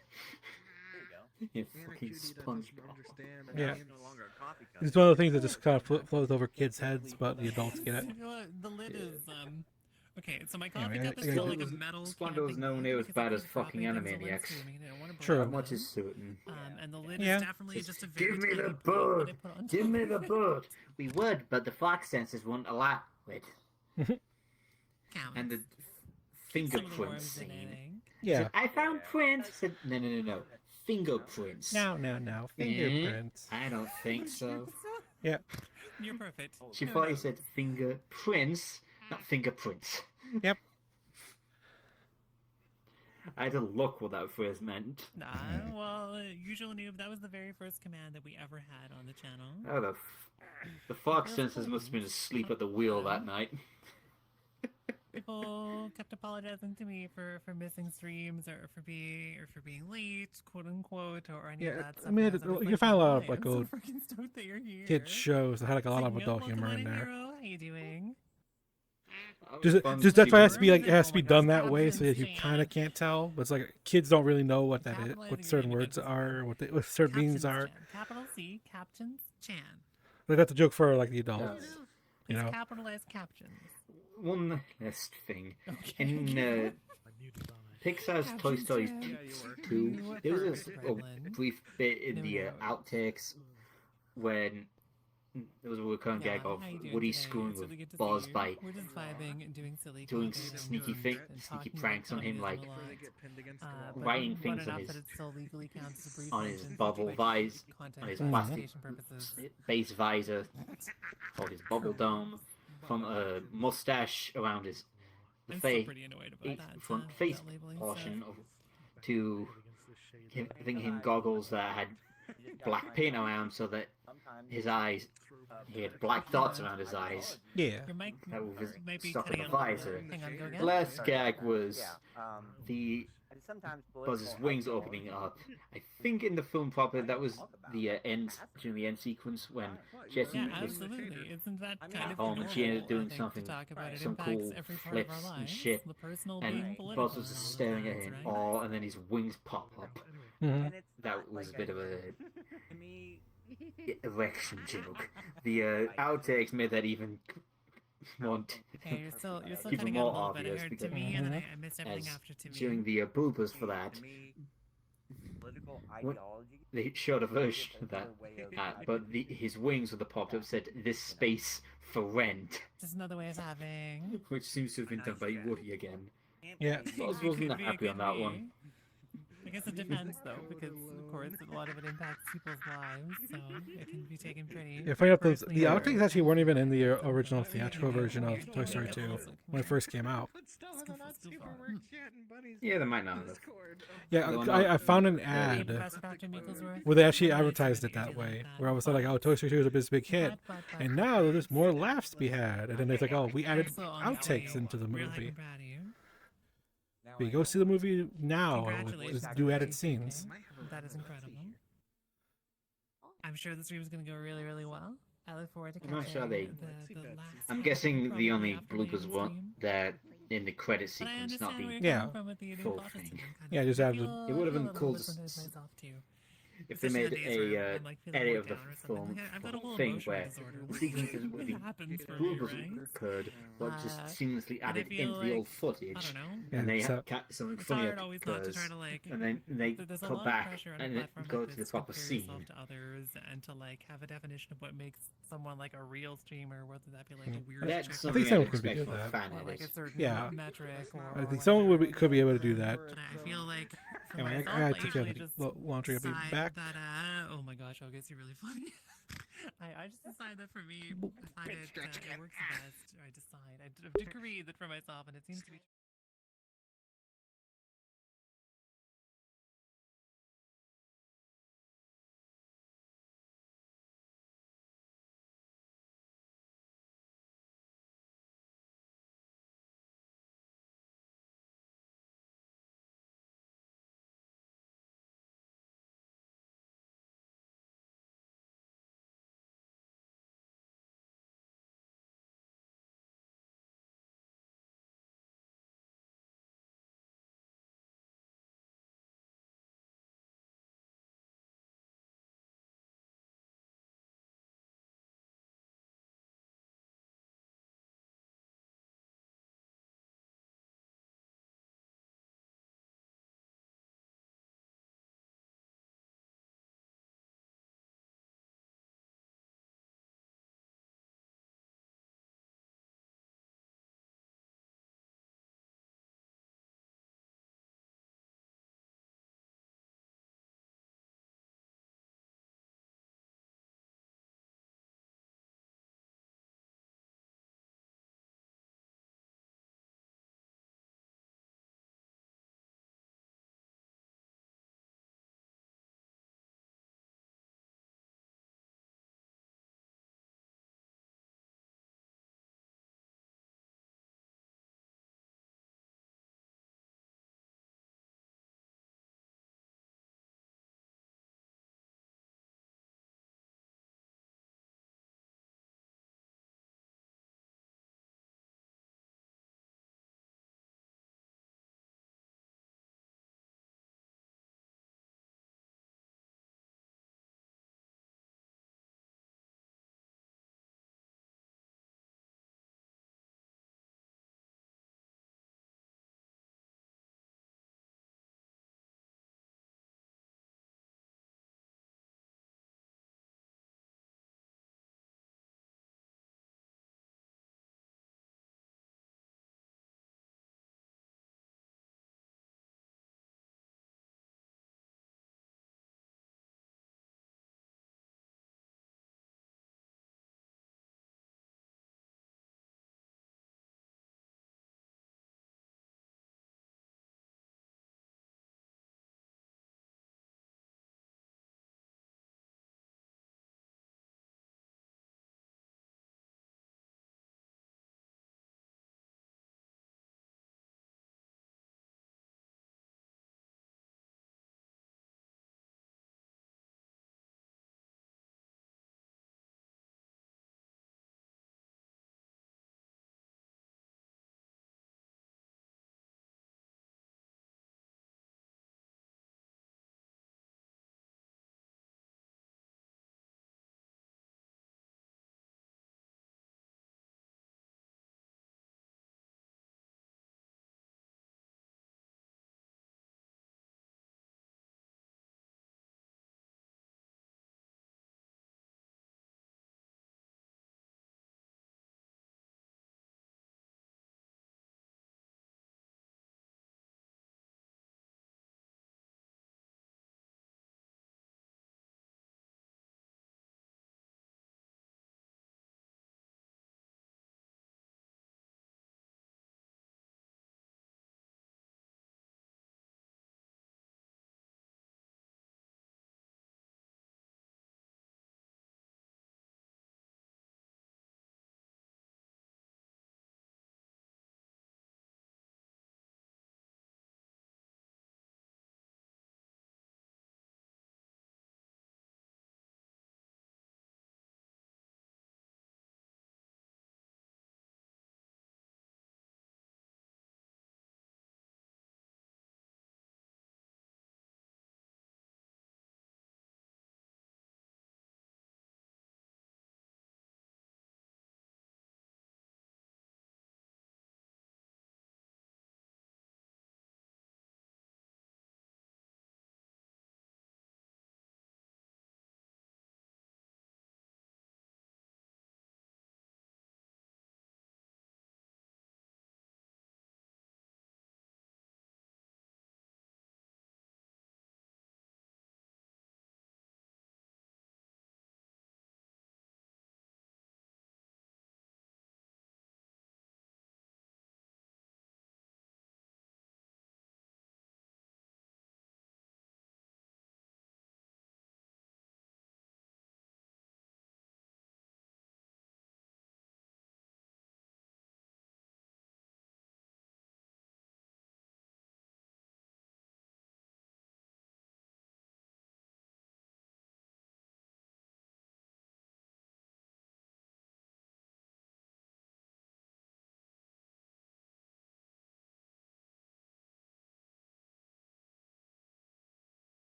You fucking SpongeBob. Yeah. no longer a coffee cup. It's one of the things that just kind of flows over kids' heads, but the adults get it. You know what? The lid is okay, so my Yeah, coffee I- cup is I- still like a metal. SpongeBob was nowhere camping near lid as bad because as I keep fucking dropping things on Animaniacs. streaming and I don't wanna break True. That them. much is certain. And the lid Yeah. is definitely just a very Give me the tiny plate that bird! I put on Give top me of the it. bird! We would, but the fox sensors won't allow it. Counts. And the Some of the fingerprint worms in it, scene. eh? Yeah. Said, I found prints. Said, no. Fingerprints. No. Fingerprints. I don't think so. Yeah. You're perfect. She No, thought no. he said fingerprints, not fingerprints. Yep. I had to look what that phrase meant. Nah, well, usual noob, that was the very first command that we ever had on the channel. Oh, the fox sensors must have been asleep at the wheel that night. People kept apologizing to me for missing streams or for being late, quote unquote, or any of Yeah, that stuff. I mean, and I was you like, can find a lot "Why? of like I'm so old freaking stoked that you're here." kid shows that had like a lot It's of like, adult "Welcome humor on in there. Hero. How you doing? Does that probably has to be like it has to be done that way so that you kind of can't tell? But it's like kids don't really know what that is, what certain words are, what certain meanings are. Chan. Capital C, Captains, Chan. Like that's a joke for like the adults, Yes. you It's know. capitalized captions. One last thing. Okay. In Pixar's Toy Story 2, there was a brief bit in the outtakes when there was a recurring gag of how you doing Woody today? screwing It's with really good to see Buzz you. by We're just vibing and doing silly doing comments sneaky and sneaky talking pranks on about him, like communism a lot. But writing not things on enough his that it still legally counts as a brief on his mention bubble due to visor, content on his plastic classification purposes. base visor, or his bubble dome, from a mustache around his I'm still face, pretty annoyed about that, front that face labeling portion stuff. of to giving him goggles that had black paint around so that his eyes, he had black dots around his eyes. Yeah. Your mic That was might be stuck in cutting the out a little visor. bit. Hang on, go again. The last gag was the Sometimes Buzz's wings opening up. I think in the film proper that was the end during the end sequence when Jesse Yeah, was absolutely. Isn't that kind at of home and she ended up normal, I doing think, something, to talk about it some impacts cool every part of our flips and lives, shit, the personal being and political Buzz was and all staring at that, him, right? all, and then his wings pop up. Mhm. That was a bit of a erection joke. The outtakes made that even more, Hey, you're still even cutting more out a little bit. I obvious heard because to me, and then I missed everything as after to me. during the bloopers for that, political What- ideology. they showed a version of that, but his wings with the popped up said "this space for rent," Just another way of having. which seems to have been done by Woody again. Yeah. Buzz It wasn't could be, it happy on could that be. one. I guess it depends, though, because of course a lot of it impacts people's lives, so it can be taken pretty. Yeah, funny enough, personally the or- outtakes actually weren't even in the original theatrical version of Toy Story 2 when it first came out. Yeah, they might not have. Yeah, Going I up. found an Are you ad impressed with Dr. Micklesworth? where they actually Nice of advertised you it to that do way, that. where I was like, oh, Toy Story 2 is a big hit. But- And now there's more laughs to be had. And then it's like, oh, we added Also, honestly, outtakes into the we're movie. hyper proud of you. But you go see the movie now with Congratulations. new added scenes. That is incredible. I'm sure the stream is going to go really, really well. I look forward to I'm catching not sure they- the last I'm half, guessing the probably only after the bloopers main one stream. that in the credit But I sequence, understand not where the you're Yeah. coming from with the full imposter thing. syndrome kind of Yeah, thing. just I have feel, to- It would have I feel been a little cool bit sometimes myself too. if they Especially on made days where a I'm like feeling edit more of the down or something. film Like, I've got a whole thing emotional where disorder. the sequences where It the happens for duel me, doesn't right? occurred, but just seamlessly And I added feel into the old like, I footage, don't know. Yeah, and they so- something It's funny hard always not to try occurs, to like. and then they There's a cut lot of back pressure on a and platform go like to this the to proper compare scene. yourself to others and to like have a definition of what makes someone like a real streamer, whether that be like a weird That's chick I something think I'd someone could be expect good from at a that. fan or like a edit. certain Yeah. metric or I think whatever. someone could be able to do that. But I feel like for Anyway, myself, I gotta I take care usually of just the laundry. I'll be decide back. that oh my gosh, August, you're really funny. I just decide that for me, I find it works best. I decide. I've decreed that for myself, and it seems to be.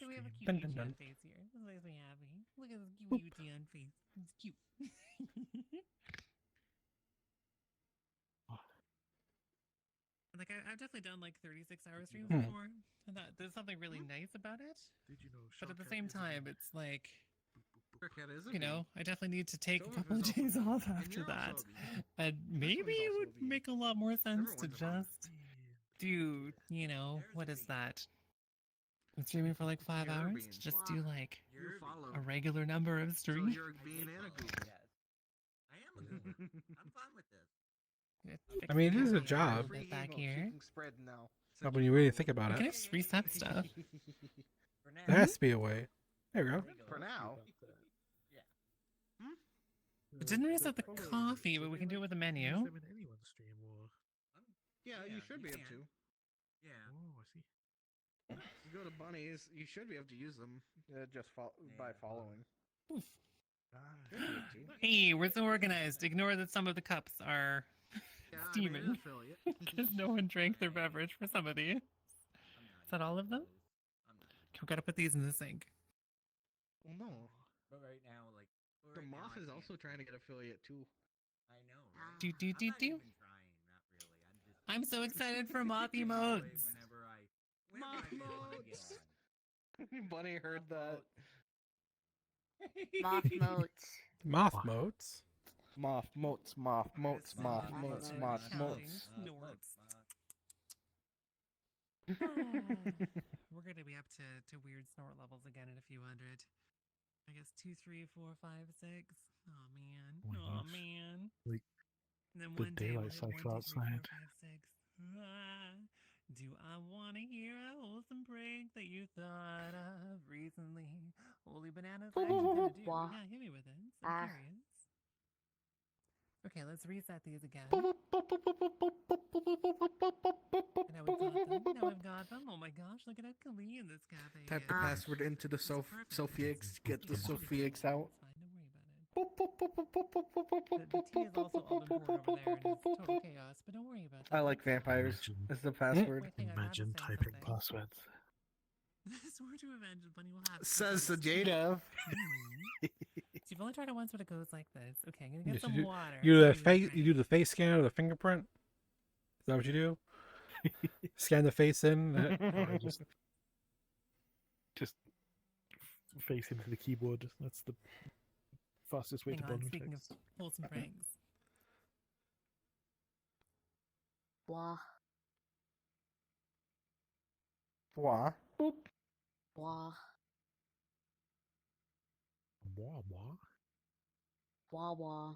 So we have a cute Dun, dun, Yuti dun. on face here. This makes me happy. Look at this cute Yuti on face. It's cute. Like I've definitely done like 36-hour streams Hmm. before, and there's something really nice about it. Did you know? But at the Shortcut same is a time, bean? it's like, Cricket is a you know, bee. I definitely need to take a So couple is of days also a off bee. And after you're also that, a bee. and maybe one's it also a would bee. make a lot more sense to Everyone's a bee. just do, you know, what is that? I'm streaming for like 5 You're a hours bean. to just do like You follow. a regular number of So streams. you're a bean and a goose. Yes. I am a goober. I'm fine with this. I mean, it is a Fix the job. little bit back here. Spread now. But when you really think about You can it, just reset stuff. For now. there has to be a way. There you go. For now. It didn't reset the coffee, but we can do it with the menu. Use them in anyone's stream, or Yeah, you should be able to. Yeah. oh, I see. You go to bunnies, you should be able to use them. Just by following. Ah, Hey, we're so organized. Ignore that some of the cups are Yeah, I made an steaming affiliate. because no one drank their beverage for some of these. Is that all of them? I'm not. We gotta put these in the sink. Well, no. But right now, like. The right now, moth I is can't. also trying to get affiliate too. I know. Right? Do, do, I'm do, not do. even trying. Not really. I'm just. I'm so excited for moth giving it away emotes. Whenever I Moth really wanna modes. get on. Bunny heard that. Moth moats. Moth moats. Moth moats, moth moats, moth Moth moats, moats. moth Counting moats. snorts. We're gonna be up to weird snort levels again in a few hundred. I guess 2, 3, 4, 5, 6. Oh man. Oh my Oh gosh. man. Like, And then the one day we'll daylight hit 1, 2, 3, cycle 4, outside. 5, 6. Ah, do I want to hear a wholesome prank that you thought of recently? Holy bananas, I actually kinda do. Wah. Yeah, hit me with it. Ah. I'm curious. Okay, let's reset these again. Now we've got them. Oh my gosh, look at how clean this cafe Type is. the password into the It's perfect. Sophie X. Get the Yeah, Sophie X out. It's fine, don't worry about it. The tea is also almond poured over there, and it's total chaos, but don't worry about that. I like vampires. Imagine- Is the password. Wait, hang on, I have to Imagine say typing something. passwords. Swear to avenge, Bunny will have Says the secrets. Jada. So you've only tried it once, but it goes like this. Okay, I'm gonna get Yes, some you do- water. You do Give the me the face. You drink. do the face scan or the fingerprint. Is that what you do? Scan the face in. I just face into the keyboard. That's the fastest way Hang to on, bond speaking text. of wholesome pranks. Wah. Wah. Wah. Wah, wah. Wah wah.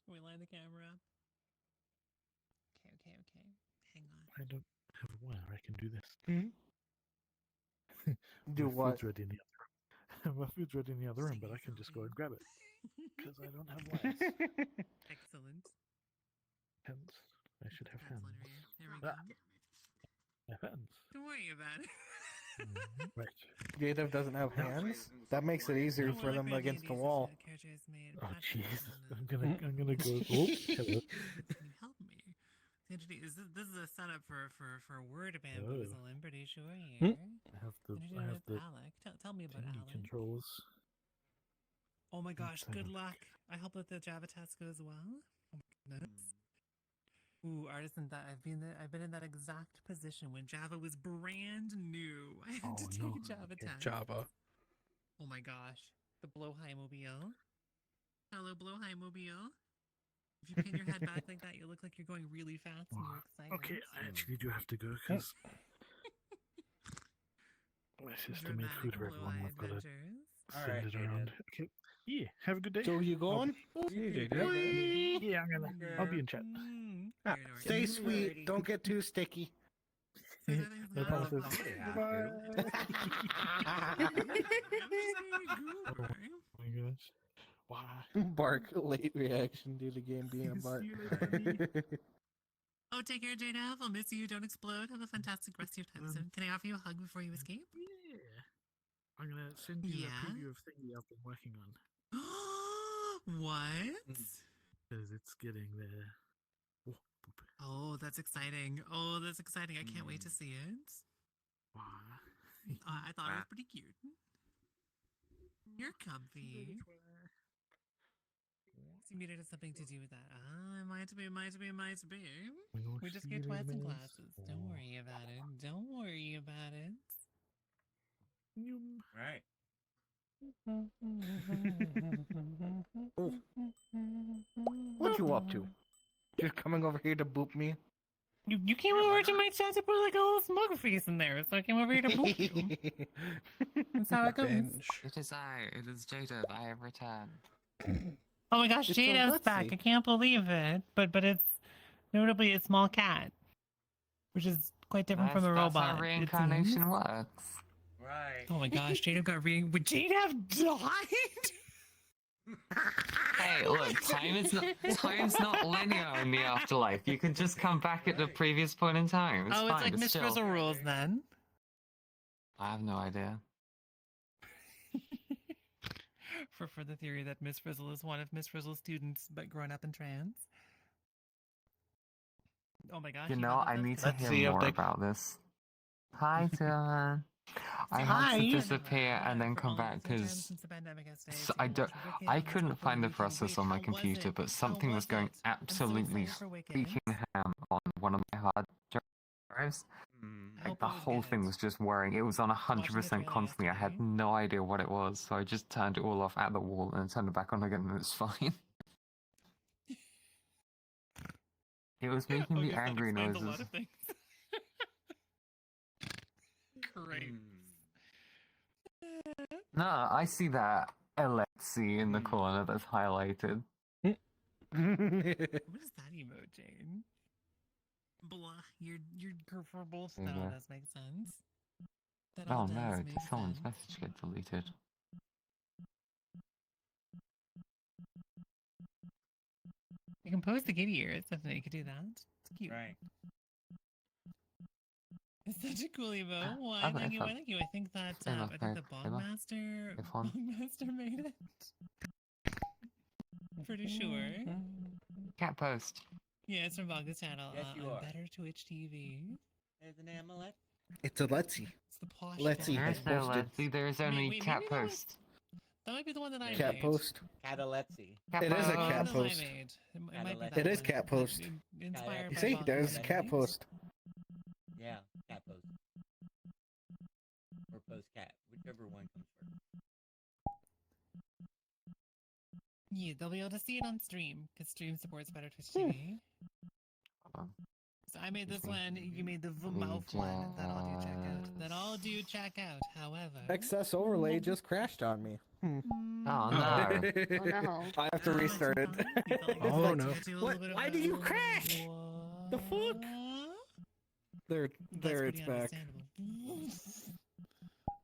We line the camera up. Okay. Hang on. I don't have a wire. I can do this. Do My what? Food's ready in the other room. My food's ready in the other room, but I can just go and grab it because I don't have wires. Excellent. Hands. I should have That's hands. Larry. There we go. Ah, I have hands. Don't worry about it. Right. Jada doesn't have hands. That makes it easier Don't for worry, them Brandy, against the these wall. characters made Oh Patrick jeez. on the- I'm gonna go. Oh, hello. Can you help me? This is a setup for word bamboozle. I'm pretty sure here. I have the Introduce I have the Alec. Tell me about thingy Alec. controls. Oh my gosh, Let's have good a luck. I hope that the Java test goes well. Oh my goodness. Ooh, artisan, that I've been in that exact position when Java was brand new. I had to Oh, take no. a Java test. Java. Oh my gosh. The Blowhigh Mobile. Hello, Blowhigh Mobile. If you pin your head back like that, you look like you're going really fast and you're excited. Okay, I actually do have to go because my sister made food for everyone. Blowhigh I've got to Adventures. send Alright, it around. Okay. Yeah. Have a good day. So you going? Yeah, I'll be in chat. Very Stay dorky. sweet. Don't get too sticky. Say that thing's No not promises. Oh Oh my gosh. Wow. Bark. Late reaction due to game being a butt. Oh, take care, J-Dav. I'll miss you. Don't explode. Have a fantastic rest of your time soon. Can I offer you a hug before you escape? Yeah. I'm gonna send you Yeah? a preview of thingy I've been working on. What? Because it's getting there. Oh, that's exciting. Oh, that's exciting. I can't wait to see it. I thought it was pretty cute. You're comfy. You muted has something to do with that. Ah, it might be. We just get twats and glasses. Don't worry about it. Don't worry about it. Right. What you up to? Just coming over here to boop me? You came over to my chat to put like a little smug face in there, so I came over here to boop you. That's how it goes. It is I. It is Jada. I have returned. Oh my gosh, It's a Jada's back. Lexi. I can't believe it. But it's notably a small cat, which is quite different from a That's robot. how it reincarnation seems. works. Right. Oh my gosh, Jada got Would Jada have died? Hey, look, time's not linear in the afterlife. You can just come back at the previous point in time. It's Oh, fine, it's like but Miss still. Frizzle rules then. I have no idea. For the theory that Miss Frizzle is one of Miss Frizzle's students, but grown up in trans. Oh my gosh. You know, got I this need to covered. hear more about this. Hi, Dylan. I had to disappear and then come back because I couldn't find the process on my computer, but something was going absolutely speaking ham on one of my hard drives. Like the whole thing was just whirring. It was on 100% constantly. I had no idea what it was, so I just turned it all off at the wall and turned it back on again, and it's fine. It was making the angry noises. A lot of things. Great. No, I see that Alexi in the corner that's highlighted. What is that emote, Jane? Blah. Your preferable style does make sense. That all Oh does no, make did someone's sense. message get deleted? You can post the kitty ears, definitely. You could do that. It's cute. Right. It's such a cool emote. Why? I bet Thank you. if Why? Thank you. I think that I I love think Craig. the I love- Bogmaster made it. Pretty sure. Cat post. Yeah, it's from Bog's channel. Yes, you on are. Better Twitch TV. There's an amulet. It's a Letsy. It's the posh. Letsy one. There has is no posted. Lexi, there is only wait, cat maybe that was- post. That might be the one that I Cat made. post. Cataletzi. It is a Oh, cat that's what I post. made. It might be Cataletzi. that It is one. cat post. Inspired You by see, Bog's there's a cat made. post. Yeah, cat post. Or post cat, whichever one comes first. Yeah, they'll be able to see it on stream because stream supports Better Twitch TV. So I made this one. You made the mouth one. That all do check out. That all do check out. However, XS overlay just crashed on me. Oh no. I have to restart it. Oh no. What? Why did you crash? The fuck? There, it's back.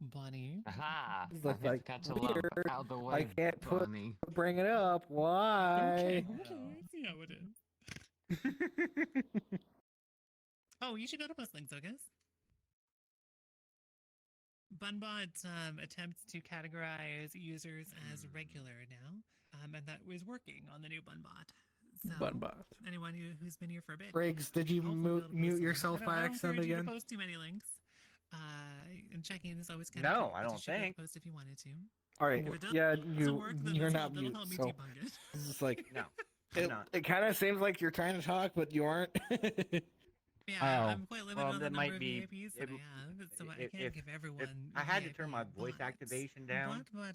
Bunny. Aha! It's I like, had to catch a lump weird. out of the way. I can't Bunny. bring it up. Why? Okay. See how it is. Oh, you should go to post links, I guess. Bunbot attempts to categorize users as regular now, and that was working on the new Bunbot. So, Bunbot. anyone who's been here for a bit. Riggs, did you mute yourself by accident I don't again? post too many links. And checking is always kind No, of cool, I but don't you should go think. Post if you wanted to. All right, If it doesn't- yeah, doesn't work, then you're that'll not mute, help me so debunk it. it's just like No, I'm not. it kind of seems like you're trying to talk, but you aren't. Yeah, Oh. I'm quite limited Well, on the that number might of be- VIPs that I have, so I if- can't if- give if everyone. I had to VIP turn my voice bots. activation down But.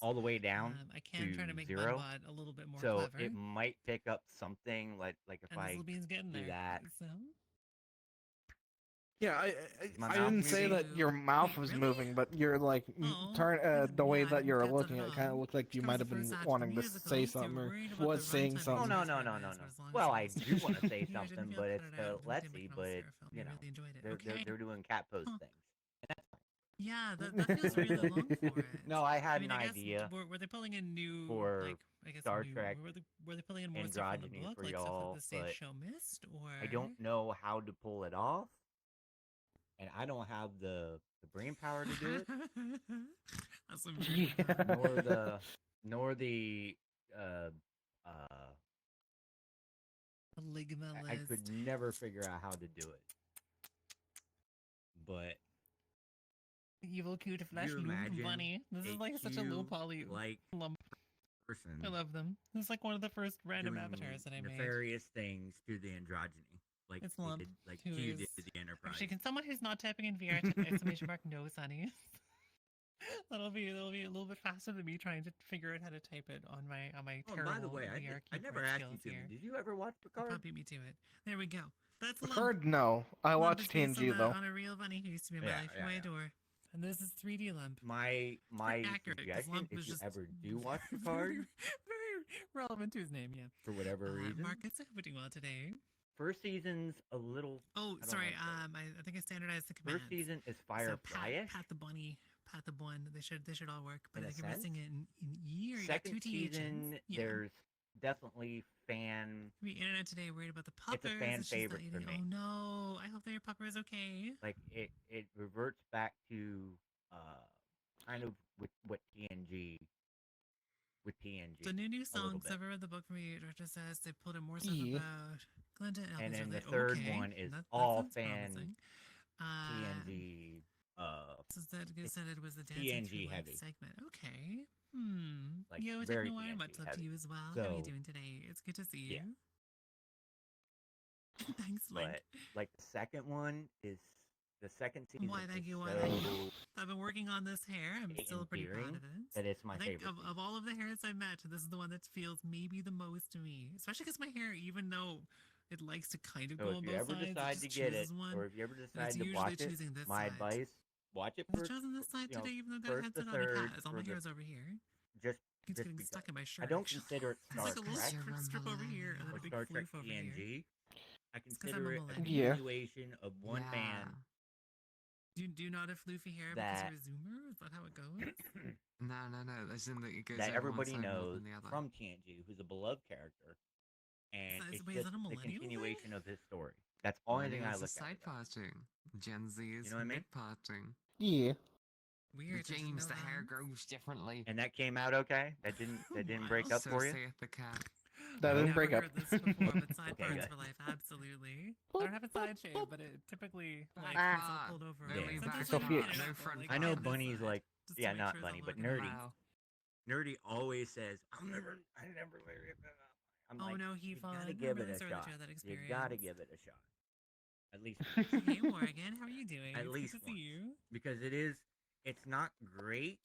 all the way down I can try to make zero, Bunbot a little bit more so clever. it might pick up something like if And I this Bean's getting do there. that. So. Yeah, My I mouth didn't say moving? that your mouth was moving, but you're like the way that you're looking, it kind of looked like you might have been wanting to say something or was saying Oh something. no. Well, I do want to say something, but it's Letsy, but you know, they're doing cat post things. And that's fine. Yeah, that feels really long for it. No, I had mean, an I guess, idea were they pulling in new for like I guess Star new, Trek were they pulling in more stuff from the androgyny book, for like stuff y'all, that the stage but show missed, or I don't know how to pull it off. and I don't have the brain power to do it, That's some nor the uh Ligma I could list. never figure out how to do it. But Evil cute flesh you loop imagine bunny. This is a like such a low cute, poly like lump. person I love them. This is like one of the first random doing avatars that I made. nefarious things to the androgyny, like It's they Lump, did, like who Q is did to the Enterprise. actually, can someone who's not typing in VR type exclamation mark no sunny? that'll be a little bit faster than me trying to figure out how to type it on my Oh, terrible by the way, VR I never keyboard asked you skills to. here. Did you ever watch Picard? Probably me to it. There we go. That's Lump. Picard, no. I Lump watched is based TNG though. on a real bunny who used to be in my life, who I adore. And this is 3D Lump. My accurate, 'cause suggestion, Lump if was you just ever do watch Picard, very relevant to his name, yeah. for whatever reason, Marcus, I hope we're doing well today. first season's a little. Oh, I don't sorry. know I think I standardized the commands. first season is So Firefly-ish. Pat the bunny, Pat the bun. They should all work. But In I a think you're missing sense. it in E, or you got Second two season, THs. Yeah. there's definitely fan. The internet today worried about the puppers. It's a fan just favorite not for eating- me. Oh no! I hope that your pupper is okay. Like it reverts back to kind of with what TNG. With TNG. The new a little songs. bit. I've read the book from you. It just says they pulled in more stuff Yeah. about Glenda and And Elvis then the really- third okay. one is that all sounds fan promising. TNG. Since that you said it was the dancing TNG through life heavy. segment. Okay. Like, Yo, very Techno Wire, TNG much love to heavy. you as well. How are you So- doing today? It's good to see Yeah. you. Thanks, Link. But like the second one is the second season. Why, thank is you. Why, so thank you. I've been working on this hair. I'm still pretty proud endearing of it. that it's my I think favorite. of all of the hairs I've met, this is the one that feels maybe the most to me. Especially because my hair, even though it likes to kind of So go if on you both ever sides, decide it to just get it, chooses one. or if you ever and it's decide to usually watch it, choosing this my side. advice: watch it I've first. chosen this side you know, today, even though that first headset the on it third, has. All or my the- hair is over here. Just It's getting because stuck in my shirt. I don't actually. consider it It's Star like a little Trek strip over here and then or a big Star Trek floof over here. TNG. I 'cause I'm consider a it a millennial. Yeah. continuation of one man. Do you not have floofy hair That- because you're a zoomer? Is that how it goes? No. As in that it goes that over one everybody side more knows than the other. from TNG, who's a beloved character, and Is it's that- is just that a the millennial thing? continuation of his story. That's the only thing I Millennials are look side at. parting. Gen Z is You know what I mean? mid parting. Yeah. Weird. With I didn't James, know the hair that. grows differently. And that came out okay. That didn't break up So for you. saith the cat. That I've didn't never break up. heard this before, but side Okay, parts good. for life, absolutely. I don't have a side shave, but it typically like Ah, it's all pulled over. no Yeah. way Sometimes back I Sophia- get it no out, front like, I know on this Bunny's side, like, just to yeah, make not sure it's Bunny, all but working. Nerdy. Wow. Nerdy always says, I never wear it. I'm Oh like, no, he you fun. gotta I'm give really it a sorry shot. that you had that You experience. gotta give it a shot. At least, Hey Morgan, how are you doing? at It's least good to see once. you. Because it's not great,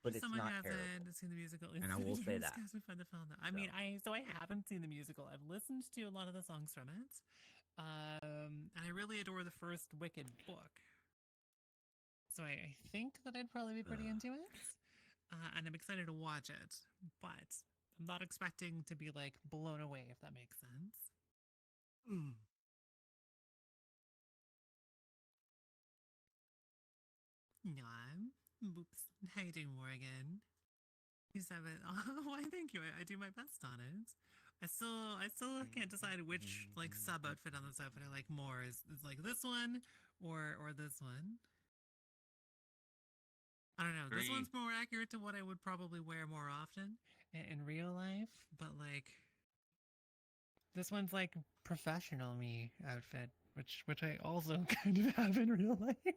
but it's Someone not hasn't terrible. seen the musical. And I will say that. Find the film. I mean, I haven't seen the musical. I've listened to a lot of the songs from it, and I really adore the first Wicked book. So I think that I'd probably be pretty into it, and I'm excited to watch it. But I'm not expecting to be like blown away, if that makes sense. No, Boops. How you doing, Morgan? You have it. Oh, why? Thank you. I do my best on it. I still can't decide which like sub outfit on this outfit I like more. Is like this one or this one? I don't know. This Agree. one's more accurate to what I would probably wear more often in real life, but like this one's like professional me outfit, which I also kind of have in real life.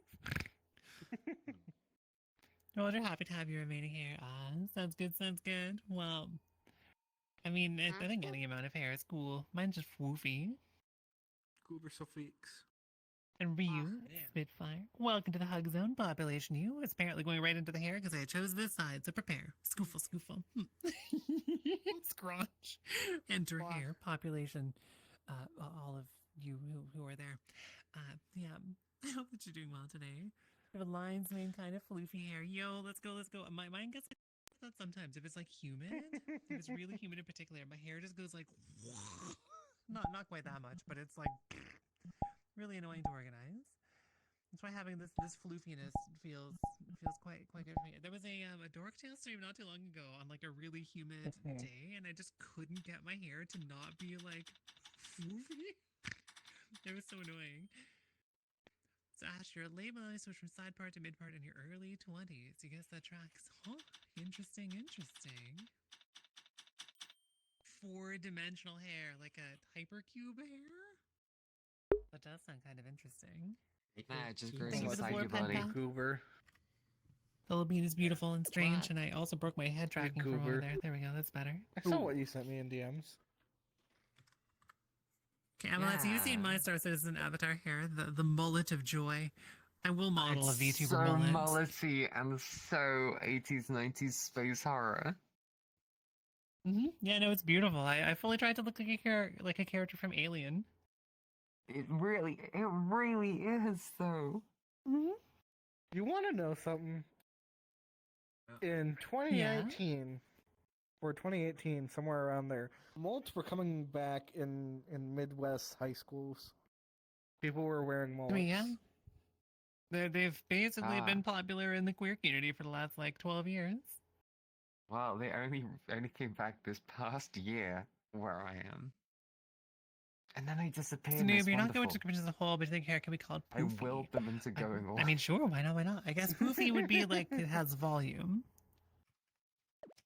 Well, they're happy to have you remaining here. Sounds good, sounds good. Well, I mean, I think any amount of hair is cool. Mine's just woofy. Goober suffix. And Ryu, Spitfire. Welcome to the Hug Zone, Population U. It's apparently going right into the hair because I chose this side, so prepare. Scoofle. Scrunch. Enter hair, Population. All of you who are there. Yeah, I hope that you're doing well today. I have a lion's mane kind of floofy hair. Yo, let's go. Mine gets like that sometimes. If it's like humid, if it's really humid in particular, my hair just goes like, not quite that much, but it's like really annoying to organize. That's why having this floofiness feels quite good for me. There was a Dork Tale stream not too long ago on like a really humid day, and I just couldn't get my hair to not be like floofy. It was so annoying. Ash, your late millennial switch from side part to mid part in your early 20s. You guess that tracks? Huh? Interesting, interesting. 4-dimensional hair, like a hypercube hair? That does sound kind of interesting. Nah, it just Thank grows you for the inside floor, your pen body. pal. Goober. Philippine is beautiful and strange, What? and I also broke my head tracking from over goober. there. There we go, that's better. I saw what you sent me in DMs. Okay, Emma, so you've seen my Star Citizen avatar hair, the mullet of joy. I will model a VTuber So mullet. mullety and so 80s, 90s space horror. Yeah, no, it's beautiful. I fully tried to look like a character from Alien. It really is, though. You want to know something? In 2019 or 2018, somewhere around there, mullets were coming back in Midwest high schools. People were wearing mullets. Yeah. They've basically been popular in the queer community for the last, 12 years. Well, they only came back this past year where I am. And then they disappeared. So, and Noob, it's you're not going wonderful. to descriptions as a whole, but you think hair can be called I poofy. willed them into going away. I mean, sure, why not? I guess poofy would be like it has volume.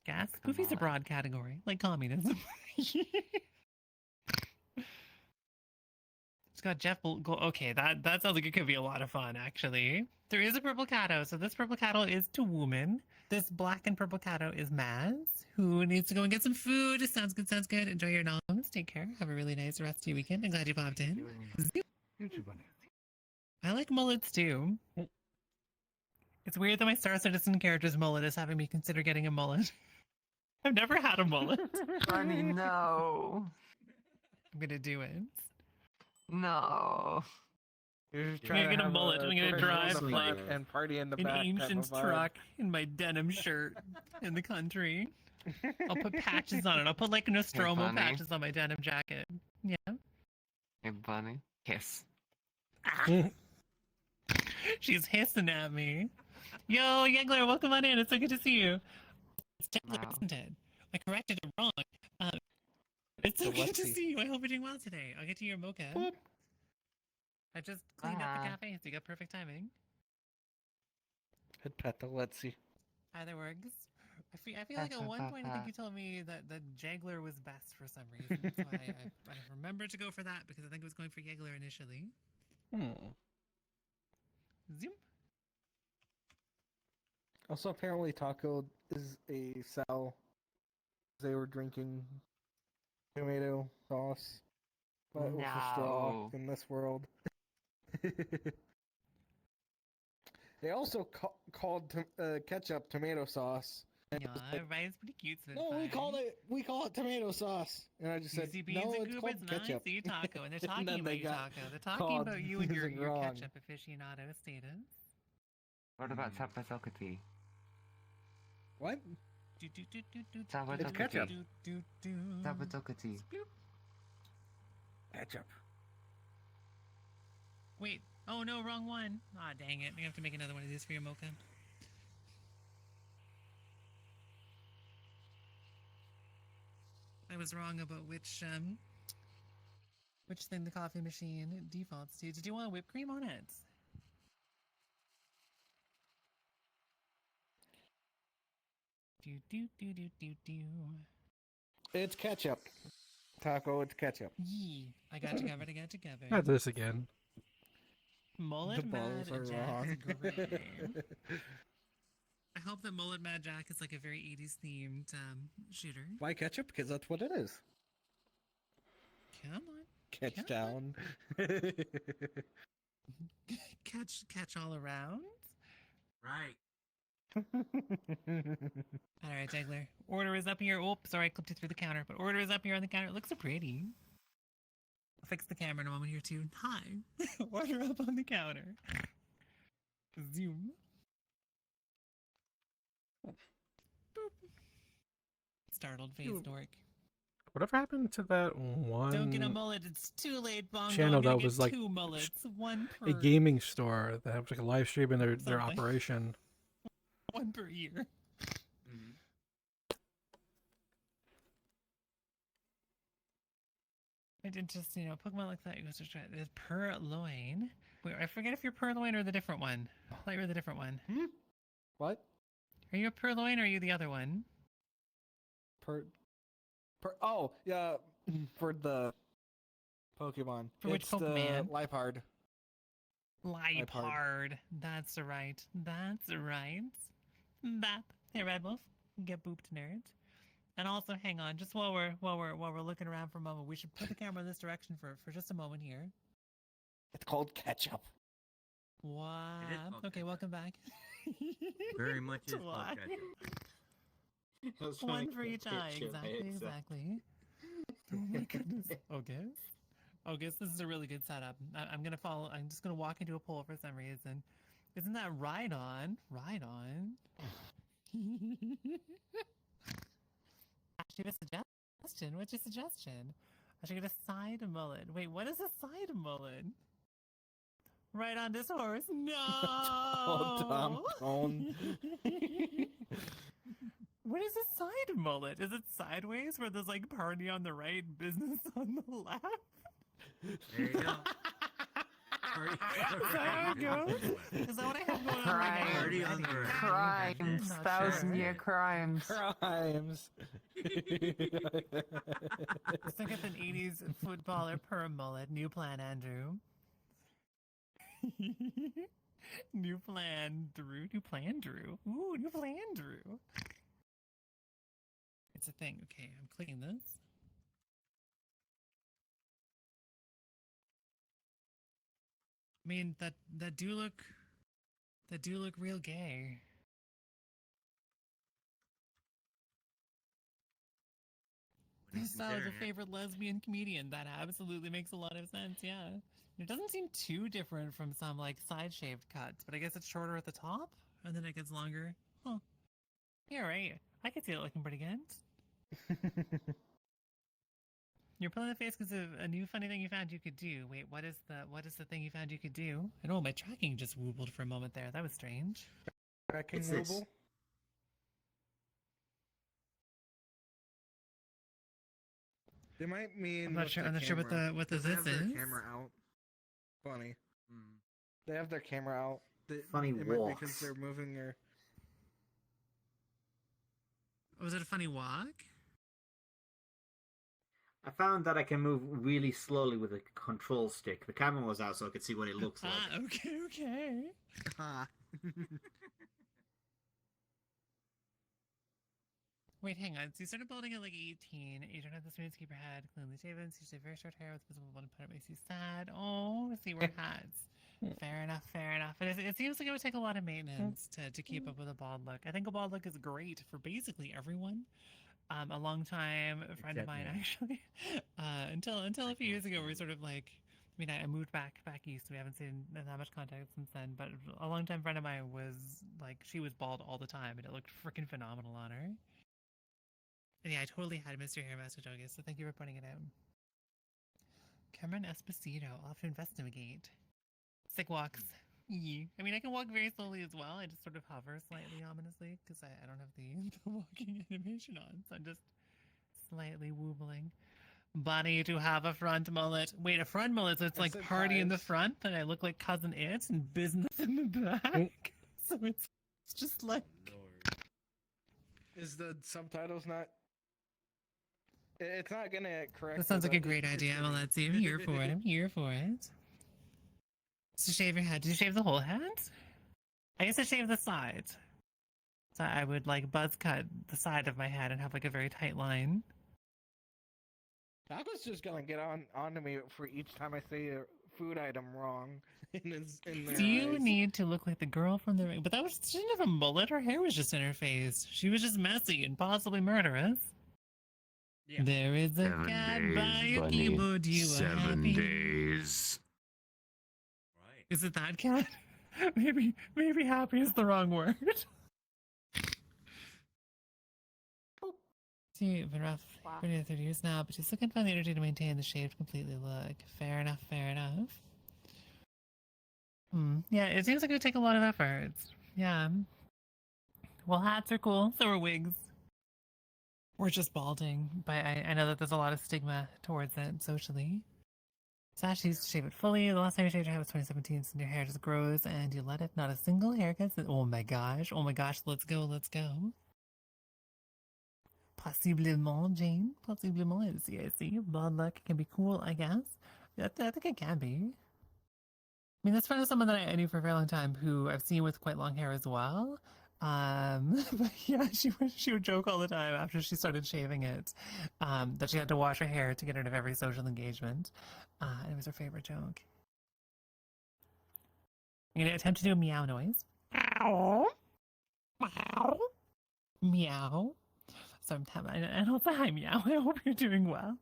Gas? Poofy's a broad category, like communism. It's got Jeff okay, that sounds like it could be a lot of fun, actually. There is a purple catto, so this purple catto is to woman. This black and purple catto is Maz, who needs to go and get some food. Sounds good, sounds good. Enjoy your noms. Take care. Have a really nice rest of your weekend. I'm glad you popped in. I like mullets, too. It's weird that my Star Citizen character's mullet is having me consider getting a mullet. I've never had a mullet. Honey, no. I'm gonna do it. No. You're just I'm trying gonna to get a have mullet. I'm gonna drive in the like front and party in the an back. type of ancient vibe. truck in my denim shirt in the country. I'll put patches on it. I'll put like Nostromo Bunny. patches on my denim jacket. Yeah. Hey, Bunny. Kiss. She's hissing at me. Yo, Yegler, welcome on in. It's so good to see you. It's Yegler, isn't it? I corrected it wrong. It's so good to see you. I hope you're doing well today. I'll get to your mocha. Boop. I just cleaned up the cafe, so you got perfect timing. Hit pet the let's see. Either works. I feel like at one point I think you told me that Jagler was best for some reason. So I remembered to go for that because I think I was going for Yegler initially. Zoom. Also, apparently Taco is a sow. They were drinking tomato sauce, but with a straw in this world. They also called ketchup tomato sauce. Yeah, Ryan's pretty cute. So No, we call it tomato sauce, and I just said no, it's called ketchup. Nice, you Taco, and they're And talking then about they you, got Taco. They're talking called about you and your using wrong. ketchup aficionado status. What about tapatokati? What? It's ketchup. Tapatokati. Ketchup. Wait. Oh no, wrong one. Ah, dang it. We have to make another one of these for your mocha. I was wrong about which thing the coffee machine defaults to. Did you want whipped cream on it? It's ketchup. Taco, it's ketchup. Yee. I got you covered. Not this again. Mullet The balls Mad are Jack wrong. is great. I hope that Mullet Mad Jack is like a very 80s themed shooter. Why ketchup? Because that's what it is. Come on. Catch down. Catch all around. Right. Alright, Jagler. Order is up here. Oh, sorry, I clipped it through the counter. But order is up here on the counter. It looks so pretty. I'll fix the camera in a moment here, too. Hi. Order up on the counter. Zoom. Boop. Startled face dork. Whatever happened to that one Don't get a mullet. It's too late, Bongo. channel I'm gonna that was get like 2 mullets. One per. a gaming store that was like a live stream in their Something. operation? One per year. I did just, Pokemon like that. You go to try this purloin. Wait, I forget if you're Purloin or the different one. I thought you were the different one. What? Are you a Purloin or are you the other one? Oh, yeah, for the Pokemon. For which it's Pokemon? The Liepard. Liepard. That's right. That's right. Bap. Hey, Red Wolf. Get booped, nerds. And also, hang on, just while we're looking around for a moment, we should put the camera in this direction for just a moment here. It's called ketchup. Wow. called Okay, welcome back. Very much is called Why? ketchup. One for each eye. Exactly. Oh my goodness. Okay. Okay, so this is a really good setup. I'm gonna follow. I'm just gonna walk into a poll for some reason. Isn't that right on? Right on. Actually, a suggestion. What's your suggestion? I should get a side mullet. Wait, what is a side mullet? Right on this horse. No. Tom Cone. What is a side mullet? Is it sideways where there's like party on the right, business on the left? There you go. Is that how it goes? Is that what I have going on right now? Party on the right. Crimes, Not thousand-year crimes. Crimes. Let's think of an 80s footballer per mullet. New plan, Andrew. New plan, Drew. New plan, Drew. Ooh, new plan, Drew. It's a thing. Okay, I'm clicking this. I mean, that do look real gay. Style is a favorite lesbian comedian. That absolutely makes a lot of sense. Yeah, it doesn't seem too different from some like side shaved cuts, but I guess it's shorter at the top and then it gets longer. Huh. Yeah, right. I could see it looking pretty good. You're pulling the face because of a new funny thing you found you could do. Wait, what is the thing you found you could do? I know my tracking just woobled for a moment there. That was strange. Tracking It's this. wobble? They might mean. I'm not sure what the They this have their is. camera out. Funny. They have their camera out. Funny it might be walks. because they're moving their. Was it a funny walk? I found that I can move really slowly with a control stick. The camera was out so I could see what it looks like. Ah, okay. Wait, hang on. So you started building at like 18. You don't have the smooth to keep your head cleanly shaven. So you have very short hair with visible one part. It makes you sad. Oh, I see, wear hats. Fair enough, fair enough. But it seems like it would take a lot of maintenance to keep up with a bald look. I think a bald look is great for basically everyone. A long time friend of mine, actually, until a few years ago, we were sort of like, I mean, I moved back east. We haven't seen that much contact since then. But a long time friend of mine was like, she was bald all the time, and it looked freaking phenomenal on her. And yeah, I totally had Mr. Hair Master Jogus, so thank you for pointing it out. Cameron Esposito, I'll have to investigate. Sick walks. I mean, I can walk very slowly as well. I just sort of hover slightly ominously because I don't have the walking animation on, so I'm just slightly woobling. Bunny to have a front mullet. Wait, a front mullet, so it's like party in the front, and I look like Cousin It and business in the back. So it's just like... Is the subtitles not... It's not gonna correct... That sounds like a great idea. Well, let's see. I'm here for it. I'm here for it. To shave your head. Did you shave the whole head? I guess I shaved the sides. So I would like buzz cut the side of my head and have like a very tight line. Taco's just gonna get onto me for each time I say a food item wrong. In their Do you eyes. need to look like the girl from the ring? But she didn't have a mullet. Her hair was just in her face. She was just messy and possibly murderous. Yeah. There is a cat by your keyboard. You are happy. 7 days. Is it that cat? maybe happy is the wrong word. See, you've been rough for nearly 30 years now, but you still can't find the energy to maintain the shaved completely look. Fair enough, fair enough. Yeah, it seems like it would take a lot of effort. Yeah. Well, hats are cool, so are wigs. Or just balding, but I know that there's a lot of stigma towards it socially. Sash used to shave it fully. The last time you shaved your head was 2017, so your hair just grows and you let it. Not a single hair gets it. Oh my gosh. Oh my gosh. Let's go. Let's go. Possiblement, Jane. Possiblement. I see. Bad luck can be cool, I guess. I think it can be. I mean, that's kind of someone that I knew for a very long time who I've seen with quite long hair as well. But yeah, she would joke all the time after she started shaving it, that she had to wash her hair to get rid of every social engagement. It was her favorite joke. I'm gonna attempt to do a meow noise. Meow. Meow. Meow. So I'm tapping, and also hi meow. I hope you're doing well.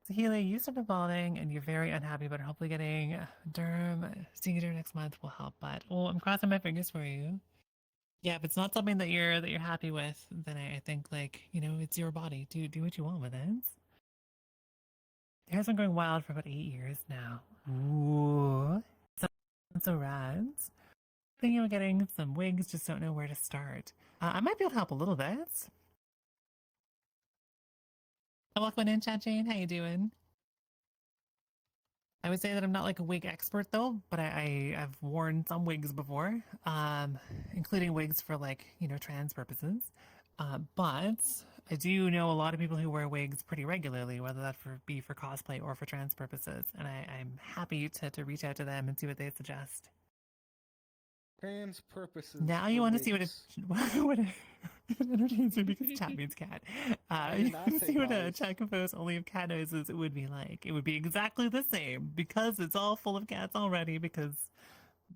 So Healy, you started balding and you're very unhappy, but hopefully getting derm, seeing a derm next month will help. But I'm crossing my fingers for you. Yeah, if it's not something that you're happy with, then I think like it's your body. Do what you want with it. It has been going wild for about 8 years now. Ooh, sounds so rad. Thinking of getting some wigs, just don't know where to start. I might be able to help a little bit. Welcome in, Chat Jane. How you doing? I would say that I'm not like a wig expert though, but I've worn some wigs before, including wigs for like trans purposes. But I do know a lot of people who wear wigs pretty regularly, whether that be for cosplay or for trans purposes, and I'm happy to reach out to them and see what they suggest. Trans purposes. Now you want to see what it entertains me because chat means cat. You want to see what a chat composed only of cat noises it would be like. It would be exactly the same because it's all full of cats already because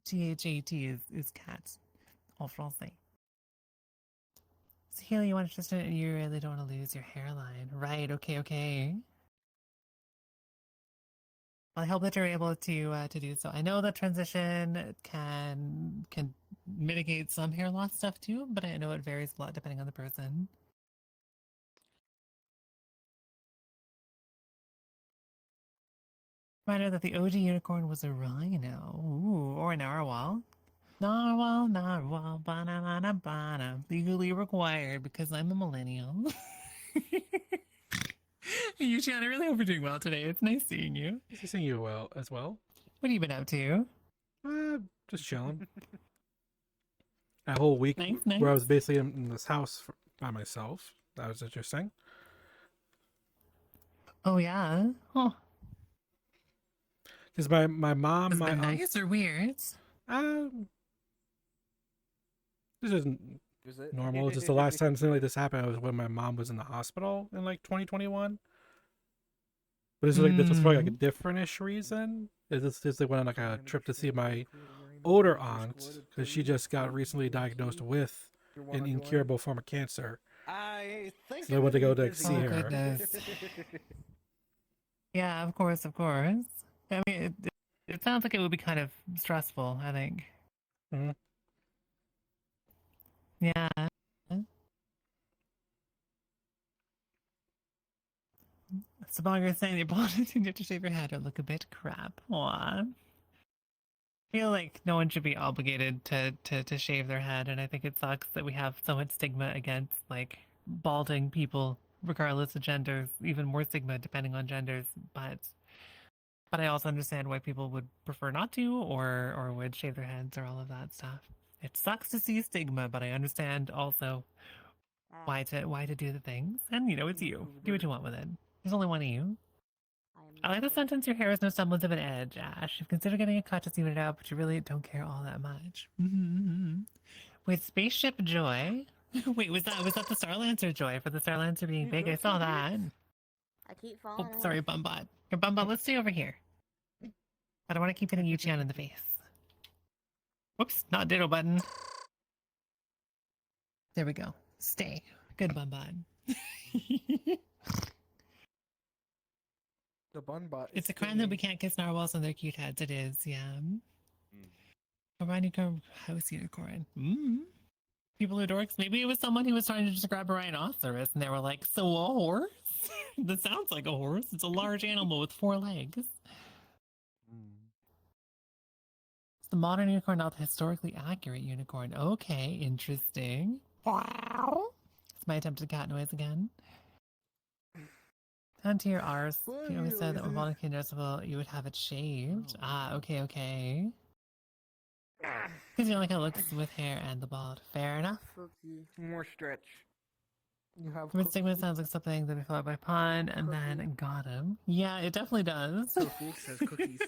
THAT is cats en français. So Haley, you want to just you really don't want to lose your hairline. Right, okay. I hope that you're able to do so. I know that transition can mitigate some hair loss stuff too, but I know it varies a lot depending on the person. Reminder that the OG unicorn was a rhino. Ooh, or a narwhal. Narwhal, bana. Legally required because I'm a millennial. Yuchan, I really hope you're doing well today. It's nice seeing you. Nice to see you well as well. What have you been up to? Just chilling. A whole week nice. where I was basically in this house by myself. That was interesting. Oh yeah. Huh. Because my mom, Has it been nice or weird? This isn't normal. Just the last time something like this happened was when my mom was in the hospital in like 2021. But this was probably like a different-ish reason. This like went on like a trip to see my older aunt because she just got recently diagnosed with an incurable form of cancer. I think so I went to go to see her. Goodness. Yeah, of course. I mean, it sounds like it would be kind of stressful, I think. Mm-hmm. Yeah. Sabanger saying the baldness you have to shave your head or look a bit crap. Aw. I feel like no one should be obligated to shave their head, and I think it sucks that we have so much stigma against like balding people regardless of genders, even more stigma depending on genders, but I also understand why people would prefer not to or would shave their heads or all of that stuff. It sucks to see stigma, but I understand also why to do the things. And it's you. Do what you want with it. There's only one of you. I like the sentence, your hair has no semblance of an edge, Ash. You've considered getting a cut to even it out, but you really don't care all that much. With Spaceship Joy. Wait, was that the Starlancer Joy for the Starlancer being big? I saw that. I keep falling. Oh, sorry, Bumbot. Here, Bumbot, let's stay over here. I don't want to keep hitting Yuchian in the face. Whoops, not ditto button. There we go. Stay. Good, Bumbot. The Bunbot. It's a crime that we can't kiss narwhals on their cute heads. It is, yeah. Orion house unicorn. People are dorks. Maybe it was someone who was trying to just grab a rhinoceros, and they were like, "So a horse? That sounds like a horse. It's a large animal with 4 legs." It's the modern unicorn, not the historically accurate unicorn. Okay, interesting. Wow. It's my attempted cat noise again. Onto your R's. You always said that when bald became noticeable, you would have it shaved. Okay. Because you like how it looks with hair and the bald. Fair enough. Cookie. More stretch. You have With stigma sounds like something that we followed by pun and then got him. Yeah, it definitely does. Sophie says cookies.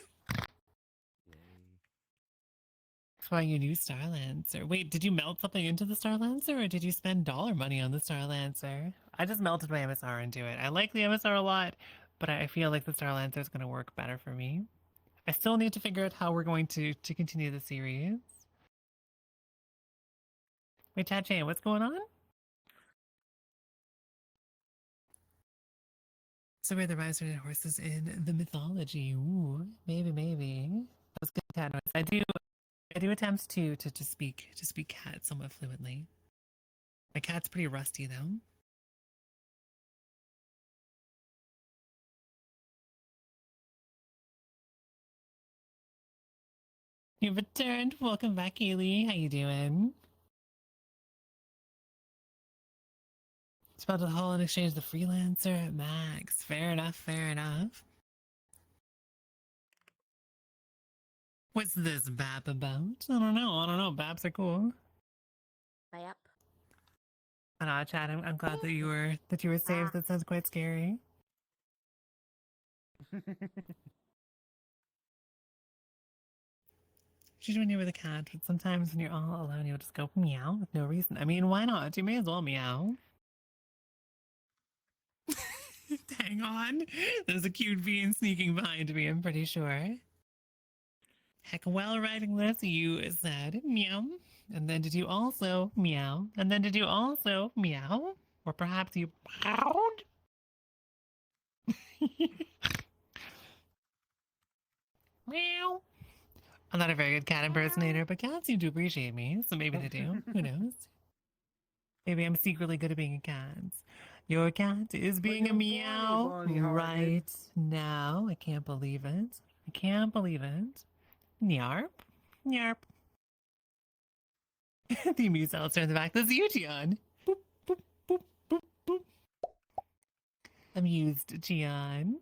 That's why you knew Star Lancer. Wait, did you melt something into the Star Lancer or did you spend dollar money on the Star Lancer? I just melted my MSR into it. I like the MSR a lot, but I feel like the Star Lancer is going to work better for me. I still need to figure out how we're going to continue the series. Wait, Chat Chain, what's going on? So we're the riders and horses in the mythology. Ooh, maybe. That's good cat noise. I do attempt to speak cat somewhat fluently. My cat's pretty rusty though. You've returned. Welcome back, Kaylee. How you doing? It's about to haul and exchange the freelancer. Max. Fair enough. What's this BAP about? I don't know. BAPs are cool. Yep. I know, Chad. I'm glad that you were saved. That sounds quite scary. She's when you're with a cat, but sometimes when you're all alone, you'll just go meow with no reason. I mean, why not? You may as well meow. Hang on. There's a cute being sneaking behind me, I'm pretty sure. Heck, while writing this, you said meow. And then did you also meow? And then did you also meow? Or perhaps you meowed? Meow. I'm not a very good cat impersonator, but cats seem to appreciate me, so maybe they do. Who knows? Maybe I'm secretly good at being a cat. Your cat is being a meow right now. I can't believe it. Nyarp. The amused Alistair in the back. That's you, Gian. Boop, boop, boop, boop, boop. Amused, Gian.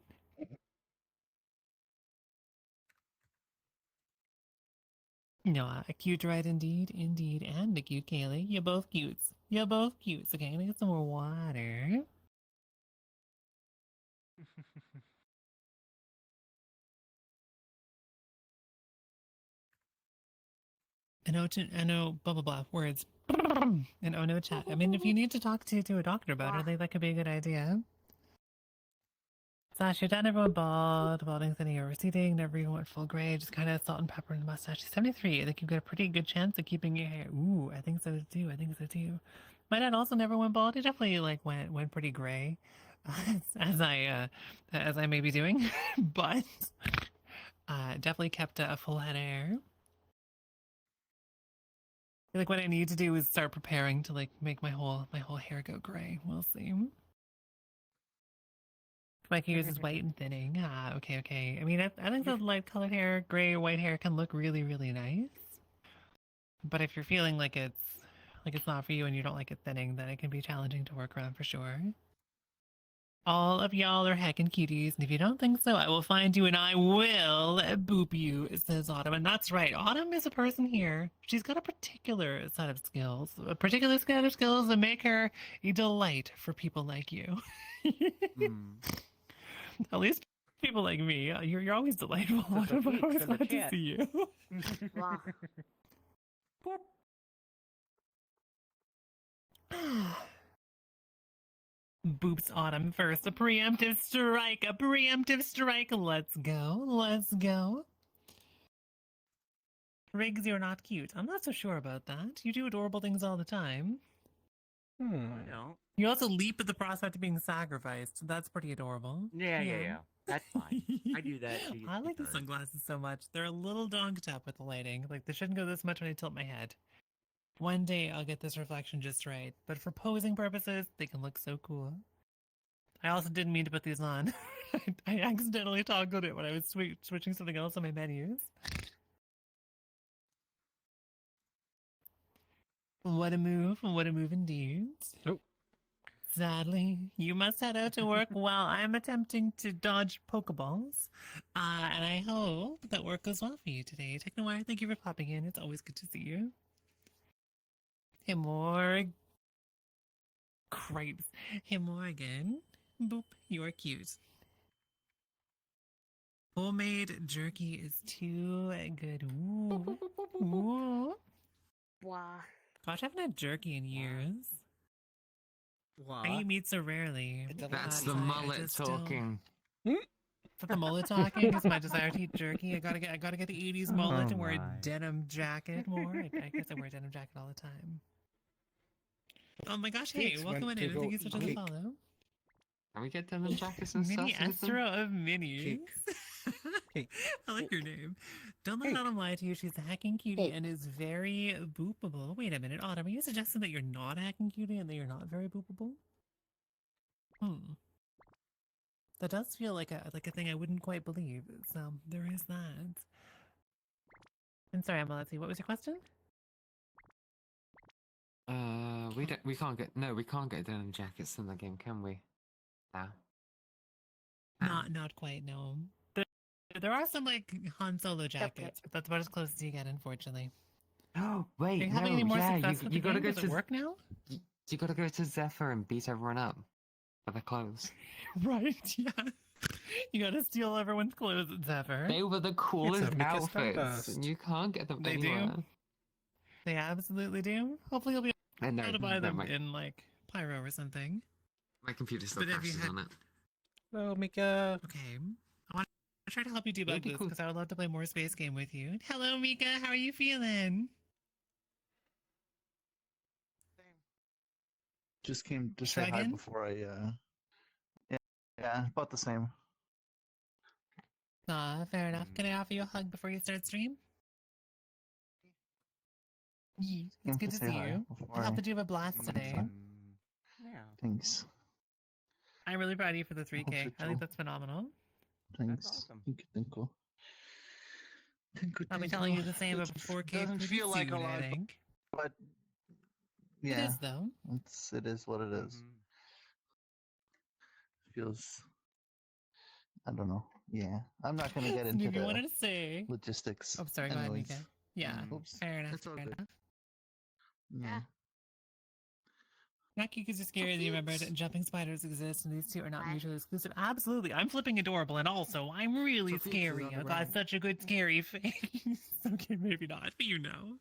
No, a cute right indeed, and a cute Kaylee. You're both cutes. Okay, I'm gonna get some more water. I know, blah, blah, blah, words. And oh no chat. I mean, if you need to talk to a doctor about it, I think that could be a good idea. Sash, you're done, everyone bald. Balding's thinning or receding. Never even went full gray. Just kind of salt and pepper in the mustache. She's 73. I think you've got a pretty good chance of keeping your hair. Ooh, I think so too. My dad also never went bald. He definitely went pretty gray, as I may be doing, but definitely kept a full head of hair. Like what I need to do is start preparing to like make my whole hair go gray. We'll see. My ears is white and thinning. Okay. I mean, I think the light colored hair, gray or white hair can look really, really nice. But if you're feeling like it's not for you and you don't like it thinning, then it can be challenging to work around for sure. All of y'all are heckin' cuties, and if you don't think so, I will find you and I will boop you, says Autumn. And that's right, Autumn is a person here. She's got a particular set of skills, that make her a delight for people like you. At least people like me, you're always delightful. Autumn, I'm always glad to see you. Wow. Boops Autumn first. A preemptive strike. Let's go. Riggs, you're not cute. I'm not so sure about that. You do adorable things all the time. I don't. You also leap at the prospect of being sacrificed. That's pretty adorable. Yeah. That's fine. I do that. I like the sunglasses so much. They're a little donked up with the lighting. Like, they shouldn't go this much when I tilt my head. One day I'll get this reflection just right, but for posing purposes, they can look so cool. I also didn't mean to put these on. I accidentally toggled it when I was switching something else on my menus. What a move indeed. Oh. Sadly, you must head out to work while I'm attempting to dodge Pokeballs. And I hope that work goes well for you today. Technowire, thank you for popping in. It's always good to see you. Hey, more cripes. Hey, Morgan. Boop, you're cute. Homemade jerky is too good. Ooh. Ooh. Wow. Gosh, I haven't had jerky in years. I eat meat so rarely. That's the mullet talking. Is that the mullet talking? Is my desire to eat jerky? I gotta get the 80s mullet and wear a denim jacket more. I guess I wear a denim jacket all the time. Oh my gosh, hey, Gates welcome went in. to Thank go you so much eat for the cake. follow. Can we get denim jackets and Mini stuff? Nathan? Astro of Minis. I like your name. Don't let Autumn lie to you. She's a hacking cutie and is very boopable. Wait a minute, Autumn, are you suggesting that you're not a hacking cutie and that you're not very boopable? That does feel like a thing I wouldn't quite believe. So there is that. I'm sorry, Amalati, what was your question? We can't get denim jackets in the game, can we? No. Not quite, no. There are some like Han Solo jackets, but that's about as close as you get, unfortunately. Oh Are wait, you no, having any more yeah, success with you the gotta game? go Does to it work now? You gotta go to Zephyr and beat everyone up for their clothes. Right, yeah. You gotta steal everyone's clothes at Zephyr. They were the coolest Mika outfits, Stardust. and you can't get them They anywhere. do. They absolutely do. Hopefully you'll be I know, able to buy no, them my- in like Pyro or something. My computer still But if you crashes had- on it. Hello, Mika. Okay. I want to try to help you debug That'd be this cool. because I would love to play more Space Game with you. Hello, Mika. How are you feeling? Just came to say hi Shrugging? before I yeah, about the same. Fair enough. Can I offer you a hug before you start stream? Yeah, it's Came good to to say see hi you. before I hope I- that you have a blast today. Thanks. I'm really proud of you for the I 3K. hope so I think too. that's phenomenal. Thanks. awesome. Thank you. I'll be telling you the same about 4K Doesn't pretty feel like a soon, lot, I think. but It yeah, is, though. it is what it is. Feels. I don't know. Yeah, I'm not gonna get into If you the wanted to say. logistics. Oh, sorry. Go ahead, anyways. Mika. Yeah. Oops. Fair enough. It's all Fair good. enough. Yeah. Not cute because you're scary. You remembered jumping spiders exist and these two are not mutually exclusive. Absolutely. I'm flipping adorable and also I'm really So Phoenix is scary. on the I got ground. such a good scary face. Okay, maybe not, but you know.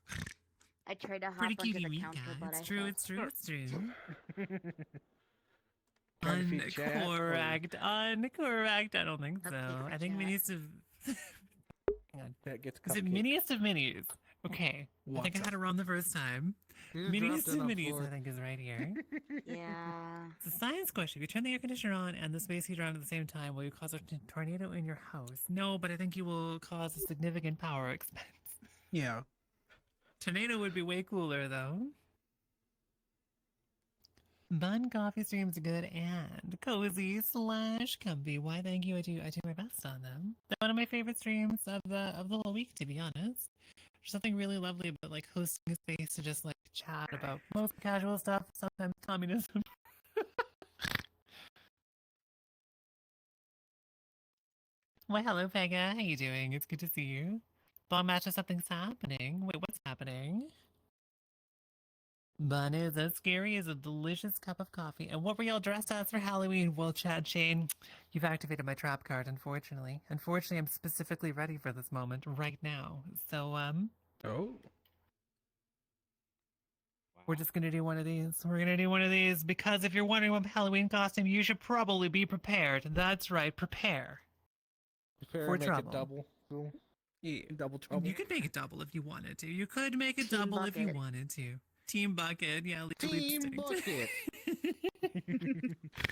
I tried to hop Pretty onto cutie the Mika. counter, but It's I true, fell. it's true, it's true. Trying to feed chat, or- Uncorrect. Uncorrect. I don't think so. I think Miniest of. Hang on. That gets Is it cupcake. Miniest of Minis? Okay. I think I What's had it wrong the first time. You just Miniest dropped of it on the Minis, floor. I think, is right here. Yeah. It's a science question. If you turn the air conditioner on and the space heater on at the same time, will you cause a tornado in your house? No, but I think you will cause a significant power expense. Yeah. Tornado would be way cooler, though. Bun coffee streams are good and cozy / comfy. Why, thank you. I do my best on them. They're one of my favorite streams of the whole week, to be honest. There's something really lovely about like hosting a space to just like chat about most casual stuff, sometimes communism. Why, hello, Pega. How you doing? It's good to see you. Bomb match if something's happening. Wait, what's happening? Bun is as scary as a delicious cup of coffee. And what were y'all dressed as for Halloween? Well, Chad Shane, you've activated my trap card, unfortunately. Unfortunately, I'm specifically ready for this moment right now. So, Oh. we're just gonna do one of these. We're gonna do one of these because if you're wondering what Halloween costume, you should probably be prepared. That's right, prepare. Prepare For to make trouble. it double. Cool. Yeah. Double trouble. You could make it double if you wanted to. You could make it Team double if you bucket. wanted to. Team bucket, yeah. Team Instinct. bucket.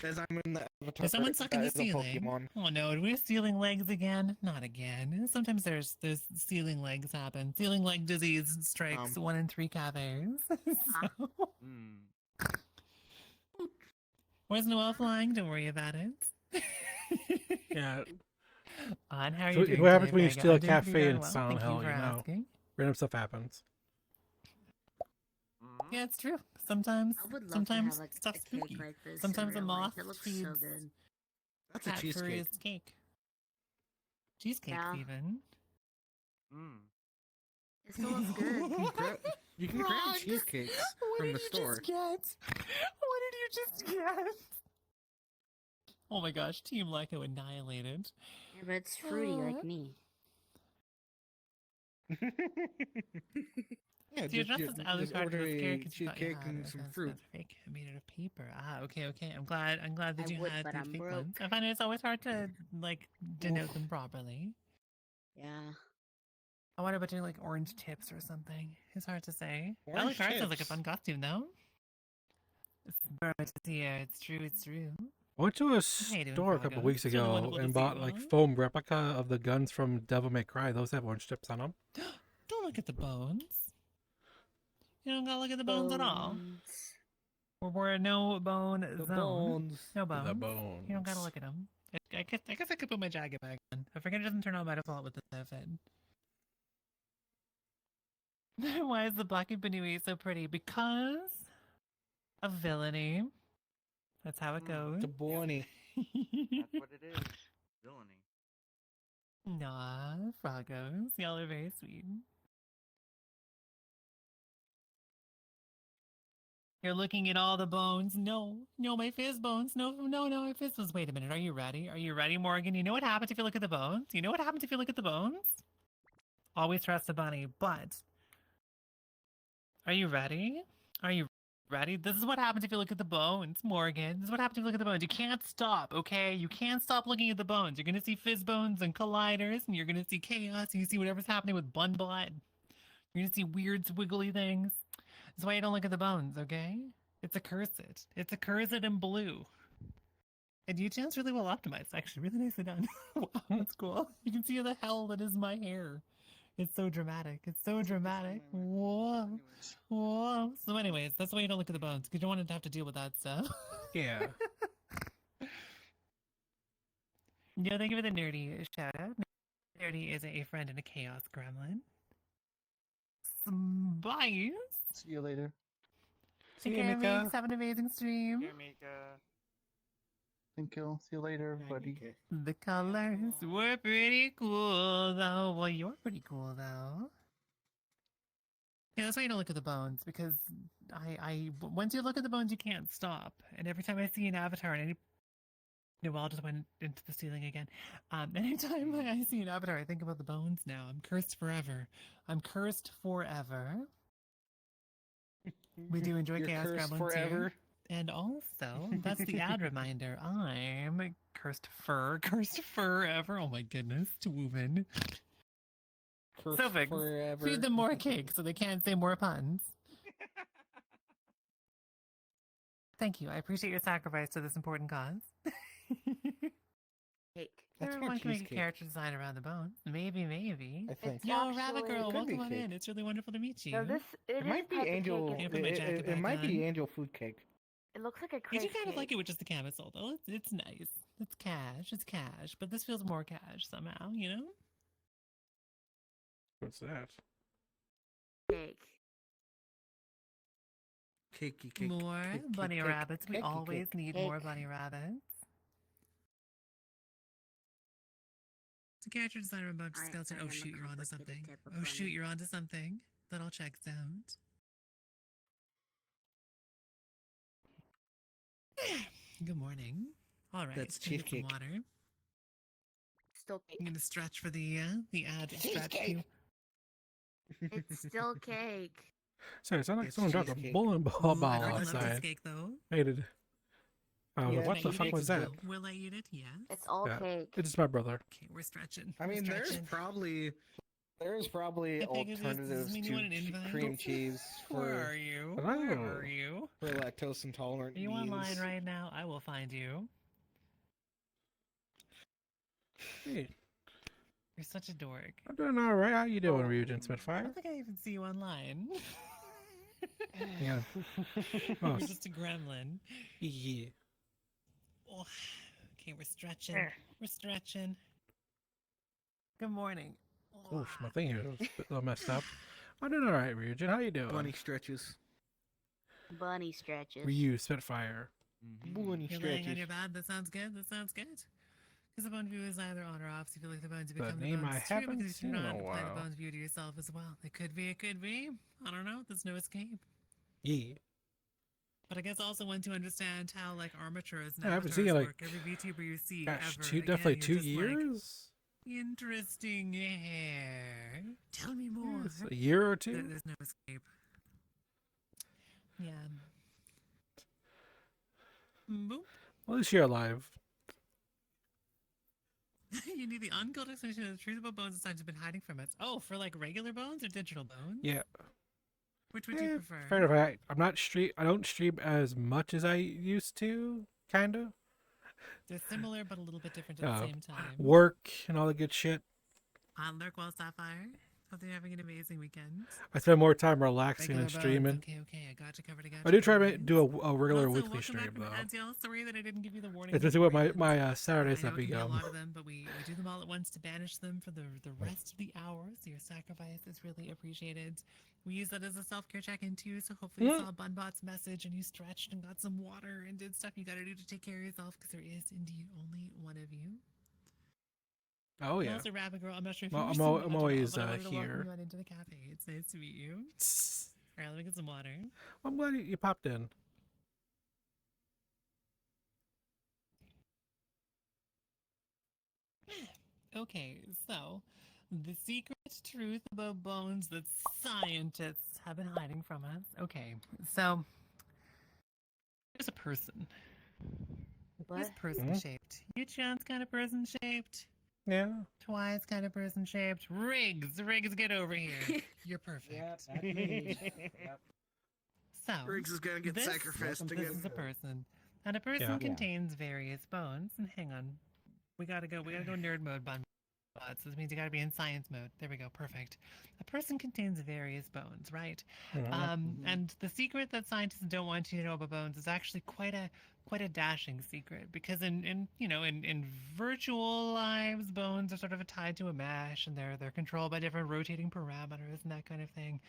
As I'm in the avatar. Is someone stuck in the as a ceiling? Pokemon. Oh no, do we have ceiling legs again? Not again. Sometimes there's ceiling legs happen. Ceiling leg disease strikes 1 in 3 cafes. So, where's Noelle flying? Don't worry about it. Yeah. And how are So you doing what happens today, when you Vega? steal a I'm doing pretty cafe darn in well. Silent Thank Hill, you for you know? asking. Random stuff happens. Yeah, it's true. Sometimes, I would love to sometimes have like stuff's a cake spooky. like this. Sometimes in a real life. moth It looks feeds so good. That's a cat cheesecake. furries cake. Cheesecakes Yeah. even. It still looks good. You can grab Frog! cheesecakes What from did the you store. just get? What did you just get? Oh my gosh, Team Lyco annihilated. Yeah, but it's fruity like me. Yeah, So you dressed as Alucard just for order this a character you thought you cheesecake had. and some fruit. Fake made it of paper. Ah, okay. I'm glad that I you would, had but the I'm fake broke. ones. I find it's always hard to like denote them properly. Yeah. I wonder about doing like orange tips or something. It's hard to say. Orange Alucard sounds like a tips? fun costume though. It's Burma here. It's true. I went to a How you doing, store a couple Froggo? weeks It's really ago wonderful to and see you bought like all. foam replica of the guns from Devil May Cry. Those have orange tips on them. Don't look at the bones. You don't gotta look at the bones at all. We're a no bone The zone. bones. No bones. The bones. You don't gotta look at them. I guess I could put my jacket back on. I forget it doesn't turn on by default with this outfit. Why is the black Banui so pretty? Because of villainy. That's how it goes. The Bonnie. That's what it is. Villainy. Nah, Froggos. Y'all are very sweet. You're looking at all the bones. No, my fist bones. No, my fist bones. Wait a minute. Are you ready? Are you ready, Morgan? You know what happens if you look at the bones? You know what happens if you look at the bones? Always trust the bunny, but are you ready? Are you ready? This is what happens if you look at the bones, Morgan. This is what happens if you look at the bones. You can't stop, okay? You can't stop looking at the bones. You're gonna see fizz bones and colliders, and you're gonna see chaos, and you see whatever's happening with Bunbot. You're gonna see weird swiggly things. That's why you don't look at the bones, okay? It's a cursed. It's a cursed in blue. And UTN's really well optimized, actually. Really nicely done. Wow, that's cool. You can see the hell that is my hair. It's so dramatic. It's so dramatic. Whoa. Whoa. So anyways, that's why you don't look at the bones, because you don't want to have to deal with that stuff. Yeah. No, thank you for the nerdy shout out. Nerdy is a friend and a chaos gremlin. Bye. See you later. Take care, Meeks. Have an amazing stream. Thank you. See you later, buddy. The colors were pretty cool, though. Well, you're pretty cool, though. Yeah, that's why you don't look at the bones, because once you look at the bones, you can't stop. And every time I see an avatar, and well, I just went into the ceiling again. Anytime I see an avatar, I think about the bones now. I'm cursed forever. I'm cursed forever. We do enjoy You're Chaos cursed Gremlins forever. here. And also, that's the ad reminder. I'm cursed forever. Oh my goodness, Twooven. Cursed Sophix, forever. feed them more cake so they can't say more puns. Thank you. I appreciate your sacrifice to this important cause. Cake. That's Everyone more can make a cheesecake. character design around the bones. Maybe. I think. Yo, Rabbit actually- Girl, It could be welcome on cake. in. It's really wonderful to meet you. No, it It might be type of cake. angel. Can't put my jacket It back might be on. angel food cake. It looks like a I crepe do kind of cake. like it with just the camisole, though. It's nice. It's cash. But this feels more cash somehow, you know? What's that? Cake. Cakey cake. More cake, bunny cake, rabbits. We cakey always cake. need Cake. more bunny rabbits. It's a character designer about I- skeleton. I Oh am a shoot, you're onto complicated something. type of Oh shoot, bunny. you're onto something. That all checks out. Good morning. All right, That's gonna get some cheesecake. water. Still cake. I'm gonna stretch for the ad stretch. Cheesecake. It's still cake. Sorry, it sounded like It's someone dropped a cheesecake. bowling ball Ooh, I love outside. cheesecake though. Hated. Yeah, What the Will I fuck eat was it? that? Will I eat it? Yes. It's all Yeah. cake. It's my brother. Okay, we're stretching. I We're mean, there's stretching. probably Hey, Pegasus, does this alternatives mean you to want an invite? cream cheese Where are for you? Oh. Where are you? lactose intolerant Are you beings. online right now? I will find you. Hey, You're such a dork. I'm doing all right. How you doing, Ryujin I Spitfire? don't think I even see you online. Yeah. Oh, You're just a gremlin. yeah. Oh, okay, we're stretching. We're stretching. Good morning. Oof, my thing here was a little messed up. I'm doing all right, Ryujin. How you doing? Bunny stretches. Bunny stretches. Ryu Spitfire. Bunny You're laying on stretches. your bed. That sounds good. That sounds good. Because the bone view is either on or off, so you feel like the bones you The become the name bones I too, haven't because if you're seen in not, a apply the while. bones view to yourself as well. It could be, it could be. I don't know. There's no escape. Yeah. But I guess also once you understand how like armatures and I haven't avatars seen it, like, work, every VTuber you see gosh, ever, definitely again, 2 you're just like, years. interesting hair. Tell me more. Yes, a year or two. There's no escape. Yeah. Boop. At least you're alive. You need the uncalled explanation of the truth about bones and signs have been hiding from us. Oh, for like regular bones or digital bones? Yeah. Which would you prefer? Fair enough. I don't stream as much as I used to, kinda. They're similar but a little bit different at the same time. Work and all the good shit. On Lurkwell Sapphire. Hope you're having an amazing weekend. I spend more time relaxing Regular and streaming. bones. Okay, I got you covered. I do try to do a regular Also, weekly welcome stream back from though. Antiel. Sorry that I didn't give you the warning. Especially with my beforehand. Saturdays I know that it can be a become. lot of them, but we do them all at once to banish them for the rest of the hours. Your sacrifice is really appreciated. We use that as a self-care check-in too, so hopefully you saw Bunbot's message and you stretched and got some water and did stuff you gotta do to take care of yourself, because there is indeed only one of you. Oh And yeah. also, Rabbit Girl, I'm not sure if Well, you've I'm always but I wanted to welcome here. you on into the cafe. It's nice to meet you. All right, let me get some water. I'm glad you popped in. Okay, so the secret truth about bones that scientists have been hiding from us. Okay, so there's a person. This person shaped. Yuchan's kind of person shaped. Yeah. Twice kind of person shaped. Riggs, get over here. You're perfect. Yep, that's me. Yep. So Riggs is gonna get this, sacrificed This again. is a person, and a person Yeah. contains various bones. And hang on, we gotta go nerd mode, Bun. So this means you gotta be in science mode. There we go, perfect. A person contains various bones, right? And the secret that scientists don't want you to know about bones is actually quite a dashing secret, because in virtual lives, bones are sort of tied to a mesh, and they're controlled by different rotating parameters and that kind of thing.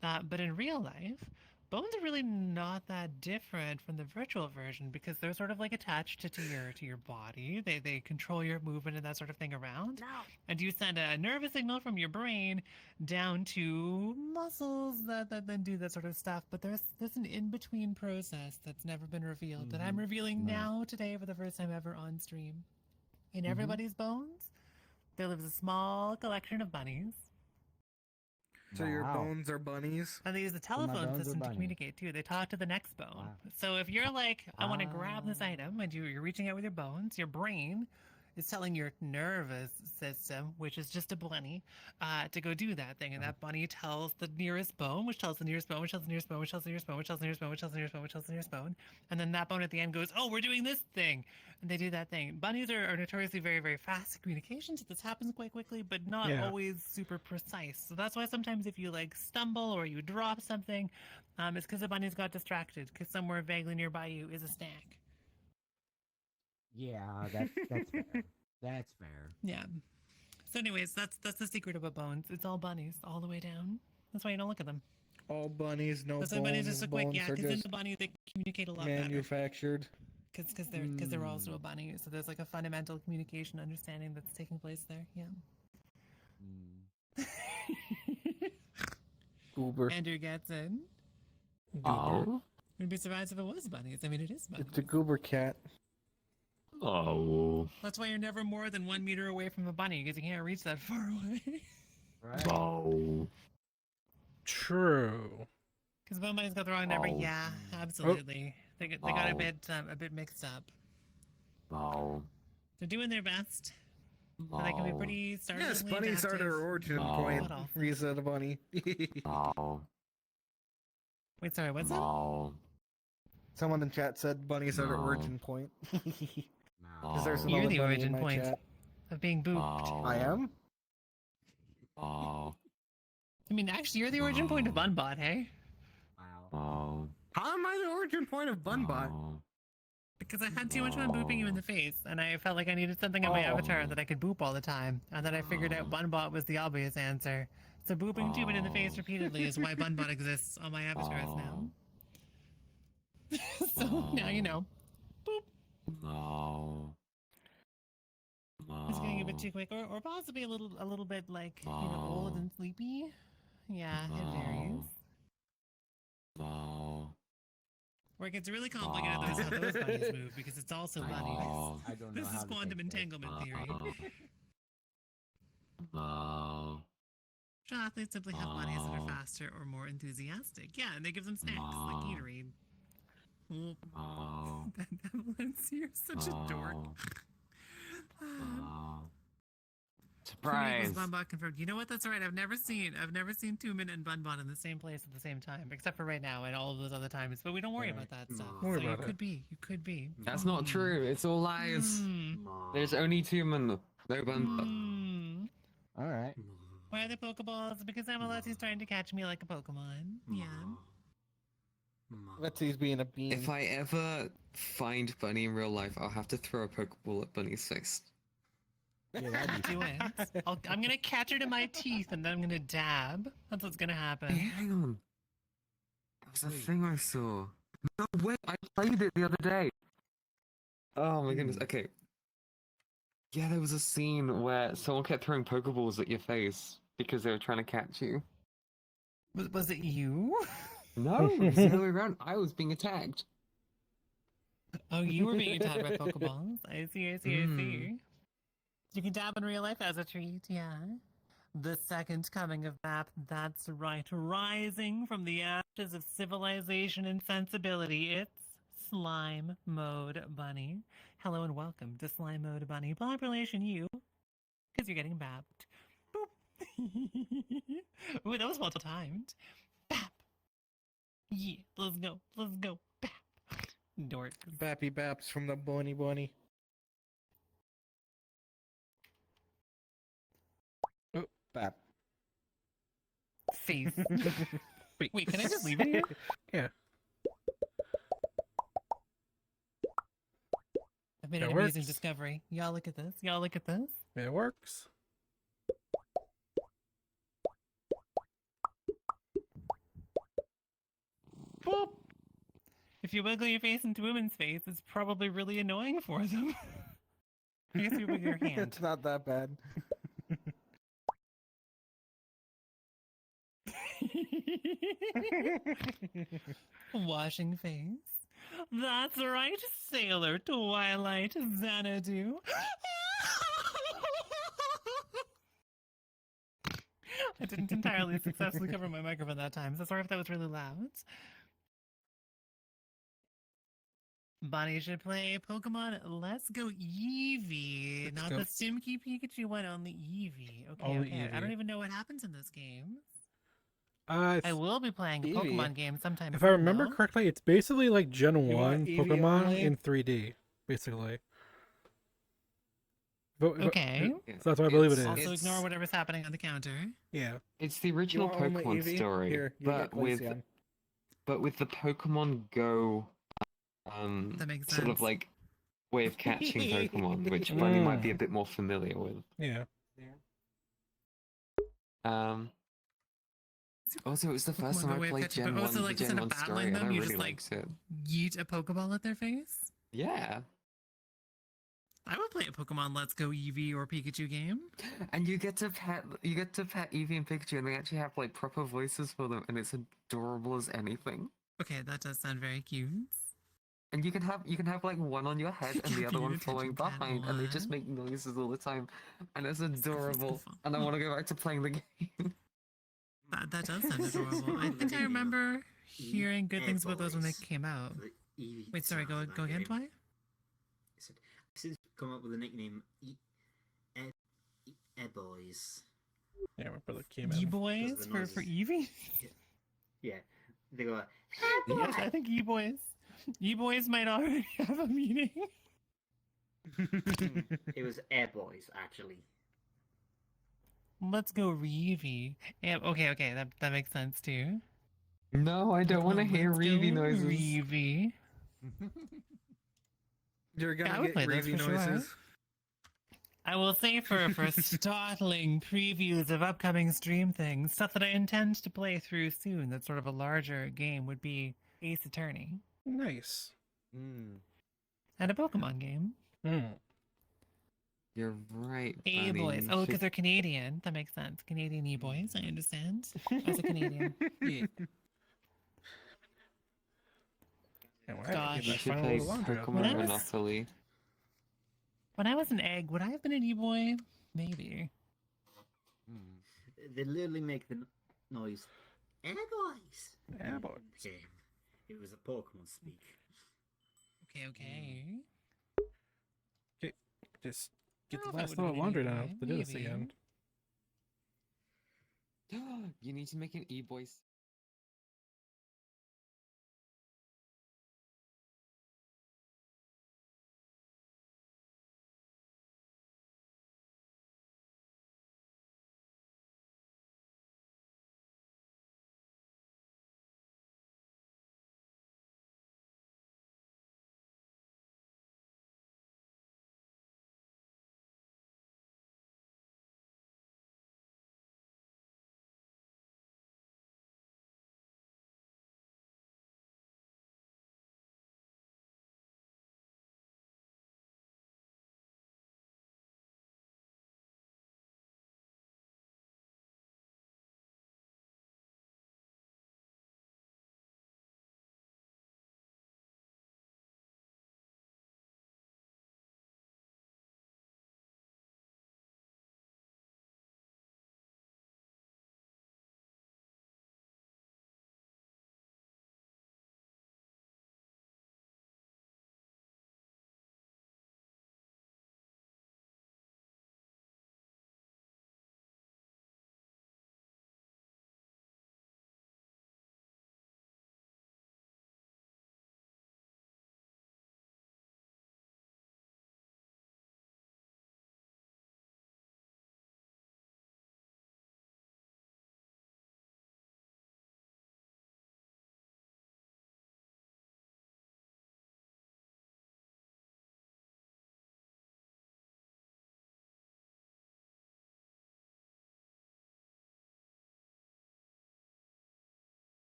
But in real life, bones are really not that different from the virtual version, because they're sort of like attached to your body. They control your movement and that sort of thing around. No. And you send a nervous signal from your brain down to muscles that then do that sort of stuff. But there's an in-between process that's never been revealed that I'm revealing now today for the first time ever on stream. In everybody's bones, there lives a small collection of bunnies. So your bones are bunnies? And they use the telephone system to communicate too. They talk to the next bone. Wow. So if you're like, I want to grab this item, and you're reaching out with your bones, your brain is telling your nervous system, which is just a bunny, to go do that thing. And that bunny tells the nearest bone, which tells the nearest bone, which tells the nearest bone, which tells the nearest bone, which tells the nearest bone, which tells the nearest bone, which tells the nearest bone. And then that bone at the end goes, oh, we're doing this thing. And they do that thing. Bunnies are notoriously very, very fast at communication, so this happens quite quickly, but not always super precise. So that's why sometimes if you like stumble or you drop something, it's because the bunnies got distracted, because somewhere vaguely nearby you is a snack. Yeah, that's fair. That's fair. Yeah. So anyways, that's the secret about bones. It's all bunnies all the way down. That's why you don't look at them. All bunnies, no That's why bones. bunnies just look like, Bones yeah, are because in just the bunny they communicate a lot better. manufactured. Because they're also a bunny, so there's like a fundamental communication understanding that's taking place there. Yeah. Goober. Andrew gets in. Oh. We'd be surprised if it was bunnies. I mean, it is bunnies. It's a goober cat. Oh. That's why you're never more than 1 meter away from a bunny, because you can't reach that far away. Right. Oh. True. Because bone bunnies got the wrong number. Oh. Yeah, absolutely. They got a bit mixed up. Oh. They're doing their best. But they can be pretty startlingly Yes, bunnies are adaptive. their origin Oh. point. What else? Risa the bunny. Oh. Wait, sorry, what's that? Oh. Someone in chat said bunnies are their No. origin point. No. 'Cause there's You're another the bunny in origin my point chat. of being booped. Oh. I am? Oh. I mean, actually, you're the origin point of Bunbot, hey? Wow. Oh. How am I the origin point of Bunbot? Oh. Because I had too much fun booping you in the face, and I felt like I needed something on my avatar that I could boop all the time, and then I figured out Bunbot was the obvious answer. So booping Tubin in the face repeatedly is why Bunbot exists on my avatars now. now you know. No. It's getting a bit too quick, or possibly a little bit like old and sleepy. Yeah, it varies. No. Where it gets really complicated though is how those bunnies move because it's also bunnies. I don't know This how is to quantum take this. entanglement theory. No. Athletes simply have bunnies that are faster or more enthusiastic. Yeah, and they give them snacks like Gatorade. Valencia, you're such a dork. Surprise! Bunbot confirmed. You know what? That's right. I've never seen Tumen and Bunbot in the same place at the same time, except for right now and all of those other times. But we don't worry about that stuff. Don't worry So about you it. could be. You could be. That's not true. It's all lies. There's only Tumen, no Bunbot. All right. Why are the Pokeballs? Because Amalessi's trying to catch me like a Pokemon. Yeah. Letsy's being a bean. If I ever find Bunny in real life, I'll have to throw a Pokeball at Bunny's face. Yeah, Do it. I'm gonna catch it in my teeth and then I'm gonna dab. That's what's gonna happen. Hey, hang on. That was a thing I saw. No, wait, I played it the other day. Oh my goodness, okay. Yeah, there was a scene where someone kept throwing Pokeballs at your face because they were trying to catch you. Was it you? No, it was the other way around. I was being attacked. Oh, you were being attacked by Pokeballs. I see. You can dab in real life as a treat, yeah. The second coming of Bap, that's right. Rising from the ashes of civilization and sensibility, it's Slime Mode Bunny. Hello and welcome to Slime Mode Bunny. Population you, because you're getting bapped. Boop. Ooh, that was well timed. Bap. Yeah, let's go. Bap. Dork. Bappy Baps from the Bunny. Oh, Bap. Face. Wait, can I just leave it here? Yeah. I've made It an amazing works. discovery. Y'all look at this. It works. Boop. If you wiggle your face into women's face, it's probably really annoying for them. I guess you wiggle your hand. It's not that bad. Washing face. That's right, Sailor Twilight Xanadu. I didn't entirely successfully cover my microphone that time, so sorry if that was really loud. Bonnie should play Pokemon Let's Go Eevee. Let's Not go. the Stimky Pikachu one, on the Eevee. Okay, Only okay. I Eevee. don't even know what happens in this game. I I will be playing a Eevee. Pokemon game sometime If soon, I remember though. correctly, it's basically like Gen You 1 want Eevee Pokemon only? in 3D, basically. Okay. So that's what I believe it is. Also ignore whatever's happening on the counter. Yeah. It's the original want only Pokemon Eevee? story, Here, you but get with Glaceon. the Pokemon Go That makes sort of sense. like way of catching Pokemon, which Bunny might be a bit more familiar with. Yeah. Also, it was the first Pokemon time Go I way of played catching- Gen but 1, also, like, the instead Gen of 1 story, battling and I them, you really just, liked it. Yeet a Pokeball at their face? Yeah. I would play a Pokemon Let's Go Eevee or Pikachu game. And you get to pet Eevee and Pikachu, and they actually have like proper voices for them, and it's adorable as anything. Okay, that does sound very cute. And you can have like one on your head and the You're other one being following attention cat, behind, and they just what? make noises all the time, and it's adorable. And I want to go back to playing the game. That does sound adorable. I think I remember hearing good things about those when they came out. Wait, sorry, go again, Twy? Since come up with the nickname Boys. Yeah, my brother came out. E-Boys for Eevee? Yeah. They go like, Yes, I think E-Boys. E-Boys might already have a meaning. it was Air Boys, actually. Let's go Reevee. Yeah, okay, that makes sense too. No, I don't want to hear Let's go Reevee noises. Reevee. You're Yeah, I gonna would get play those Reevee for sure. noises. I will say for startling previews of upcoming stream things, stuff that I intend to play through soon, that's sort of a larger game, would be Ace Attorney. Nice. And a Pokemon game. You're right, E-boys. buddy. Oh, because they're Canadian. That makes sense. Canadian E-boys. I understand. As a Canadian. Yeah. And we're actually Gosh. You that should final play little laundry out When Pokemon I was- Monopoly. When I was an egg, would I have been an E-boy? Maybe. They literally make the noise. Airboys! Airboys. It was a Pokemon speak. Okay. Okay, just get I the don't know if I last would've little been an laundry done. I E-boy, have to do this maybe. again. You need to make an E-boy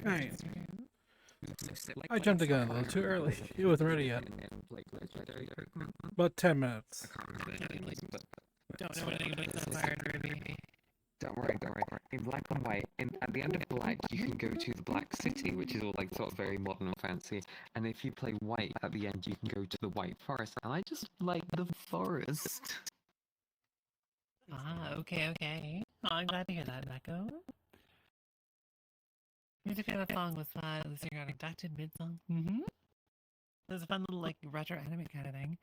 Right. I jumped the gun a little too early. It wasn't ready yet. About 10 minutes. Don't know anything about Sapphire Ruby. Don't worry. In Black and White, at the end of Black, you can go to the Black City, which is all like sort of very modern and fancy. And if you play White, at the end, you can go to the White Forest. And I just like the forest. Ah, okay. Oh, I'm glad to hear that, Neko. Music of the song was fun. At least you got inducted mid-song. It was a fun little, like, retro anime kind of thing.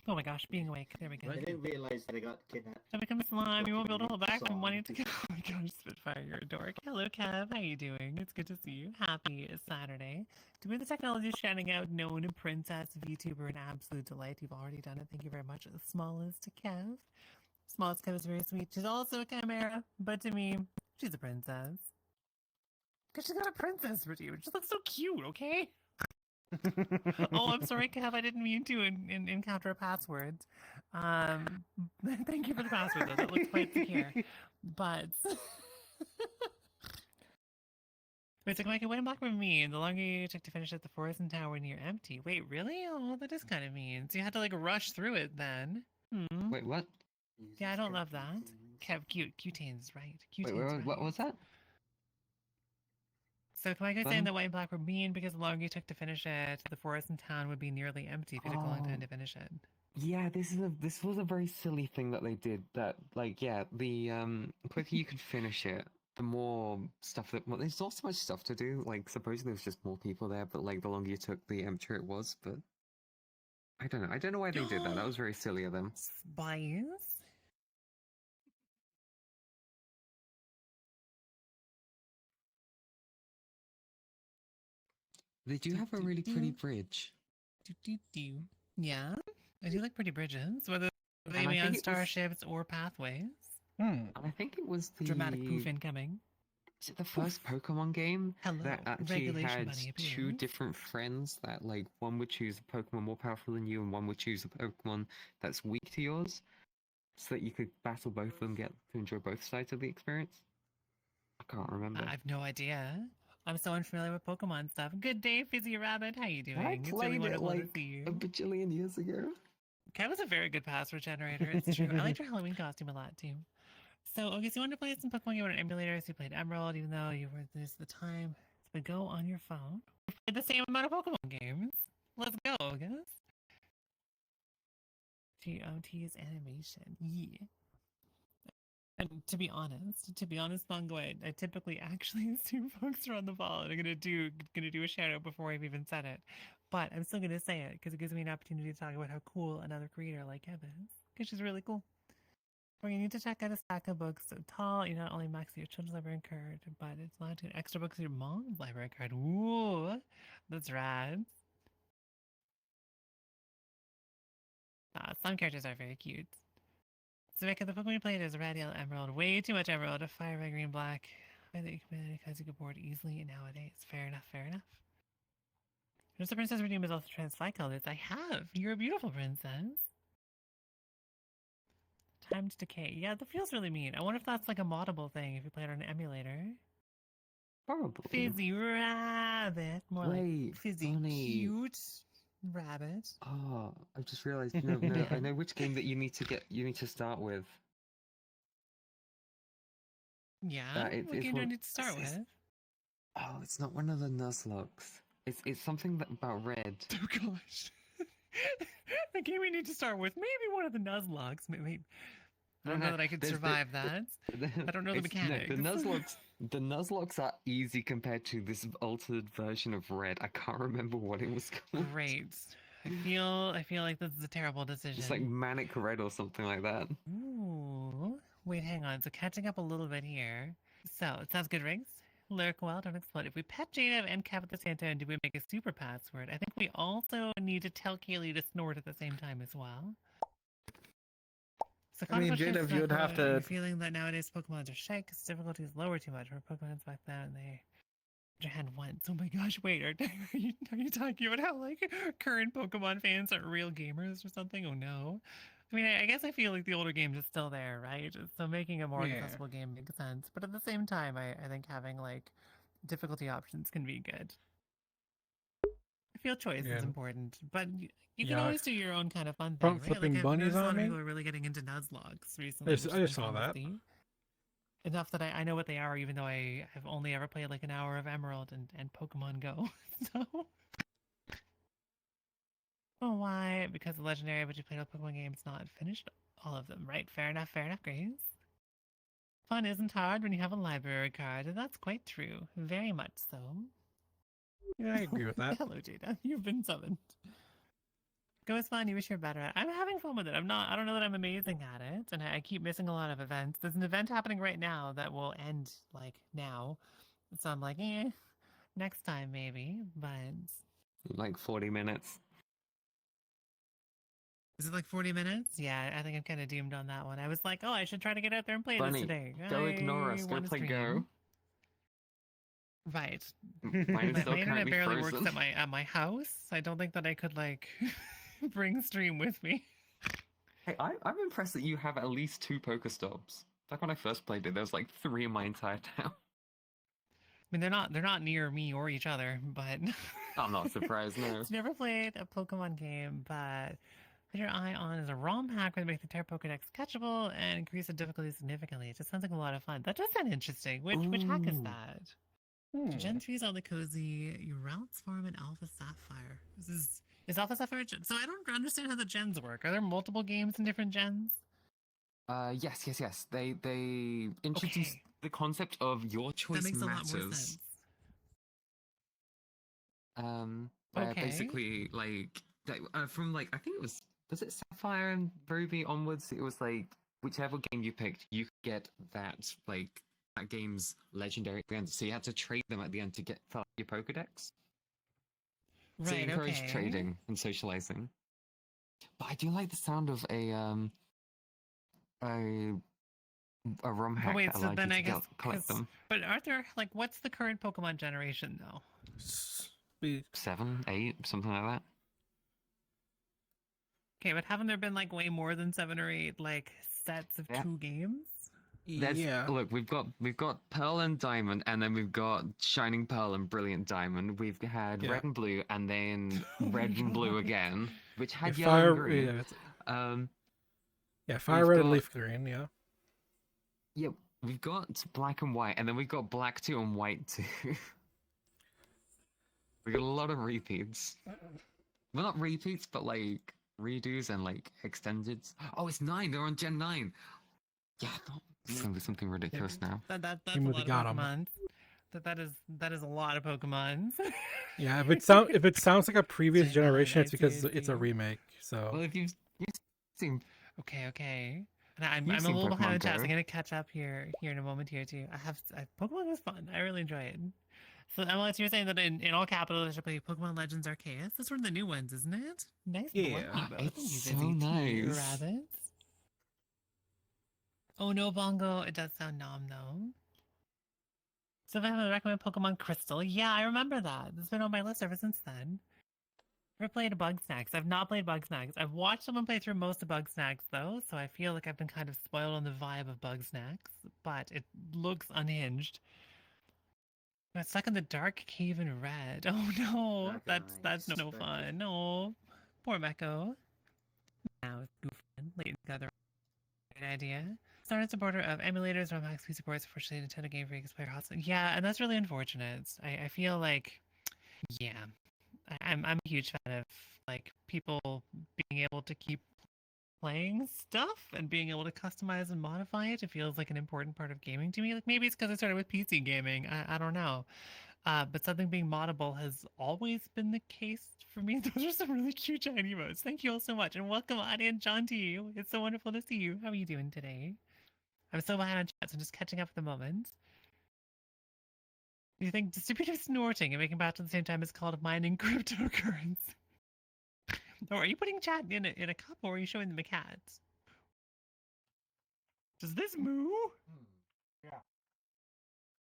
Oh my gosh, being awake. There we go. I didn't realize they got kidnapped. So become a slime. You won't be able to hold back from Song. wanting to go. Oh my gosh, Spitfire, you're a dork. Hello, Kev. How you doing? It's good to see you. Happy it's Saturday. Doing the technology shouting out known princess VTuber, an absolute delight. You've already done it. Thank you very much. The smallest Kev. Smallest Kev is very sweet. She's also a chimera, but to me, she's a princess. Because she's got a princess for you. She looks so cute, okay? Oh, I'm sorry, Kev. I didn't mean to encounter a password. Thank you for the password, though. That looks quite secure. But it's like, Michael, what did Blackburn mean? The longer you took to finish at the forest and tower near empty. Wait, really? Oh, that is kind of mean. So you had to like rush through it then. Wait, what? Yeah, I don't love that. Kev, Cutane's right. Wait, Cutane's right. what was that? So Michael's saying that White and Black were mean because the longer you took to finish it, the forest and town would be nearly empty if you took a long time to finish it. Yeah, this was a very silly thing that they did. That like, yeah, the quicker you could finish it, the more stuff that there's not so much stuff to do. Like, supposedly there was just more people there, but like the longer you took, the emptier it was. But I don't know. I don't know why they did that. That was very silly of them. Spies? They do have a really pretty bridge. Yeah, I do like pretty bridges, whether they And I be think on it was- starships or pathways. And I think it was the Dramatic poof incoming. Is it the first Pokemon game Hello, that actually Regulation had Bunny two appears. different friends that like one would choose a Pokemon more powerful than you and one would choose a Pokemon that's weak to yours, so that you could battle both of them, get to enjoy both sides of the experience? I can't remember. I have no idea. I'm so unfamiliar with Pokemon stuff. Good day, Fizzy Rabbit. How you doing? I It's played really it wonderful to like see you. a bajillion years ago. Kat was a very good password generator. It's true. I liked her Halloween costume a lot too. So, okay, so you wanted to play some Pokemon Game on an emulator, so you played Emerald, even though you were this the time. So go on your phone. We played the same amount of Pokemon games. Let's go, guys. GOT's animation. Yeah. And to be honest, Bongo, I typically actually assume folks are on the ball and I'm gonna do a shout out before I've even said it. But I'm still gonna say it because it gives me an opportunity to talk about how cool another creator like Kev is. Because she's really cool. Or you need to check out a stack of books so tall, you not only max your children's library card, but it's allowed to get extra books in your mom's library card. Ooh, that's rad. Some characters are very cute. So Mecca, the Pokemon you played is Red, Yellow, Emerald. Way too much Emerald. A Fire, Red, Green, Black. I think because you get bored easily nowadays. Fair enough, fair enough. Just the Princess Redeem is also Transfly colors. I have. You're a beautiful princess. Time to Decay. Yeah, that feels really mean. I wonder if that's like a moddable thing if you play it on an emulator. Probably. Fizzy Rabbit. More Wait, like Fizzy Bunny. Cute Rabbit. Oh, I just realized. No, I know which game that you need to start with. Yeah? What game do I need to start with? Oh, it's not one of the Nuzlocke. It's something about red. Oh gosh. The game we need to start with. Maybe one of the Nuzlocke. Maybe. I don't know that I could survive that. I don't know the mechanics. No, the Nuzlocke are easy compared to this altered version of red. I can't remember what it was called. Great. I feel like this is a terrible decision. It's like Manic Red or something like that. Ooh. Wait, hang on. So catching up a little bit here. So, it sounds good, Riggs. Lurk well, don't explode. If we pet Jada and Cap at the same time, do we make a super password? I think we also need to tell Kaylee to snort at the same time as well. So I mean, Jada, if you would have to... feeling that nowadays Pokemons are shy because difficulty is lower too much. For Pokemons back then, and they your hand once. Oh my gosh, wait, are you talking about how like current Pokemon fans aren't real gamers or something? Oh no. I mean, I guess I feel like the older games are still there, right? So making a more accessible game makes sense. But at the same time, I think having like difficulty options can be good. I feel choice Yeah. is important, but you can Yeah, always do your own kind of fun thing, front right? Like flipping I've bunnies noticed a on lot of me. people are really getting into Nuzlogs recently. I just which has saw been fun to that. see. Enough that I know what they are, even though I've only ever played like an hour of Emerald and Pokemon Go. So, oh, why? Because the legendary, but you played all Pokemon games, not finished all of them, right? Fair enough, Grace. Fun isn't hard when you have a library card, and that's quite true. Very much so. Yeah, I agree with that. Hello, Jada. You've been summoned. Go is fun. You wish you're better at it. I'm having fun with it. I don't know that I'm amazing at it, and I keep missing a lot of events. There's an event happening right now that will end like now, so I'm like, next time maybe. But Like 40 minutes. is it like 40 minutes? Yeah, I think I'm kind of doomed on that one. I was like, oh, I should try to get out there and play this Bunny, today. go ignore us. Go wanna play stream. Go. Right. Mine is still My internet currently barely frozen. works at my house. I don't think that I could like bring stream with me. Hey, I'm impressed that you have at least 2 Pokestops. Back when I first played it, there was like 3 in my entire town. I mean, they're not near me or each other, but I'm not surprised, no. I've never played a Pokemon game, but put your eye on is a ROM hack where they make the entire Pokedex catchable and increase the difficulty significantly. It just sounds like a lot of fun. That does sound interesting. Which hack is that? Gen 3 is all the cozy. Your routes farm in Alpha Sapphire. Is Alpha Sapphire gen? So I don't understand how the gens work. Are there multiple games in different gens? Yes. They introduced the concept of your choice That makes matters. a lot more sense. Where Okay. basically from like I think was it Sapphire and Ruby onwards? It was like whichever game you picked, you could get that game's legendary at the end. So you had to trade them at the end to get fill up your Pokedex. So you encourage trading and socializing. But I do like the sound of a ROM hack that allowed you to collect them. But aren't there like what's the current Pokemon generation though? 7, 8, something like that. Okay, but haven't there been like way more than 7 or 8 like sets of 2 games? Look, we've got Pearl and Diamond, and then we've got Shining Pearl and Brilliant Diamond. We've had Red and Blue, and then Red and Blue again, which had Yellow and Green. Fire Red and Leaf Green. Yeah. Yep, we've got Black and White, and then we've got Black 2 and White 2. We got a lot of repeats. Well, not repeats, but like redos and like extendeds. Oh, it's 9. They're on Gen 9. Yeah, it's gonna be something ridiculous now. That's a lot of Pokemon. That is a lot of Pokemon. Yeah, if it sounds like a previous generation, it's because it's a remake. So. Well, if you've seen. Okay. And I'm a little behind the chat. So I'm gonna catch up here in a moment here too. Pokemon was fun. I really enjoy it. So Alex, you're saying that in all capitals I should play Pokemon Legends Arceus? That's one of the new ones, isn't it? Nice. Yeah, it's so nice. Rabbits. Oh no, Bongo. It does sound nom though. So if I have to recommend Pokemon Crystal, yeah, I remember that. It's been on my list ever since then. Never played Bug Snacks. I've not played Bug Snacks. I've watched someone play through most of Bug Snacks though, so I feel like I've been kind of spoiled on the vibe of Bug Snacks, but it looks unhinged. I'm stuck in the dark cave in red. Oh no, that's no fun. No, poor Meko. Now it's goofing. Late together. Great idea. Started supporter of emulators, ROM hacks, Wii supports. Unfortunately, Nintendo Game Freak is player hotspot. Yeah, and that's really unfortunate. I feel like, yeah, I'm a huge fan of like people being able to keep playing stuff and being able to customize and modify it. It feels like an important part of gaming to me. Like maybe it's because I started with PC gaming. I don't know. But something being moddable has always been the case for me. Those are some really cute giant emotes. Thank you all so much. And welcome, Adi and John, to you. It's so wonderful to see you. How are you doing today? I'm so behind on chat, so I'm just catching up at the moment. Do you think distributed snorting and making back at the same time is called mining cryptocurrency? Or are you putting chat in a cup, or are you showing them a cat? Does this moo? Yeah.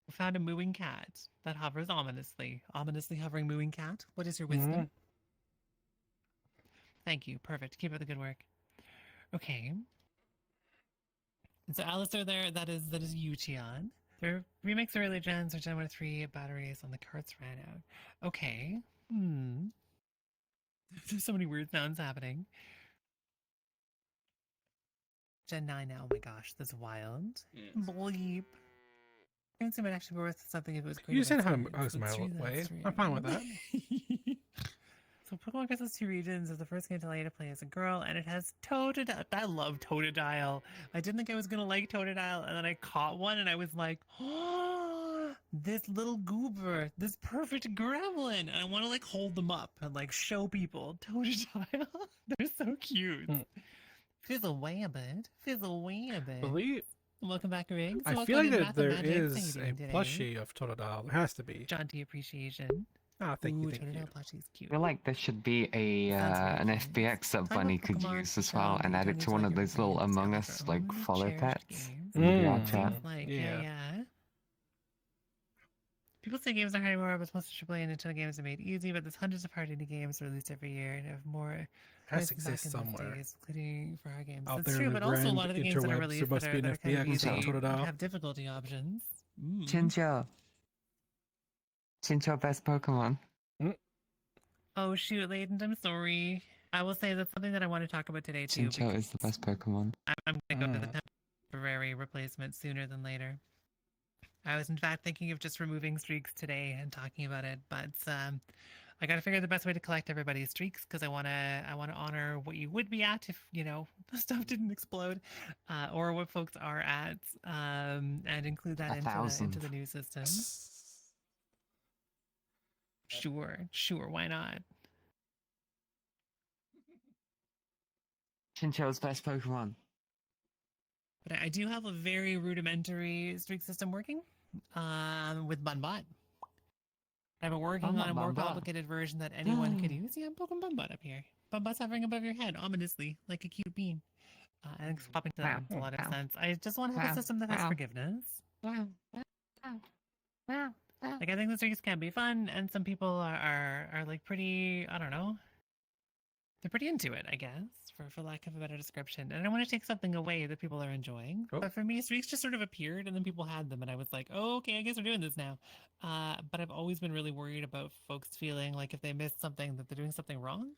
We found a mooing cat that hovers ominously. Ominously hovering mooing cat. What is your wisdom? Thank you. Perfect. Keep up the good work. Okay. And so Alistair there, that is Yuchian. The remakes early gens are Gen 1 3 batteries on the carts ran out. Okay. There's so many weird sounds happening. Gen 9 now, oh my gosh, that's wild. Bleep. Currency might actually be worth something if it was great. You said how about I was my that's true, way. that's true. I'm fine with that. So Pokemon Crystal's 2 regions is the first game to allow you to play as a girl, and it has Totodile. I love Totodile. I didn't think I was going to like Totodile, and then I caught one, and I was like, oh, this little goober, this perfect gremlin. And I want to, like, hold them up and, like, show people Totodile. They're so cute. Fizzle away a bit. Fizzle away a bit. Believe. Welcome back, Riggs. I Welcome feel like to that there Mathemagic. How you is doing a today? plushie of Totodile. There has to be. Jaunty appreciation. Ah, thank you, thank Totodile you. plushie is cute. I feel like there should be a an FBX that Bunny could use as well, and add it to one of those little Among Us like follow pets in the VR chat. Like, yeah. People say games are hard anymore, but most AAA and Nintendo games are made easy, but there's hundreds of hard indie games released every year and have more Has to racing back exist in those somewhere. days, including for our games. Out That's there true, in the but also a grand lot of the games that are interwebs, released there must that be are, an that are kind of FBX easy on Totodile. have difficulty options. Chincho. Chincho, best Pokemon. Oh shoot, Layden, I'm sorry. I will say that's something that I want to talk about today too. Chincho is the best Pokemon. I'm gonna go to the temporary replacement sooner than later. I was in fact thinking of just removing streaks today and talking about it, but I gotta figure out the best way to collect everybody's streaks because I wanna honor what you would be at if the stuff didn't explode, or what folks are at, and include that into the new system. Sure, why not? Chincho's best Pokemon. But I do have a very rudimentary streak system working with Bunbot. I've been working on a more complicated version that anyone could use. Yeah, I'm poking Bunbot up here. Bunbot's hovering above your head, ominously, like a cute bean. And it's popping to that makes a lot of sense. I just want to have a system that has forgiveness. Like, I think the streaks can be fun, and some people are like pretty, I don't know, they're pretty into it, I guess, for lack of a better description. And I want to take something away that people are enjoying. But for me, streaks just sort of appeared, and then people had them, and I was like, oh, okay, I guess we're doing this now. But I've always been really worried about folks feeling like if they missed something, that they're doing something wrong.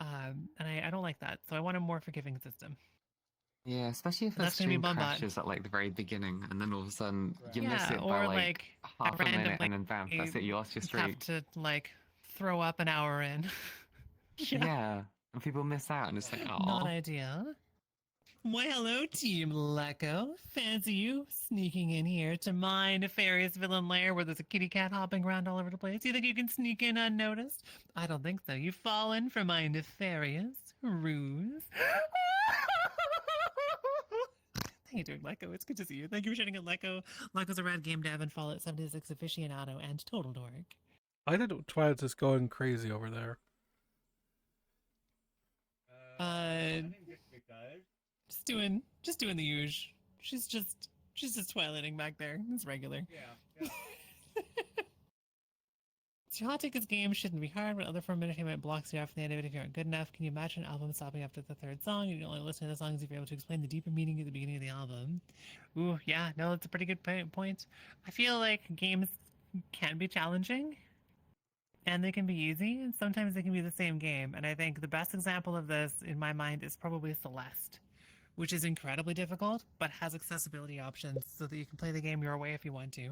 And I don't like that, so I want a more forgiving system. Yeah, especially if the stream crashes at like the very beginning, and then all of a sudden you miss it by like half a minute, and then bam, that's it, you lost your streak. Have to like throw up an hour in. Yeah, and people miss out, and it's like, oh. Not ideal. Why, hello, Team Lecco. Fancy you sneaking in here to my nefarious villain lair where there's a kitty cat hopping around all over the place. You think you can sneak in unnoticed? I don't think so. You've fallen for my nefarious ruse. How you doing, Lecco? It's good to see you. Thank you for sharing it, Lecco. Lecco's a rad game dev and Fallout 76 aficionado and total dork. I think Twilight's just going crazy over there. Just doing the usual. She's just twilighting back there. It's regular. Yeah. So hot take this game shouldn't be hard, but other form of entertainment blocks you off from the end of it if you aren't good enough. Can you imagine an album stopping after the third song? You can only listen to the songs if you're able to explain the deeper meaning at the beginning of the album. Ooh, yeah, no, that's a pretty good point. I feel like games can be challenging, and they can be easy, and sometimes they can be the same game. And I think the best example of this, in my mind, is probably Celeste, which is incredibly difficult, but has accessibility options so that you can play the game your way if you want to.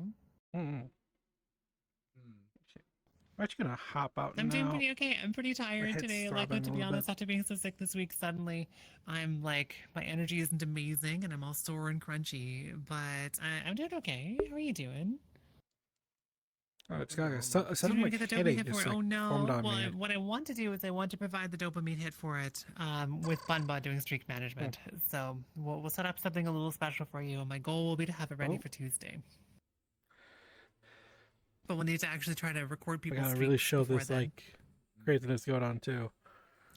Aren't you gonna hop out now? I'm doing pretty okay. I'm pretty tired head's today. Like, throbbing to a be little honest, bit. after being so sick this week, suddenly I'm like, my energy isn't amazing and I'm all sore and crunchy, but I'm doing okay. How are you doing? Oh, it's got a sudden like Get the dopamine headache hit just for it. like Oh no! formed on Well, me. what I want to do is I want to provide the dopamine hit for it with Bunbot doing streak management. So we'll set up something a little special for you, and my goal will be to have it ready for Tuesday. But we'll need to actually try to record I people's gotta streaks really show before this then. like craziness going on too.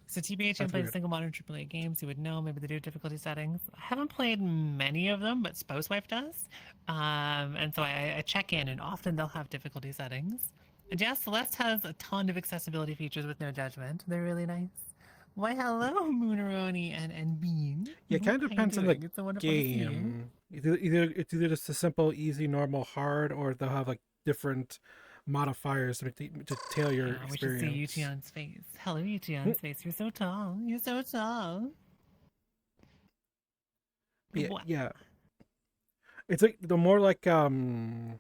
So TBH, I That's played weird. single modern AAA games. You would know, maybe they do difficulty settings. I haven't played many of them, but Spousewife does. And so I check in, and often they'll have difficulty settings. And yes, Celeste has a ton of accessibility features with no judgment. They're really nice. Why, hello, Moonaroni and Bean. Yeah, it kind of How you depends on the doing? It's so wonderful to see you. game. It's either just a simple, easy, normal, hard, or they'll have like different modifiers to tailor your Oh, we should see experience. Yuchion's face. Hello, Yuchion's face. You're so tall. You're so tall. Yeah, What? yeah. It's like the more like more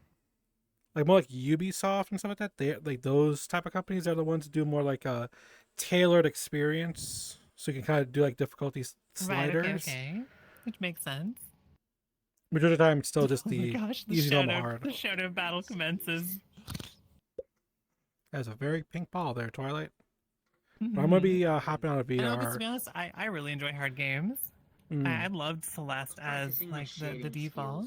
like Ubisoft and stuff like that. They like those type of companies are the ones that do more like a tailored experience, so you can kind of do like difficulty sliders. Right, okay. Which makes sense. Majority of the time, it's still just Oh my the gosh, easy, normal, hard. the shadow battle commences. That's a very pink ball there, Twilight. But I'm gonna be hopping on a VR. I know, but to be honest, I really enjoy hard games. I loved Celeste as like the default.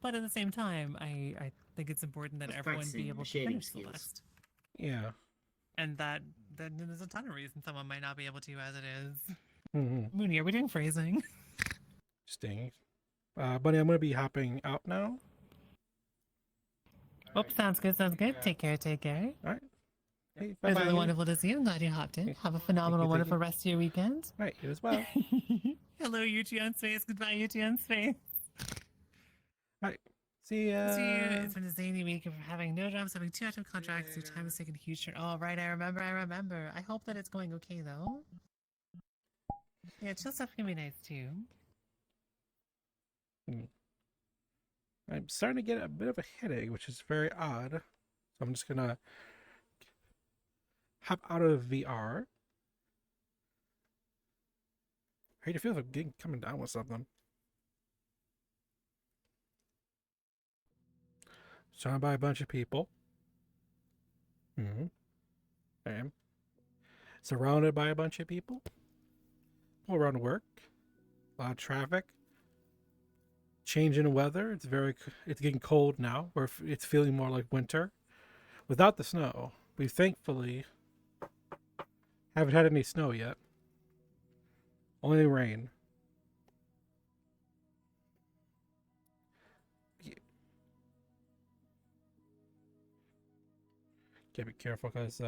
But at the same time, I think it's important that everyone be able to finish Celeste. Yeah. And that there's a ton of reasons someone might not be able to as it is. Mm-hmm. Mooney, are we doing phrasing? Sting. Bunny, I'm gonna be hopping out now. Oh, sounds good, sounds good. Take care, take care. All right. Hey, It's bye-bye. really wonderful to see you. I'm glad you hopped in. Have a phenomenal, wonderful rest of your weekend. All right, you as well. Hello, Yuchion's face. Goodbye, Yuchion's face. All right. See ya. See you. It's been a zany week of having no jobs, having 2 active contracts. Your time has taken a huge turn. Oh, right, I remember. I hope that it's going okay, though. Yeah, chill stuff can be nice, too. I'm starting to get a bit of a headache, which is very odd. So I'm just gonna hop out of VR. I hate to feel like I'm coming down with something. Surrounded by a bunch of people. I am. Surrounded by a bunch of people. All around work. A lot of traffic. Change in weather. It's getting cold now. It's feeling more like winter. Without the snow. We thankfully haven't had any snow yet. Only rain. Gotta be careful because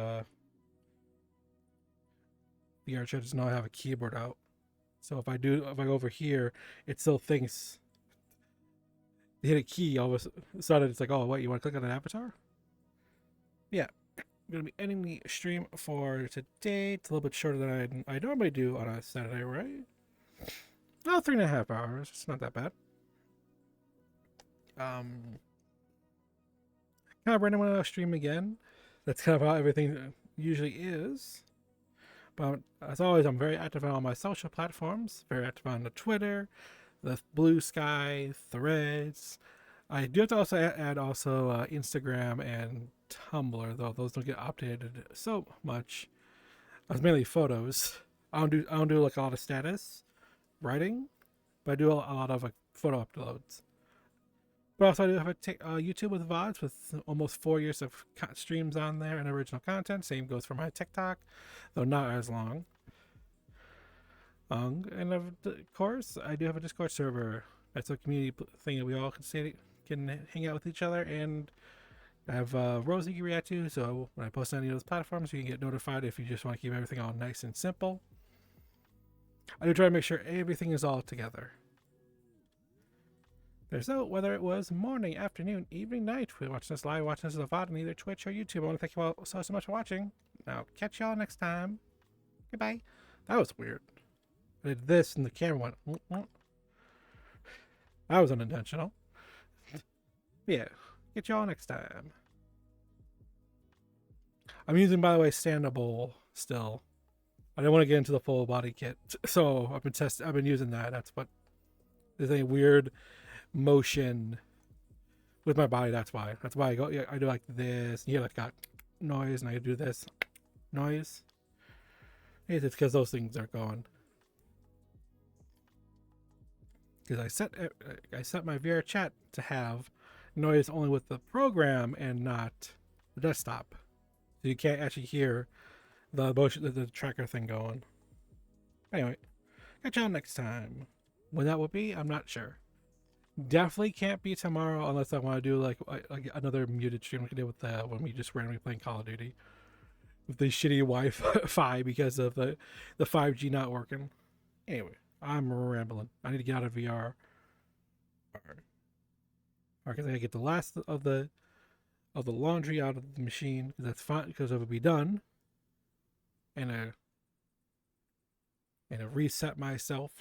VR chat does not have a keyboard out. So if I go over here, it still thinks hit a key. All of a sudden, it's like, oh wait, you want to click on an avatar? Yeah, I'm gonna be ending the stream for today. It's a little bit shorter than I normally do on a Saturday, right? Oh, 3.5 hours. It's not that bad. Kind of randomly I'll stream again. That's kind of how everything usually is. But as always, I'm very active on all my social platforms. Very active on the Twitter, the Blue Sky, Threads. I do have to also add Instagram and Tumblr, though those don't get updated so much. It's mainly photos. I don't do like a lot of status writing, but I do a lot of like photo uploads. But also I do have a YouTube with VODs with almost 4 years of streams on there and original content. Same goes for my TikTok, though not as long. And of course, I do have a Discord server. That's a community thing that we all can hang out with each other. And I have Rosie you react to, so when I post on any of those platforms, you can get notified if you just want to keep everything all nice and simple. I do try to make sure everything is all together. So whether it was morning, afternoon, evening, night, if you're watching this live, watching this as a VOD on either Twitch or YouTube, I want to thank you all so much for watching. Now, catch y'all next time. Goodbye. That was weird. I did this and the camera went. That was unintentional. Yeah. Get y'all next time. I'm using, by the way, standable still. I didn't want to get into the full body kit, so I've been using that. That's what. There's a weird motion with my body. That's why I go. I do like this. You hear like got noise, and I do this noise. It's because those things are going. Because I set my VR chat to have noise only with the program and not the desktop, so you can't actually hear the motion, the tracker thing going. Anyway, catch y'all next time. When that will be, I'm not sure. Definitely can't be tomorrow unless I want to do like another muted stream like I did with when we just randomly playing Call of Duty. with the shitty Wi-Fi because of the 5G not working. Anyway, I'm rambling. I need to get out of VR. Alright, because I gotta get the last of the laundry out of the machine, because that's fine, because it'll be done. And reset myself